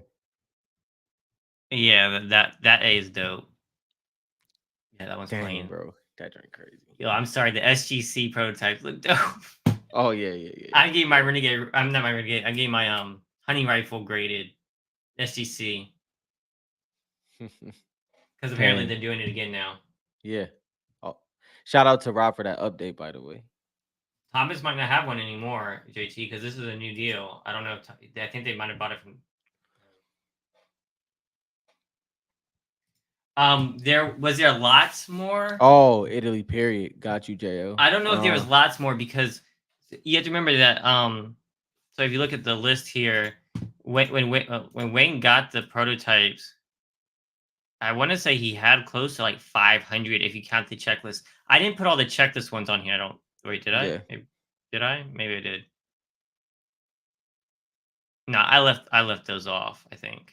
that A is dope. Yeah, that one's plain, bro. That joint crazy. Yo, I'm sorry. The SGC prototypes look dope. Oh yeah. I gave my Renegade. I'm not my Renegade. I gave my hunting rifle graded SGC because apparently they're doing it again now. Yeah. Oh, shout out to Rob for that update, by the way. Thomas might not have one anymore, JT, because this is a new deal. I don't know. I think they might have bought it from. There lots more. Oh, Italy. Period. Got you, Jo. I don't know if there was lots more because you have to remember that. So if you look at the list here, when Wayne got the prototypes, I want to say he had close to like 500 if you count the checklist. I didn't put all the checklist ones on here. I don't. Wait, did I? Yeah. Did I? Maybe I did. No, I left those off, I think.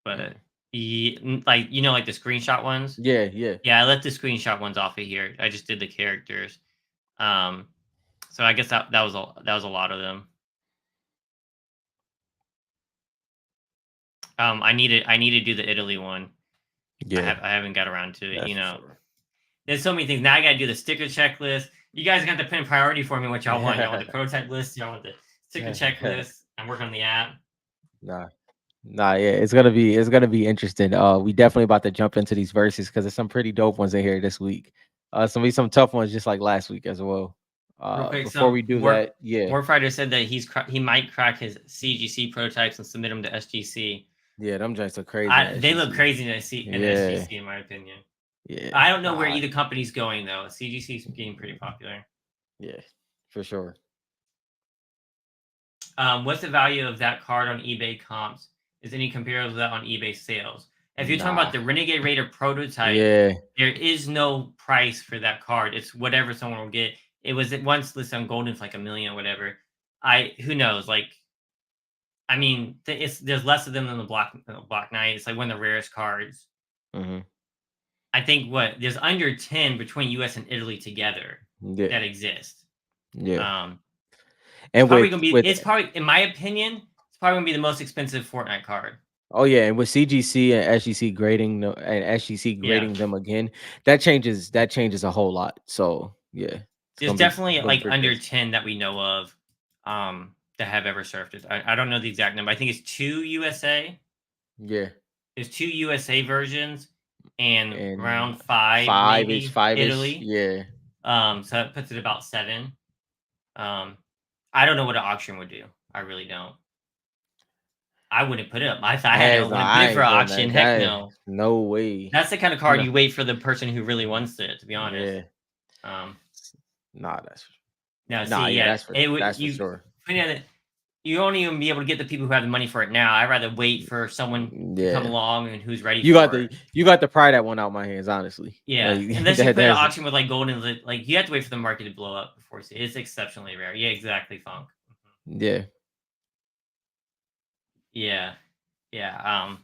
But like like the screenshot ones. Yeah. I left the screenshot ones off of here. I just did the characters. So I guess that was a lot of them. I need to do the Italy one. Yeah, I haven't got around to it. that's for sure. There's so many things. Now I gotta do the sticker checklist. You guys got to put in priority for me what y'all want. Y'all want the prototype list, y'all want the sticker checklist. I'm working on the app. Nah, nah, yeah, it's gonna be interesting. We definitely about to jump into these verses because there's some pretty dope ones in here this week. Some be some tough ones just like last week as well. Real quick, Before we some do that, yeah, Warfighter said that he might crack his CGC prototypes and submit them to SGC. yeah, them joints look crazy in They look SGC. crazy in Yeah, SGC in my opinion. yeah, I don't know where nah, either company's going though. CGC is getting pretty popular. yeah, for sure. What's the value of that card on eBay comps? Is any comparable to that on eBay sales? If you're talking about Nah, the Renegade Raider prototype, yeah, there is no price for that card. It's whatever someone will get. It was at once listed on Golden for like 1 million or whatever. Who knows? Like, I mean, there's less of them than the Black Knight. It's like one of the rarest cards. hmm, I think there's under 10 between US and Italy together yeah, that exist. yeah, Um, and with it's probably, in my opinion, it's probably gonna be the most expensive Fortnite card. oh yeah, and with CGC and SGC grading and SGC Yeah. grading them again, that changes a whole lot. So yeah, it's There's gonna be definitely gonna be like pretty under crazy. 10 that we know of that have ever surfed it. I don't know the exact number. I think it's two USA. Yeah, There's two USA versions and and around five maybe five ish. Italy. Yeah, So that puts it about seven. Um I don't know what an auction would do. I really don't. I wouldn't put it up. If I had it, I as wouldn't put I it for ain't putting auction. that. Heck That no. no way. That's the kind of card No, you wait for the person who really wants it, to be honest. yeah, Um nah, that's Now nah, see, yeah, yeah, that's it would that's for sure. putting it you won't even be able to get the people who have the money for it now. I'd rather wait for someone to come Yeah, along and who's ready you got for it. the you got to pry that one out my hands, honestly. Yeah, Like unless you that put an that's auction with like golden, like you have to wait for the market to blow up before you see it. It's exceptionally rare. Yeah, exactly, Funk. Mhm. yeah. Yeah, yeah.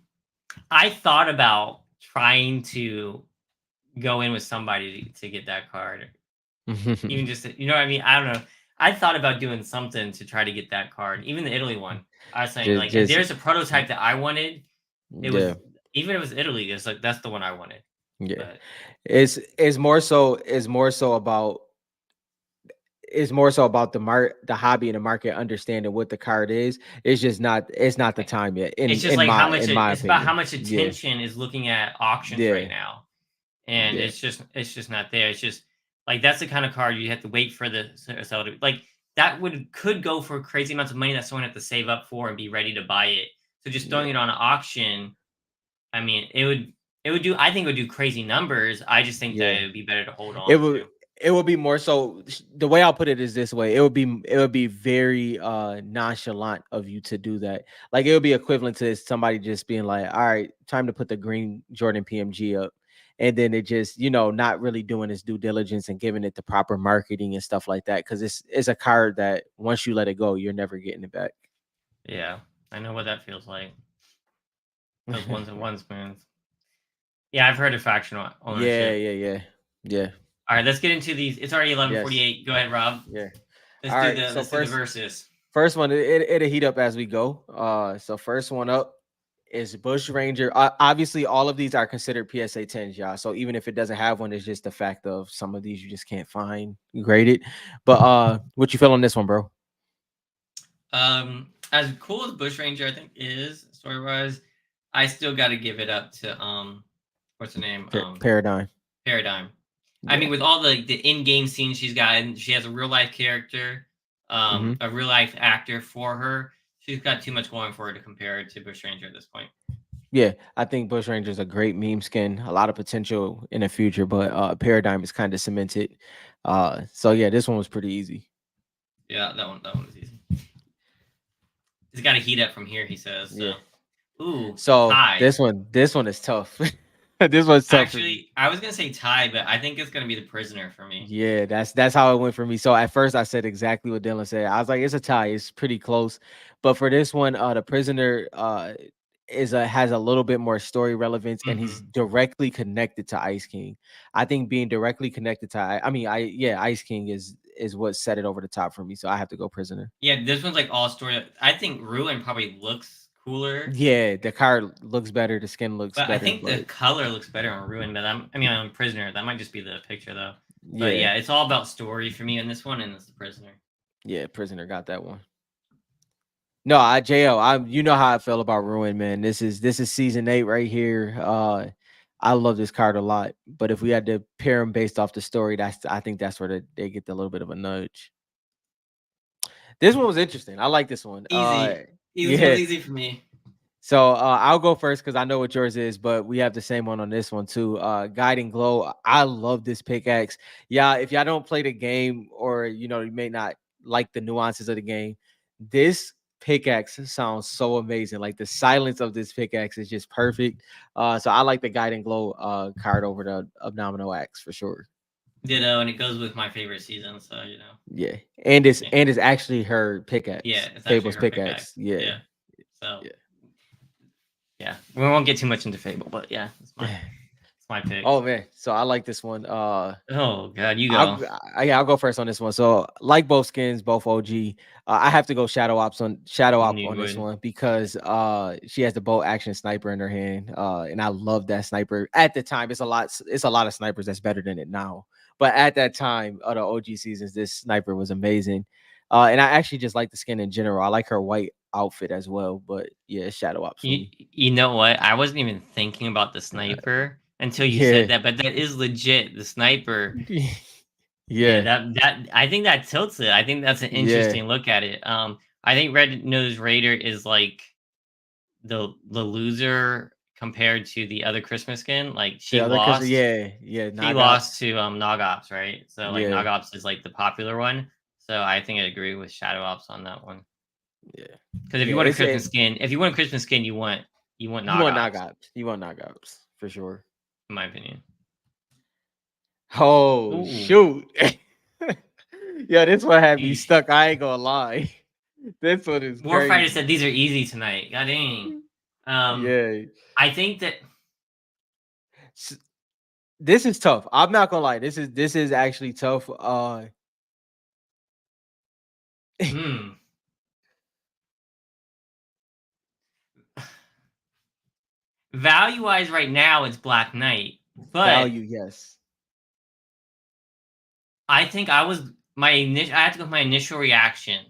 I thought about trying to go in with somebody to get that card, even just you know what I mean. I don't know. I thought about doing something to try to get that card, even the Italy one. I was saying like, if just there's a prototype that I wanted, it yeah. was even if it was Italy, it's like that's the one I wanted. Yeah. But It's more so about the hobby and the market understanding what the card is. It's not the eh, time yet it's in just in like my in my it's about how opinion. much Yeah. attention is looking at auctions right Yeah. now, and Yeah. it's just not there. It's just like that's the kind of card you have to wait for the seller to like that could go for crazy amounts of money that someone have to save up for and be ready to buy it. So just throwing Yeah. it on an auction, I mean, it would do I think it would do crazy numbers. I just think that Yeah. it would be better to hold It on would to. it would be more so the way I'll put it is this way. It would be very nonchalant of you to do that. Like it would be equivalent to somebody just being like, all right, time to put the green Jordan PMG up. And then it just, not really doing its due diligence and giving it the proper marketing and stuff like that. Cause it's a card that once you let it go, you're never getting it back. Yeah, I know what that feels like. Those ones and ones, man. Yeah, I've heard of fractional Yeah, ownership. yeah, yeah. Yeah. All right, let's get into these. It's already Yes. 11:48. Go ahead, Rob. Yeah. All right. So Let's do the first verses. First one, it'll heat up as we go. So first one up is Bush Ranger. Obviously, all of these are considered PSA 10s, y'all. So even if it doesn't have one, it's just the fact of some of these you just can't find graded. But what you feel on this one, bro? As cool as Bush Ranger I think is story wise, I still got to give it up to what's her name Paradigm. Paradigm. I Yeah. mean, with all the in-game scenes she's got, and she has a real life character, Hmm. a real life actor for her. She's got too much going for her to compare it to Bush Ranger at this point. Yeah, I think Bush Ranger is a great meme skin, a lot of potential in the future, but Paradigm is kind of cemented. So yeah, this one was pretty easy. Yeah, that one was easy. It's got to heat up from here, he says. Yeah. So, ooh, So tie. this one is tough. This one's tough for me. Actually, I was gonna say tie, but I think it's gonna be the prisoner for me. Yeah, that's how it went for me. So at first I said exactly what Dylan said. I was like, it's a tie. It's pretty close. But for this one, the prisoner has a little bit more story relevance and he's Hmm. directly connected to Ice King. I think being directly connected to Ice King is what set it over the top for me. So I have to go prisoner. Yeah, this one's like all story. I think Ruin probably looks cooler. Yeah, the card looks better, the skin looks But I better, think the but color looks better on Ruin. But I mean, on Prisoner. That might just be the picture though. But yeah, yeah, it's all about story for me in this one, and it's the Prisoner. yeah, Prisoner got that one. No, I JL, I you know how I feel about Ruin, man. This is season 8 right here. I love this card a lot, but if we had to pair them based off the story, I think that's where they get a little bit of a nudge. This one was interesting. I like this one. Easy. This Yeah. one's easy for me. So I'll go first because I know what yours is, but we have the same one on this one too. Guiding Glow. I love this pickaxe. Yeah, if y'all don't play the game or you may not like the nuances of the game, this pickaxe sounds so amazing. Like the silence of this pickaxe is just perfect. So I like the Guiding Glow card over the Abdominal Axe for sure. Ditto, and it goes with my favorite season. So Yeah. And it's yeah, and it's actually her pickaxe. it's actually Fable's her pickaxe. pickaxe. Yeah. Yeah. So Yeah. yeah, we won't get too much into Fable, but yeah, it's my pick. Oh man, so I like this one. Oh god, you go. I'll go first on this one. So like both skins, both OG. I have to go Shadow Op You on this would. one because she has the bolt action sniper in her hand. And I love that sniper. At the time, it's a lot of snipers that's better than it now. But at that time of the OG seasons, this sniper was amazing. And I actually just like the skin in general. I like her white outfit as well. But yeah, Shadow Ops for You me. you know what? I wasn't even thinking about the sniper until you Yeah. said that, but that is legit. The sniper. Yeah, Yeah. that I think that tilts it. I think that's an Yeah. interesting look at it. I think Red Nose Raider is like the loser compared to the other Christmas skin. Like The other Christmas, yeah, she Nagops. lost to Nogops, right? So like Yeah, Nogops is like the popular one. So I think I agree with Shadow Ops on that one. yeah, Because if yeah. you want a Christmas skin, you want You want Nogops, Nagops. You want Nagops for sure. in my opinion. Oh Ooh. shoot. Yeah, this one had me Eesh. stuck. I ain't gonna lie. This one is Warfighter crazy. said these are easy tonight. God dang. Um, Yeah. I think that S- This is tough. I'm not gonna lie. This is actually tough. hmm, value wise right now it's Black Knight, but Value, yes. I think I had to go with my initial reaction.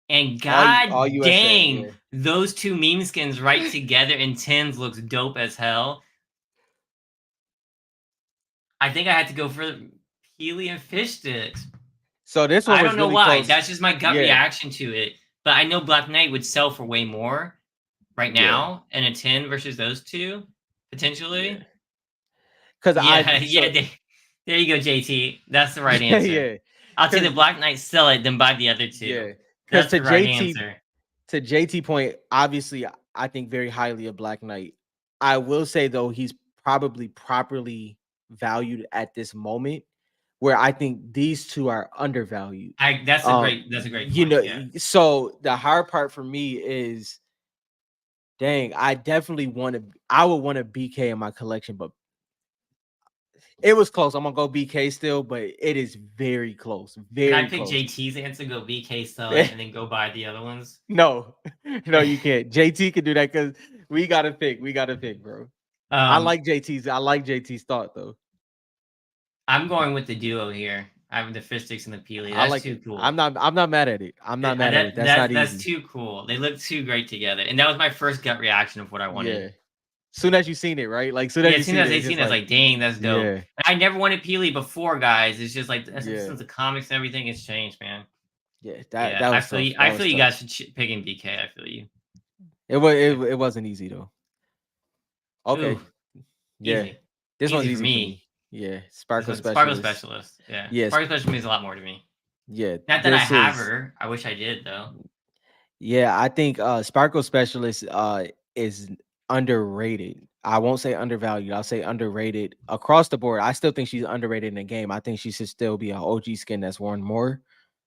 And All god USA, dang, yeah. those two meme skins right together in tins looks dope as hell. I think I had to go for Peely and Fish Sticks. So this one I was don't know really why. close. That's just my gut Yeah, reaction to it. But I know Black Knight would sell for way more right yeah, now in a 10 versus those two, yeah. potentially. Cause Yeah, so there you go, JT. That's the right yeah, answer. yeah. I'll take the Cause Black Knight, sell it, then buy the other two. Yeah, because That's the right answer. to JT point, obviously, I think very highly of Black Knight. I will say though, he's probably properly valued at this moment, where I think these two are undervalued. That's a great point. Yeah. So the hard part for me is, dang, I would want a BK in my collection, but it was close. I'm gonna go BK still, but it is very close, Can I very pick close. JT's answer, go BK, sell it, and then go buy the other ones? No, no, you can't. JT can do that because we gotta pick. We gotta pick, bro. um, I like JT's thought though. I'm going with the duo here. I have the Fish Sticks and the Peely. I That's like too it. cool. I'm not mad at it. I'm not mad at it. That's not That's easy. too cool. They look too great together, and that was my first gut reaction of what I wanted. Yeah. Soon as you seen it, right? Like soon as Yeah, you as soon seen as it, I it's seen just it, I was like, like, "Dang, that's dope." yeah, And I never wanted Peely before, guys. It's just like yeah, since the comics and everything has changed, man. yeah. Yeah, That I was feel tough. you. That I was feel you tough. guys should picking BK. I feel you. It Yeah. it wasn't easy though. Okay. Ooh, Yeah. easy, This one's easy for easy for me. me. Yeah. This Sparkle one, Sparkle specialist. Specialist. Yeah, Yes. Sparkle Specialist means a lot more to me. Yeah. Not that I This have is her. I wish I did though. Yeah, I think Sparkle Specialist is underrated. I won't say undervalued. I'll say underrated across the board. I still think she's underrated in the game. I think she should still be an OG skin that's worn more.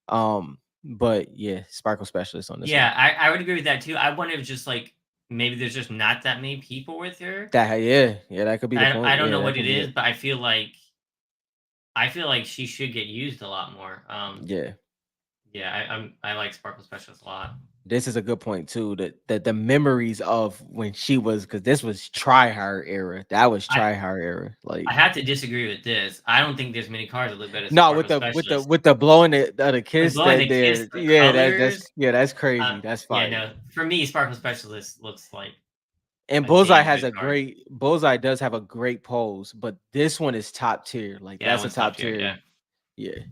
But yeah, Sparkle Specialist on this one. Yeah, I would agree with that too. I wonder if just like maybe there's just not that many people with her. That yeah, yeah, that could be the I point. don't Yeah, know that what could it be is, it. but I feel like she should get used a lot more. Yeah. Yeah, I like Sparkle Specialist a lot. This is a good point too. The memories of when she was, because this was try hard era. That was I try hard era. I Like have to disagree with this. I don't think there's many cards that look better as no, Sparkle Specialist. with the blowing the Like kiss blowing that the kiss, there. the Yeah, colors. that's crazy. That's Yeah, fire. no. For me, Sparkle Specialist looks like And a damn good card. Bullseye does have a great pose, but this one is top tier. Like Yeah, that that's a one's top top tier. tier. Yeah, Yeah.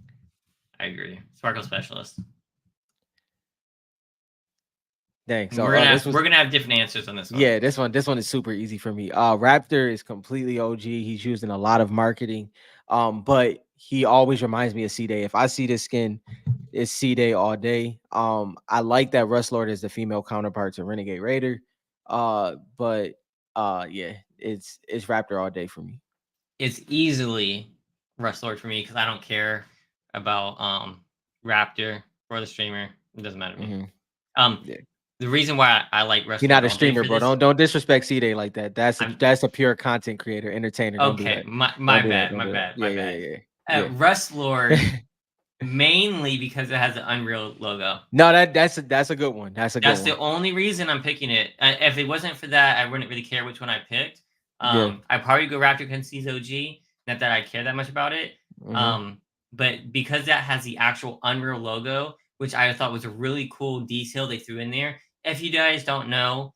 I agree. Sparkle Specialist. Thanks. So this was We're gonna have different answers on this one. yeah, this one is super easy for me. Raptor is completely OG. He's used in a lot of marketing. But he always reminds me of C Day. If I see this skin, it's C Day all day. I like that Rust Lord is the female counterpart to Renegade Raider. But yeah, it's Raptor all day for me. It's easily Rust Lord for me because I don't care about Raptor or the streamer. It doesn't matter to me. Hmm. Um, Yeah. the reason why I like Rust You're Lord not a all day streamer, for bro. this, Don't disrespect C Day like that. I'm That's a pure content creator, entertainer. Don't do okay. that. My bad. Don't My do that. bad. Yeah, My yeah, bad. yeah, yeah. Rust Lord Yeah. mainly because it has the Unreal logo. No, that's a good one. That's a good That's the one. only reason I'm picking it. If it wasn't for that, I wouldn't really care which one I picked. Yeah. I'd probably go Raptor Conceive OG. Not that I care that much about it. Hmm. Um, but because that has the actual Unreal logo, which I thought was a really cool detail they threw in there. If you guys don't know,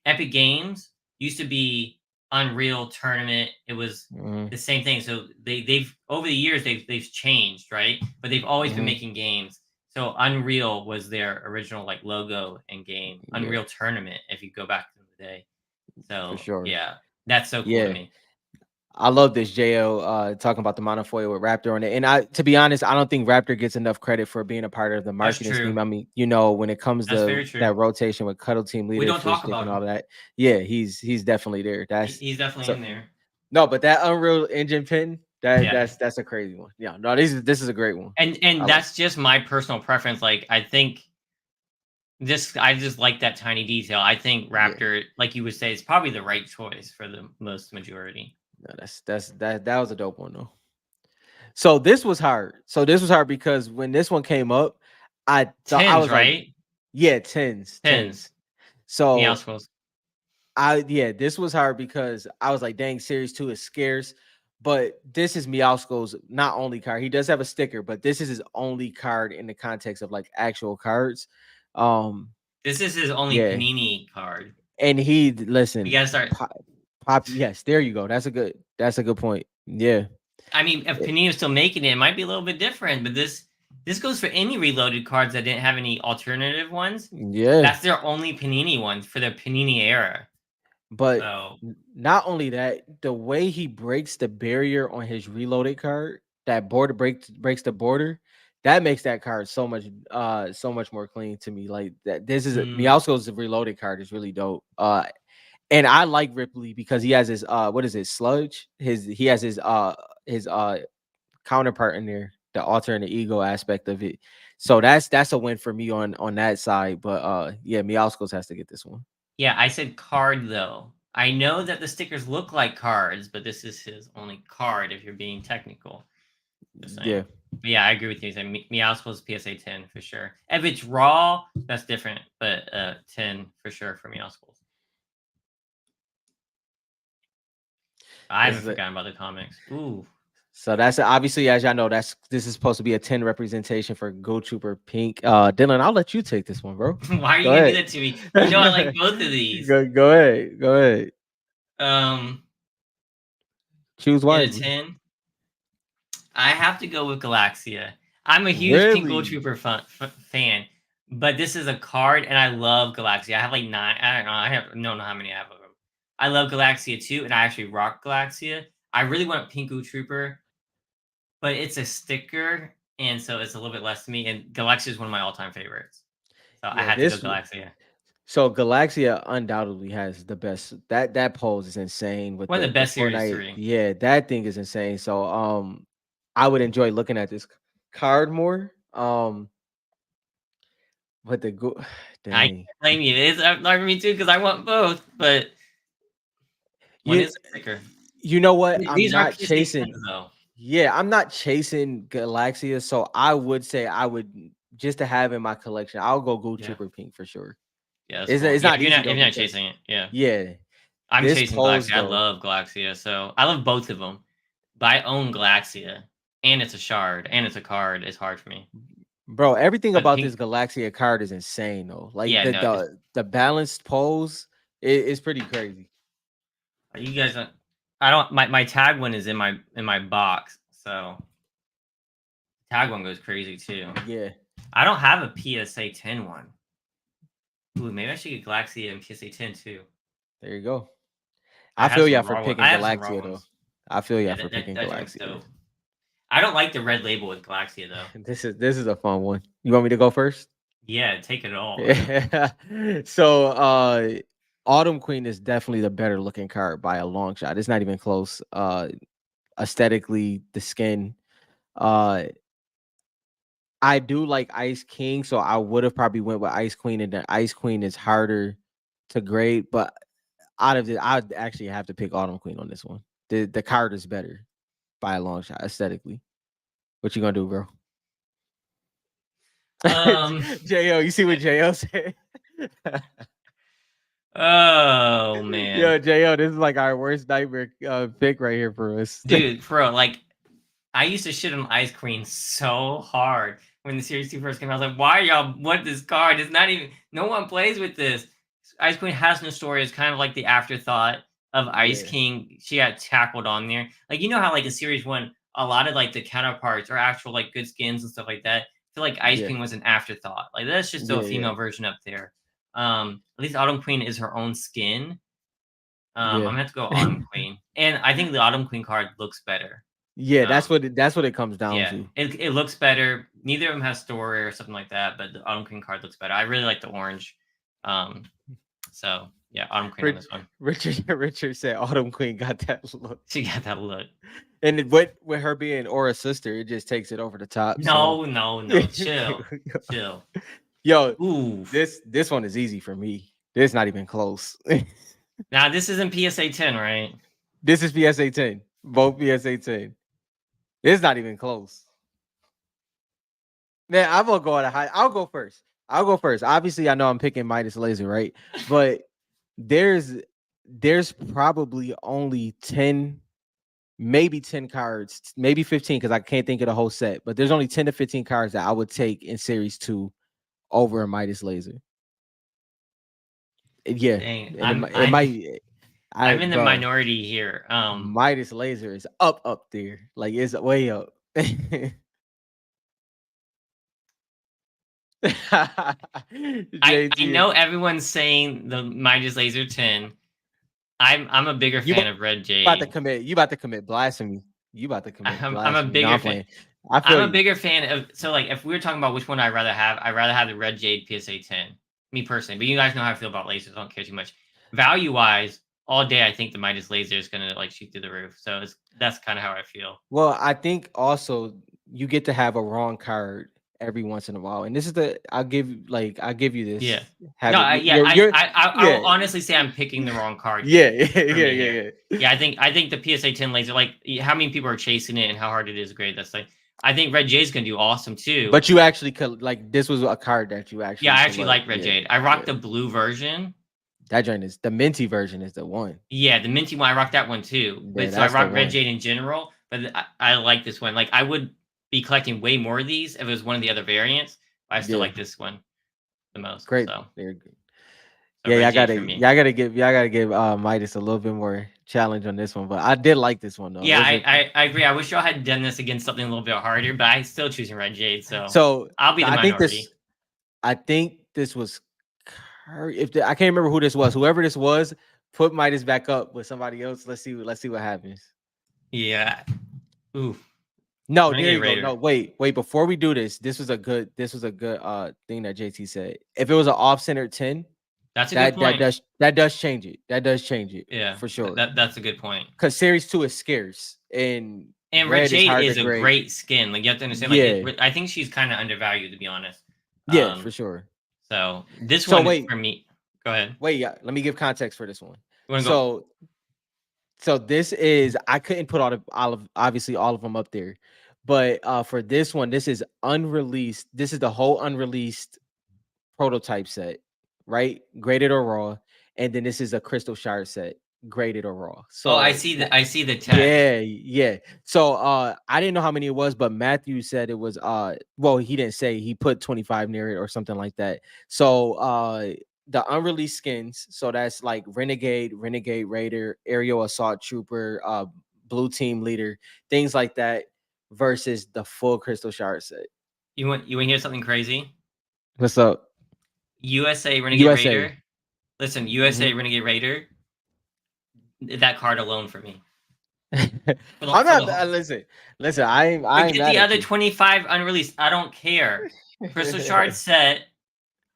Epic Games used to be Unreal Tournament. It was Hmm. the same thing. So they've over the years they've changed, right? But they've always been Hmm. making games. So Unreal was their original like logo and game. Yeah, Unreal Tournament, if you go back to the day. for So sure. yeah, that's so cool to Yeah. me. I love this JL talking about the monofoil with Raptor on it. And I to be honest, I don't think Raptor gets enough credit for being a part of the That's marketing true. scheme. I mean, when it comes That's to very true. that rotation with Cuddle Team We Leader, don't Fish talk Stick, about and him. all that, yeah, he's definitely there. He's definitely So in there. no, but that Unreal Engine pin, Yeah. that's a crazy one. Yeah, no, this is a great one. And I like that's just my personal preference. Like I think I just like that tiny detail. I think yeah. Raptor, like you would say, is probably the right choice for the most majority. No, that was a dope one though. So this was hard. So this was hard because when this one came up, I thought I Tens, was like, right? yeah, tens, Tens. tens. So Meowscles. this was hard because I was like, dang, series 2 is scarce. But this is Meowsco's not only card. He does have a sticker, but this is his only card in the context of like actual cards. Um, This is his only yeah. Panini card. And he We listen, gotta start. yes, there you go. That's a good point. Yeah. I mean, if Eh, Panini was still making it, it might be a little bit different. But this goes for any reloaded cards that didn't have any alternative ones. Yeah. That's their only Panini ones for the Panini era. But So not only that, the way he breaks the barrier on his reloaded card, that border breaks the border, that makes that card so much more clean to me. Like that this is mm, Meowsco's reloaded card is really dope. And I like Ripley because he has his what is it, sludge? He has his counterpart in there, the alter and the ego aspect of it. So that's a win for me on that side. But yeah, Meowscos has to get this one. yeah, I said card though. I know that the stickers look like cards, but this is his only card. If you're being technical, just saying. Yeah. But yeah, I agree with you. Meowscles PSA 10 for sure. If it's raw, that's different. But 10 for sure for Meowscles. I This haven't is it. forgotten about the comics. Ooh. So that's obviously, as y'all know, this is supposed to be a 10 representation for Go Trooper Pink. Dylan, I'll let you take this one, bro. Why are you Go gonna do ahead. that to me? You know I like both of these. Go ahead. Go ahead. Um, Choose in a wisely. 10, I have to go with Galaxia. I'm a huge Pink Gold Really? Trooper fan, but this is a card, and I love Galaxia. I have like 9. I don't know. Don't know how many I have of them. I love Galaxia too, and I actually rock Galaxia. I really want a Pink Gold Trooper, but it's a sticker, and so it's a little bit less to me. And Galaxia is one of my all-time favorites, so I Yeah, had to go this Galaxia. so Galaxia undoubtedly has the best. That pose is insane with One of the the best series Fortnite. 3. Yeah, that thing is insane. So I would enjoy looking at this card more. But the go I can't dang. blame you. It's hard for me too because I want both, but one You is a sticker. you know what? I'm These are not PSA chasing. 10s though. Yeah, I'm not chasing Galaxia, so I would say I would just to have in my collection, I'll go Gold Yeah. Trooper Pink for sure. Yeah, that's It's cool. it's Yeah, not easy if though you're not because chasing it, yeah. yeah, I'm this chasing pose Galaxia. I though, love Galaxia, so I love both of them. But I own Galaxia, and it's a shard, and it's a card. It's hard for me. bro. Everything But about this pink, Galaxia card is insane though. Like yeah, the no, it's, the balanced pose is pretty crazy. you guys don't. I don't. My tag one is in my box, so tag one goes crazy too. Yeah, I don't have a PSA 10 one. Ooh, maybe I should get Galaxia and PSA 10 too. there you go. I I have feel some ya for raw ones. picking I have some raw Galaxia though. ones. I feel ya Yeah, for picking that joint's Galaxia. dope. I don't like the red label with Galaxia though. This is a fun one. You want me to go first? Yeah, take it all. Yeah. So Autumn Queen is definitely the better looking card by a long shot. It's not even close. Aesthetically, the skin. Uh I do like Ice King, so I would have probably went with Ice Queen, and then Ice Queen is harder to grade, but out of it, I'd actually have to pick Autumn Queen on this one. The card is better by a long shot aesthetically. What you gonna do, bro? Um. Jo, you see what Jo said? Oh man, Yo, Jo, this is like our worst nightmare pick right here for us. dude, bro, like I used to shit on Ice Queen so hard when the Series 2 first came out. I was like, why y'all want this card? It's not even, no one plays with this. Ice Queen has no story. It's kind of like the afterthought of Ice Yeah, King. She got tackled on there. Like, you know how, like, in Series 1, a lot of, like, the counterparts are actual, like, good skins and stuff like that. I feel like Ice yeah, King was an afterthought. Like, that's just still a yeah, female version up there. At least Autumn Queen is her own skin. I'm yeah, gonna have to go Autumn Queen. And I think the Autumn Queen card looks better. yeah. Um, That's what it comes down yeah, to. it looks better. Neither of them has story or something like that, but the Autumn Queen card looks better. I really like the orange. Um, so yeah, Autumn Queen on this one. Richard said Autumn Queen got that look, She got that look. and with her being Aura's sister, it just takes it over the top. So No. Chill. Chill. yo, Ooh. this one is easy for me. This not even close. Now this isn't PSA 10, right? This is PSA 10. Both PSA 10. It's not even close. Man, I'm gonna go at a high. I'll go first. Obviously, I know I'm picking Midas Laser, right? But there's probably only 10, maybe 10 cards, maybe 15, because I can't think of the whole set. But there's only 10 to 15 cards that I would take in Series 2 over a Midas Laser. Yeah, Dang, and it might. I'm in the Bro, minority here. Midas Laser is up there, like it's way up. I JT, know everyone's saying the Midas Laser 10. I'm a bigger you fan of Red about to Jade. commit. You about to commit blasphemy. You about to commit I'm a blasphemy. No, bigger I'm fan. playing. I feel I'm a you. bigger fan of, so like if we were talking about which one I'd rather have the Red Jade PSA 10. Me personally, but you guys know how I feel about lasers. I don't care too much. Value wise, all day I think the Midas laser is gonna like shoot through the roof. So that's kind of how I feel. Well, I think also you get to have a wrong card every once in a while, and this is the I'll give you this. Yeah. Have No, it. yeah, You're I yeah will honestly say I'm picking the wrong card yeah here. yeah For me yeah here. Yeah, I think the PSA 10 laser, like how many people are chasing it and how hard it is great. That's like I think Red Jade's gonna do awesome too. But you actually could like this was a card that you actually Yeah, I actually select. like Red Yeah, Jade. I rocked yeah. the blue version. That joint is the minty version is the one. Yeah, the minty one, I rock that one too. Yeah, But so I that's the rock Red one. Jade in general, but I like this one. Like I would be collecting way more of these if it was one of the other variants. But I still Yeah, like this one the most. great. So, They're good. so Yeah, Red y'all Jade gotta for me. y'all gotta give Midas a little bit more challenge on this one. But I did like this one though. Yeah, It's I agree. I wish y'all had done this against something a little bit harder, but I still choosing Red Jade. so I'll be the I think minority. this was I can't remember who this was. Whoever this was, put Midas back up with somebody else. Let's see what happens. Yeah. Ooh. No, I'm gonna there get you go. Raider. No, wait. Before we do this, this was a good thing that JT said. If it was an off-centered 10, That's a good point. that does change it. That does change it. Yeah, For sure. that's a good point. Because Series 2 is scarce and And Red red is Jade hard is to a grade. great skin. Like you have to understand. Yeah. Like I think she's kind of undervalued, to be honest. Yeah, for sure. So this So one wait, for me. Go ahead. wait, yeah. Let me give context for this one. You want to go? So this is I couldn't put obviously all of them up there, But for this one, this is unreleased. This is the whole unreleased prototype set, right? Graded or raw. And then this is a crystal shard set, graded or raw. Oh, I So see the text. yeah. So I didn't know how many it was, but Matthew said it was well, he didn't say, he put 25 near it or something like that. So the unreleased skins, so that's like Renegade Raider, Aerial Assault Trooper, Blue Team Leader, things like that, versus the full Crystal Shard set. You want to hear something crazy? What's up? USA Renegade USA. Raider. Listen, USA Mhm. Renegade Raider. That card alone for me. I'm For the not whole. listen, I ain't Forget mad the at other you. 25 unreleased. I don't care. Crystal Shard set.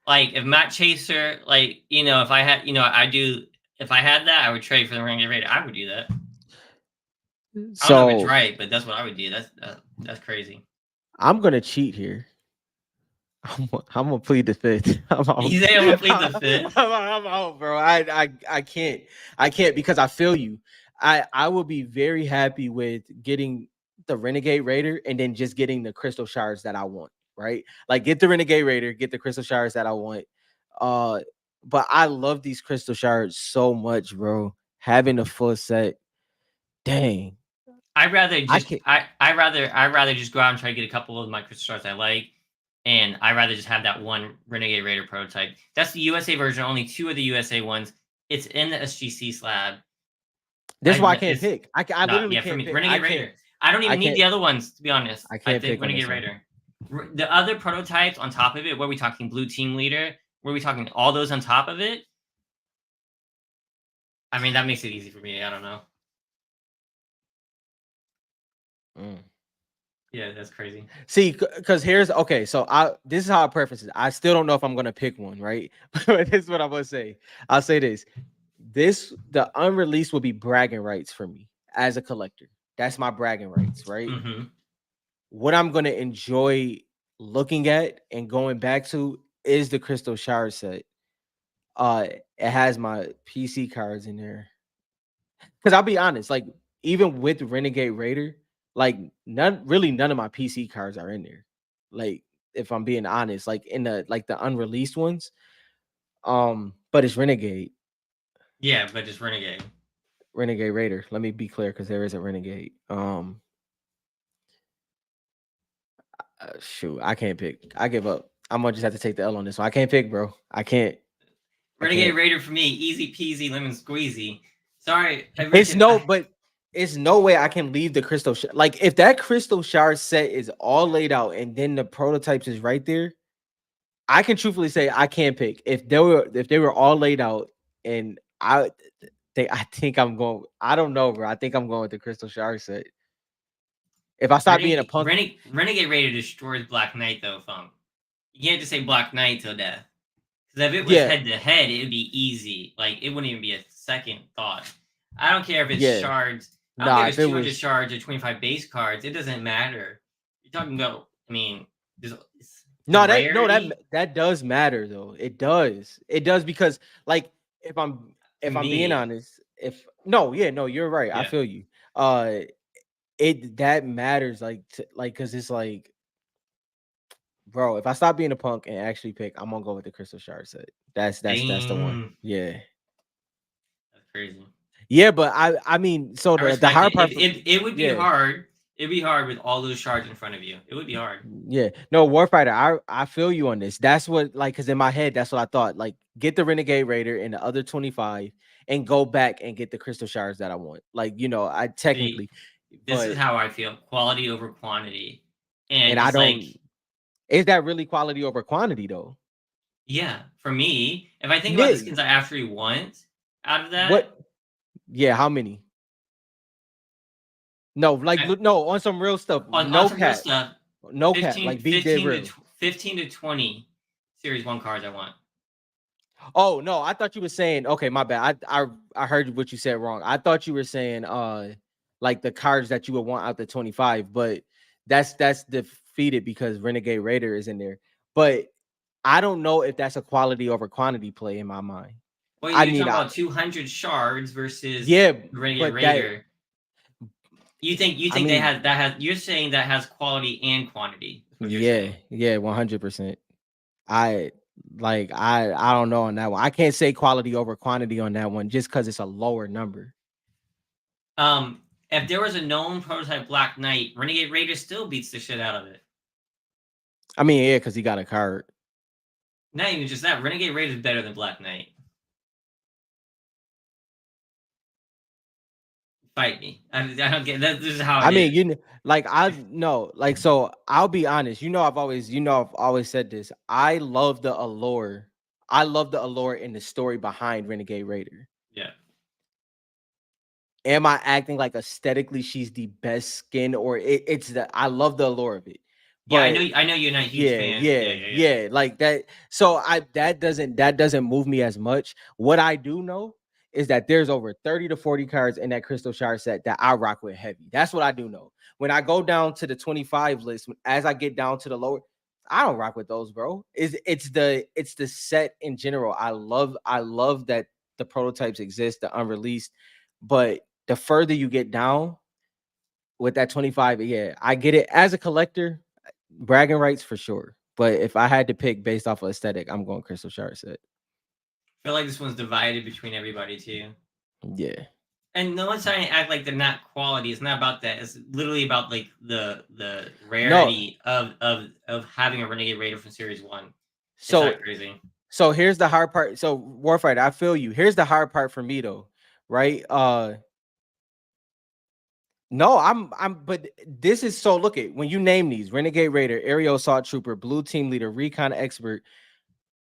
Like if Matt Chaser, like if I had, if I had that, I would trade for the Renegade Raider. I would do that. I don't know if it's So right, but that's what I would do. That's crazy. I'm gonna cheat here. I'm gonna plead the fifth. I'm out. You say I'm gonna plead the fifth? I'm out, bro. I can't. I can't, because I feel you. I will be very happy with getting the Renegade Raider and then just getting the crystal shards that I want. Right? Like, get the Renegade Raider, get the crystal shards that I want. Uh, but I love these crystal shards so much, bro. Having the full set, dang. I'd rather I just can't. I'd rather just go out and try to get a couple of my crystal shards I like, and I'd rather just have that one Renegade Raider prototype. That's the USA version. Only two of the USA ones. It's in the SGC slab. This is why I can't It's pick. I not, literally yeah, for can't me pick. I Renegade can't. Raider. I don't I even need can't. the other ones, to be honest. I I can't think pick on Renegade this one. Raider. The other prototypes on top of it, where we talking Blue Team Leader, where we talking all those on top of it. I mean, that makes it easy for me. I don't know. Mm. Yeah, that's crazy. See, because here's okay. So this is how I preface it. I still don't know if I'm gonna pick one, right? But this is what I'm gonna say. I'll say this: the unreleased will be bragging rights for me as a collector. That's my bragging rights, right? Mm-hmm. What I'm gonna enjoy looking at and going back to is the Crystal Shard set. It has my PC cards in there. Because I'll be honest, like, even with Renegade Raider, like, none of my PC cards are in there. Like, if I'm being honest, like, in the unreleased ones. But it's Yeah, but just Renegade. Renegade Raider. Let me be clear, because there is a Renegade. Shoot, I can't pick. I give up. I'm gonna just have to take the L on this one. I can't pick, bro. I can't. I Renegade can't. Raider for me, easy peasy lemon squeezy. Sorry, It's Richard. no, but it's no way I can leave the like, if that crystal shard set is all laid out and then the prototypes is right there, I can truthfully say I can't pick. If they were all laid out, and I think I'm going. I don't know, bro. I think I'm going with the crystal shard set. If I stop being a punk, Renegade Raider destroys Black Knight though, Funk. You can't just say Black Knight till death. Because if it was yeah, head to head, it would be easy. Like it wouldn't even be a second thought. I don't care if it's yeah. shards. I don't care Nah, if if it's it 200 was, shards or 25 base cards. It doesn't matter. You're talking about. I mean, there's the no, that rarity that does matter though. It does. It does, because, like, if I'm to if I'm being me. honest, if no, yeah, no, you're right. I Yeah. feel you. Uh, it that matters, like, because it's like, bro, if I stop being a punk and actually pick, I'm gonna go with the crystal shard set. That's the one. Dang. Yeah. That's crazy. Yeah, but I mean, so I the respect hard it. part for It would be yeah, hard. It'd be hard with all those shards in front of you. It would be hard. yeah. No, Warfighter, I feel you on this. That's what, like, because in my head, that's what I thought. Like, get the Renegade Raider and the other 25 and go back and get the crystal shards that I want. Like, I See, technically, this is but how I feel: quality over quantity. And and I it's like, don't, is that really quality over quantity though? yeah, for me, if I think about the Yeah. skins I actually want out of that, What? Yeah, how many? No, like, I, no, on some real stuff. on No some real cap. stuff, No cap. 15, Like, be dead 15 to real. 15 to 20 series 1 cards I want. Oh no, I thought you were saying, okay, my bad. I heard what you said wrong. I thought you were saying like the cards that you would want out the 25, but that's defeated because Renegade Raider is in there. But I don't know if that's a quality over quantity play in my mind. Well, I you're mean, talking about 200 shards versus yeah, the Renegade but that Raider. You I think they mean, had that has you're saying that has quality and quantity. Is what you're yeah, saying. yeah, 100%. I I don't know on that one. I can't say quality over quantity on that one just because it's a lower number. If there was a known prototype Black Knight, Renegade Raider still beats the shit out of it. I mean, yeah, because he got a card. Not even just that, Renegade Raider is better than Black Knight. Fight me. I don't get that. This is how I it mean, is. like I know, like so. I'll be honest. I've always said this. I love the allure. I love the allure in the story behind Renegade Raider. Yeah. Am I acting like aesthetically she's the best skin, or it's the I love the allure of it, Yeah, but I know you're not a huge yeah, fan. Yeah, yeah, yeah, yeah. yeah, like that. So that doesn't move me as much. What I do know is that there's over 30 to 40 cards in that Crystal Shard set that I rock with heavy. That's what I do know. When I go down to the 25 list, as I get down to the lower, I don't rock with those, bro. It's the set in general. I love that the prototypes exist, the unreleased, but the further you get down with that 25, yeah, I get it. As a collector, bragging rights for sure. But if I had to pick based off of aesthetic, I'm going Crystal Shard set. I feel like this one's divided between everybody too. Yeah. And no one's trying to act like they're not quality. It's not about that. It's literally about like the No. rarity of having a Renegade Raider from Series One. It's So that crazy. so here's the hard part. So Warfighter, I feel you. Here's the hard part for me though, right? No, I'm but this is so look at when you name these Renegade Raider, Aerial Assault Trooper, Blue Team Leader, Recon Expert,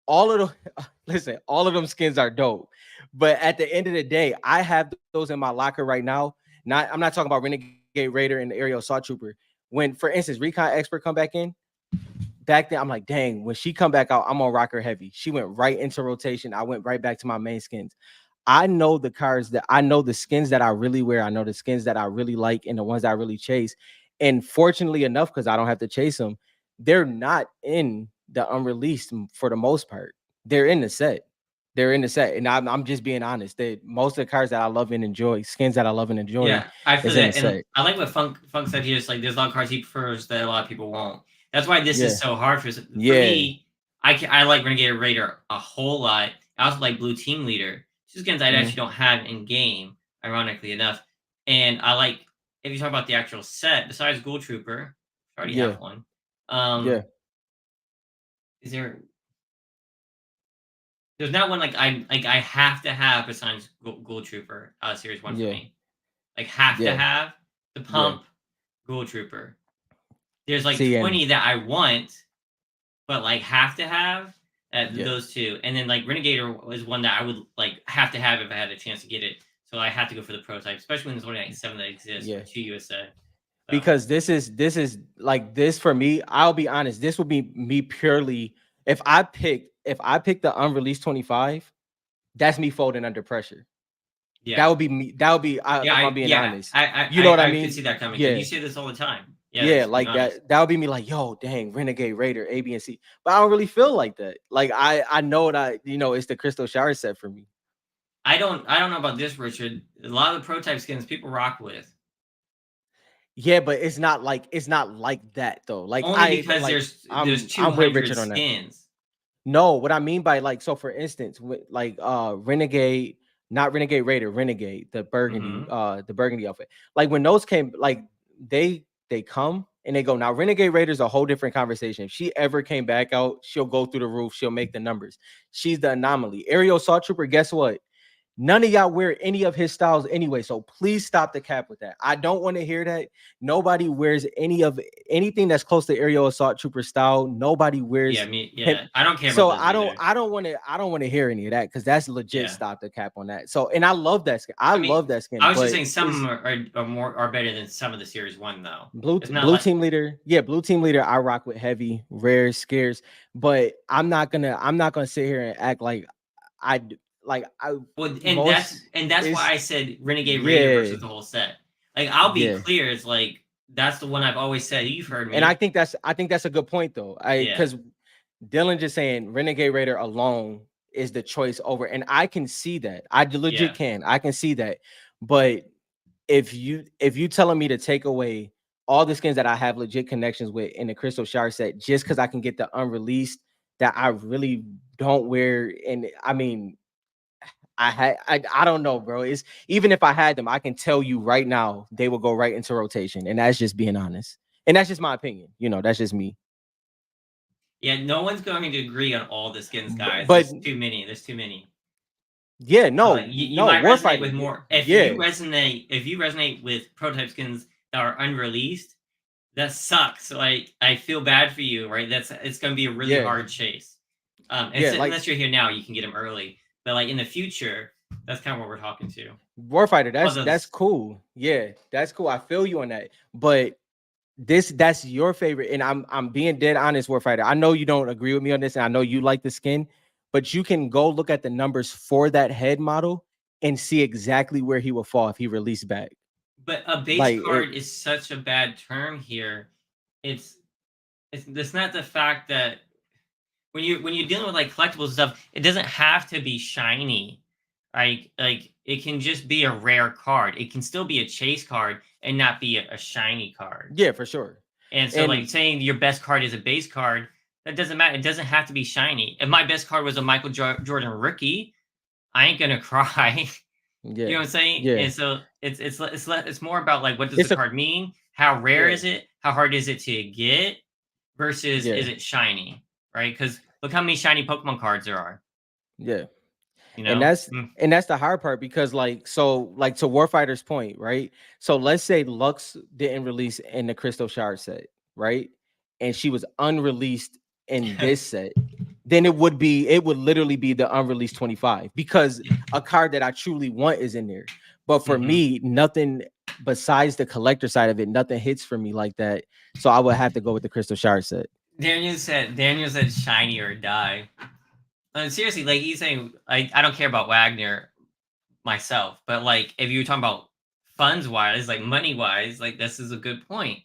all of them, listen, all of them skins are dope. But at the end of the day, I have those in my locker right now. I'm not talking about Renegade Raider and the Aerial Assault Trooper. When, for instance, Recon Expert come back then, I'm like, dang, when she come back out, I'm on rocker heavy. She went right into rotation. I went right back to my main skins. I know the cards that I know the skins that I really wear. I know the skins that I really like and the ones that I really chase. And fortunately enough, because I don't have to chase them, they're not in the unreleased for the most part. They're in the set. They're in the set. And I'm just being honest. That most of the cards that I love and enjoy, skins that I love and enjoy, Yeah, I feel is in the that, and set. I like what Funk said here. It's like there's a lot of cards he prefers that a lot of people won't. That's why this Yeah. is so hard for Yeah. me. I like Renegade Raider a whole lot. I also like Blue Team Leader. Two skins I Mhm. actually don't have in game, ironically enough. And I like if you talk about the actual set, besides Ghoul Trooper, I already have Yeah. one. Yeah. Is there? There's not one I have to have besides Ghoul Trooper Series One for Yeah. me. Like have to Yeah. have the Yeah. pump Ghoul Trooper. There's like See, and 20 that I want, but like have to have yeah. those two. And then like Renegader was one that I would like have to have if I had a chance to get it. So I have to go for the prototype, especially when there's only like 7 that exist Yeah. for 2 USA. So Because this is like this for me. I'll be honest. This would be me purely if I pick the unreleased 25. That's me folding under pressure. That yeah. would be me. That would be Yeah, if I'm being honest. You know what I I could see mean? that coming because you Yeah. say this all the time. Yeah, Yeah, just being like honest. that. That would be me like, yo, dang, Renegade Raider, A, B, and C. But I don't really feel like that. Like I know that it's the Crystal Shard set for me. I don't know about this, Richard. A lot of the prototype skins people rock with. Yeah, but it's not like that though. Like Only I because like there's I'm with 200 Richard on that. skins. No, what I mean by like so for instance, with like Renegade, not Renegade Raider, Renegade, Hmm. the burgundy outfit. Like when those came, like they come and they go. Now Renegade Raider's a whole different conversation. If she ever came back out, she'll go through the roof, she'll make the numbers. She's the anomaly. Aerial Assault Trooper, guess what? None of y'all wear any of his styles anyway. So please stop the cap with that. I don't want to hear that. Nobody wears anything that's close to Aerial Assault Trooper style. Nobody Yeah, wears me. him. Yeah, I don't care about So those either. I don't want to hear any of that because that's legit Yeah, stop the cap on that. So and I love that skin. I I mean, love that I skin, was just but saying some it's are more are better than some of the series one though. It's not blue like team leader. Yeah, blue team leader. I rock with heavy, rare, scarce. But I'm not gonna sit here and act like I like I well, most and that's why is I said Renegade Raider yeah. versus the whole set. Like I'll be Yeah. clear, it's like that's the one I've always said. You've heard And I me. think that's a good point though. I Yeah, because Dylan just saying Renegade Raider alone is the choice over, and I can see that. I legit yeah. can. I can see that. But if you telling me to take away all the skins that I have legit connections with in the Crystal Shard set just because I can get the unreleased that I really don't wear, and I mean I don't know, bro. It's even if I had them, I can tell you right now they will go right into rotation, and that's just being honest, and that's just my opinion. That's just me. Yeah, no one's going to agree on all the skins, guys. But There's too many. There's too many. yeah, no, You no, might resonate Warfighter, with more yeah, if you resonate with prototype skins that are unreleased. That sucks. Like I feel bad for you, right? It's going to be a really yeah, hard chase. yeah, like Unless you're here now, you can get them early. But like in the future, that's kind of what we're talking to. Warfighter. All That's those, cool. Yeah, that's cool. I feel you on that, but that's your favorite, and I'm being dead honest, Warfighter. I know you don't agree with me on this, and I know you like the skin, but you can go look at the numbers for that head model and see exactly where he will fall if he released back. but a base Like it, card is such a bad term here. It's it's not the fact that when you're dealing with like collectibles stuff, it doesn't have to be shiny. Like it can just be a rare card. It can still be a chase card and not be a shiny card. yeah, for sure. And so like And saying your best card is a base card, that doesn't matter. It doesn't have to be shiny. If my best card was a Michael Jordan rookie, I ain't gonna cry. You yeah, know what I'm saying? yeah, And so it's more about like what does the it's a card mean? How rare yeah, is it? How hard is it to get? Versus yeah, is it shiny? Right? Because look how many shiny Pokemon cards there are. yeah. You And know? that's Mm. and that's the hard part because like to Warfighter's point, right? So let's say Lux didn't release in the Crystal Shard set, right? And she was unreleased in this set, then it would literally be the unreleased 25 because a card that I truly want is in there. But for Mhm. me, nothing besides the collector side of it, nothing hits for me like that. So I would have to go with the Crystal Shard set. Daniel said shiny or die. Seriously, like he's saying, I don't care about Wagner myself, but like if you're talking about funds wise, like money wise, like this is a good point.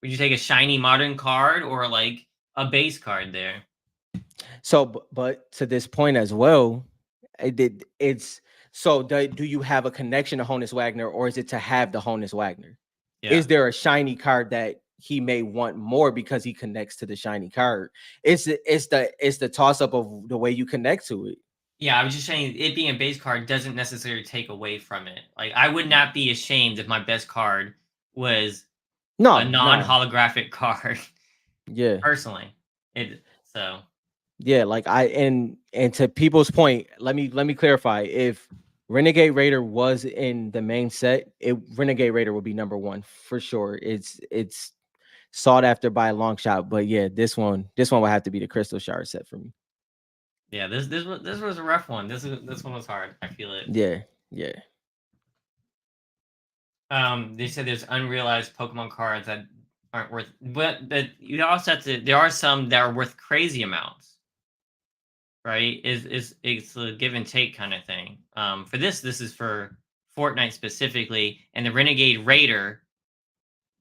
Would you take a shiny modern card or like a base card there? So, but to this point as well, it's so do you have a connection to Honus Wagner, or is it to have the Honus Wagner? Yeah. Is there a shiny card that he may want more because he connects to the shiny card? It's the toss up of the way you connect to it. Yeah, I was just saying it being a base card doesn't necessarily take away from it. Like I would not be ashamed if my best card was a No, no, non-holographic card yeah, personally. It so yeah. Like and to people's point, let me clarify. If Renegade Raider was in the main set, Renegade Raider would be number one for sure. It's sought after by a long shot. But yeah, this one would have to be the Crystal Shard set for me. yeah, this was a rough one. This one was hard. I feel it. Yeah, yeah, They said there's unrealized Pokemon cards that aren't worth, but you also have to. There are some that are worth crazy amounts, right? Is it's a give and take kind of thing. For this is for Fortnite specifically, and the Renegade Raider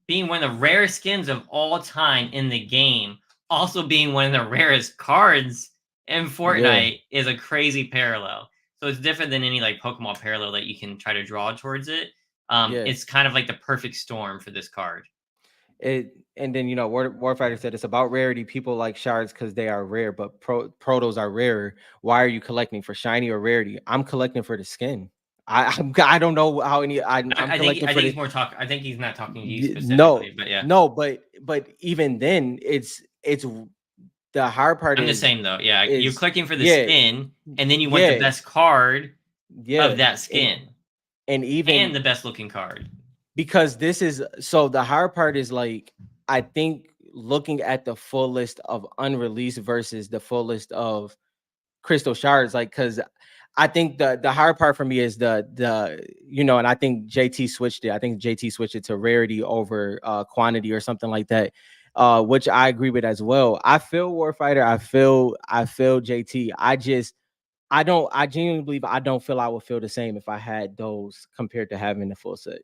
being one of the rarest skins of all time in the game, also being one of the rarest cards in yeah, Fortnite is a crazy parallel. So it's different than any like Pokemon parallel that you can try to draw towards it. yeah. It's kind of like the perfect storm for this card. And then Warfighter said it's about rarity. People like shards because they are rare, but protos are rarer. Why are you collecting for shiny or rarity? I'm collecting for the skin. I don't know how any I'm collecting I for think the he's more talk. I think he's not talking to you no, specifically, but yeah, no, but even then it's the hard part I'm the same though. Yeah, you're is clicking for the yeah, skin, and then you want the yeah, best card of yeah, that and skin and and even the best looking card. because this is so the hard part is like I think looking at the full list of unreleased versus the full list of Crystal Shards, like because I think the hard part for me is and I think JT switched it. I think JT switched it to rarity over quantity or something like that. Which I agree with as well. I feel Warfighter. I feel JT. I genuinely believe I don't feel I would feel the same if I had those compared to having the full set.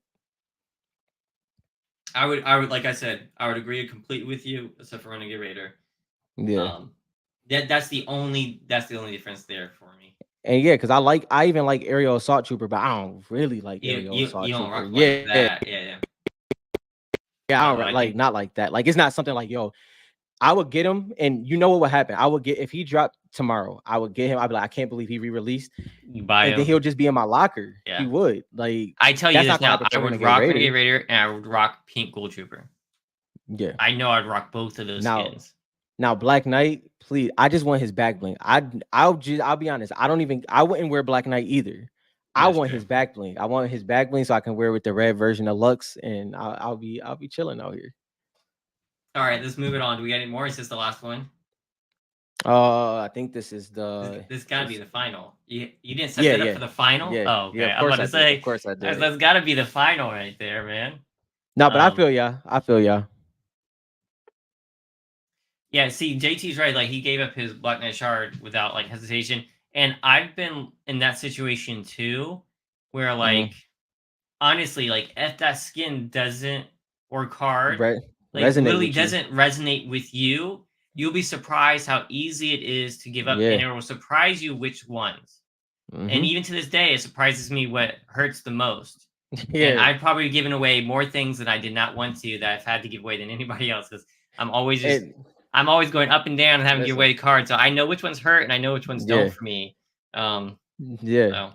I would, like I said, I would agree completely with you, except for Renegade Raider. Yeah. Um, that's the only difference there for me. And yeah, because I even like Aerial Assault Trooper, but I don't really like Aerial You Assault don't Trooper. rock like Yeah, that. Yeah. yeah, I No, don't I like think not like that. Like it's not something like yo. I would get him, and you know what would happen? I would get if he dropped tomorrow. I would get him. I'd be like, I can't believe he re-released, you buy and then him. he'll just be in my locker. He Yeah. would like I tell you that's this not gonna now, happen I to would Renegade rock Raider. Renegade Raider and I would rock Pink Gold Trooper. Yeah. I know I'd rock both of those Now, skins. now Black Knight, please. I just want his back bling. I'll be honest. I wouldn't wear Black Knight either. I That's want true. his back bling. I want his back bling so I can wear with the red version of Lux, and I'll be chilling out here. All right, let's move it on. Do we got any more? Is this the last one? I think this is This got to be the final. You didn't set yeah, that up yeah, for the final? yeah, Oh, yeah. okay. Of I'm course about I to did. Of say course I did. that's got to be the final right there, man. No, but I Um, feel ya. I feel ya. yeah. See, JT's right. Like he gave up his Black Knight Shard without like hesitation, and I've been in that situation too, where like Mm-hmm. honestly, like if that skin doesn't or card like Resonate literally with you. doesn't resonate with you, you'll be surprised how easy it is to give up, and Yeah. it will surprise you which ones. And Mm-hmm. even to this day, it surprises me what hurts the most. And Yeah. I've probably given away more things that I did not want to that I've had to give away than anybody else because I'm always just And I'm always going up and down and having to give listen. away cards. So I know which ones hurt and I know which ones don't Yeah. for me. Um, Yeah. so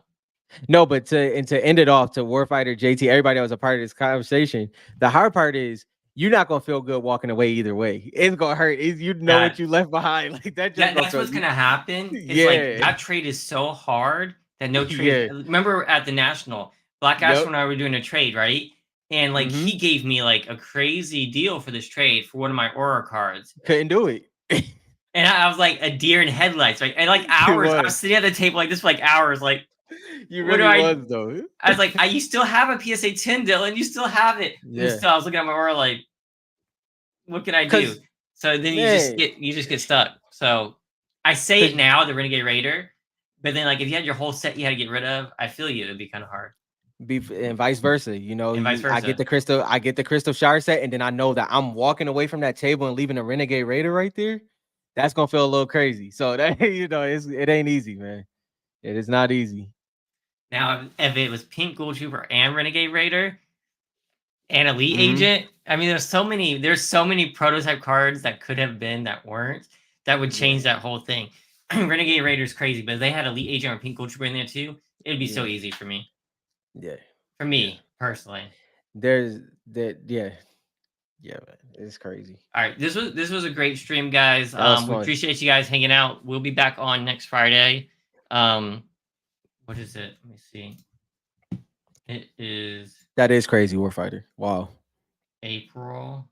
No, but to end it off to Warfighter JT, everybody that was a part of this conversation, the hard part is you're not gonna feel good walking away either way. It's gonna hurt. You know what that you left behind. Like that just gonna that's feel what's you. gonna happen. Is like Yeah. that trade is so hard that no trade. Yeah. Remember at the national, Black Ash Yep. and I were doing a trade, right? And like Mm-hmm. he gave me like a crazy deal for this trade for one of my aura cards. Couldn't do it. And I was like a deer in headlights, right? And like You hours, I was. was sitting at the table like this for like hours. Like, You what do really I? was though. I was like, you still have a PSA 10, Dylan. You still have it. And Yeah. still, I was looking at my aura like, what can I do? Cause So then man, you just get stuck. So I say it cause now, the Renegade Raider, but then like if you had your whole set you had to get rid of, I feel you. It'd be kind of hard, and vice versa. You know, and vice I get versa. the crystal shard set, and then I know that I'm walking away from that table and leaving a Renegade Raider right there. That's gonna feel a little crazy. So that it ain't easy, man. It is not easy. Now, if it was Pink Gold Trooper and Renegade Raider and Elite Mm-hmm. Agent, I mean, there's so many prototype cards that could have been that weren't that would Yeah, change that whole thing. Renegade Raider's crazy, but if they had Elite Agent or Pink Gold Trooper in there too, it'd be so yeah, easy for me. yeah, For yeah. me personally. There's that. Yeah, yeah, man. It's crazy. All right, this was a great stream, guys. That was We fun. appreciate you guys hanging out. We'll be back on next Friday. What is it? Let me see. It is That is crazy, Warfighter. Wow. April.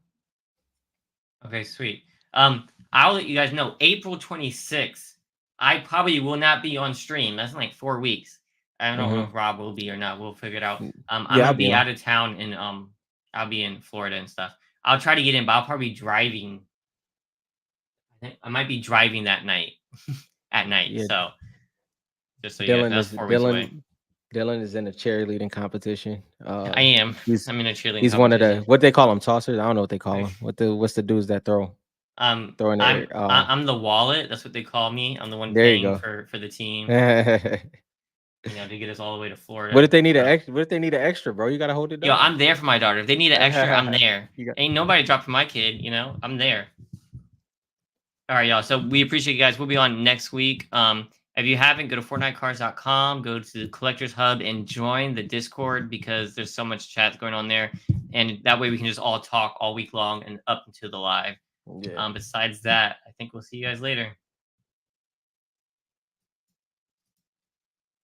Okay, sweet. I'll let you guys know. April 26th. I probably will not be on stream. That's in like 4 weeks. I don't know Mm-hmm. if Rob will be or not. We'll figure it out. I'm Yeah, gonna I'll be be on. out of town and I'll be in Florida and stuff. I'll try to get in, but I'll probably be driving. I might be driving that night at night. Yeah, So just so you guys know, that's 4 weeks away. Dylan is in a cheerleading competition. I am. He's I'm in a cheerleading he's one of the competition. what they call them tossers. I don't know what they call them. What's the dudes that throw? Throwing their I'm the wallet. That's what they call me. I'm the one there you paying go. for the team. What To get us all the way to Florida. if they need an extra? What if they need an extra, bro? You gotta hold it Yo, down. I'm there for my daughter. If they need an extra, I'm there. You Ain't nobody dropping my kid. I'm there. All right, y'all. So we appreciate you guys. We'll be on next week. If you haven't, go to FortniteCards.com, go to the Collectors Hub, and join the Discord because there's so much chat going on there, and that way we can just all talk all week long and up until the live. Yeah. Besides that, I think we'll see you guys later.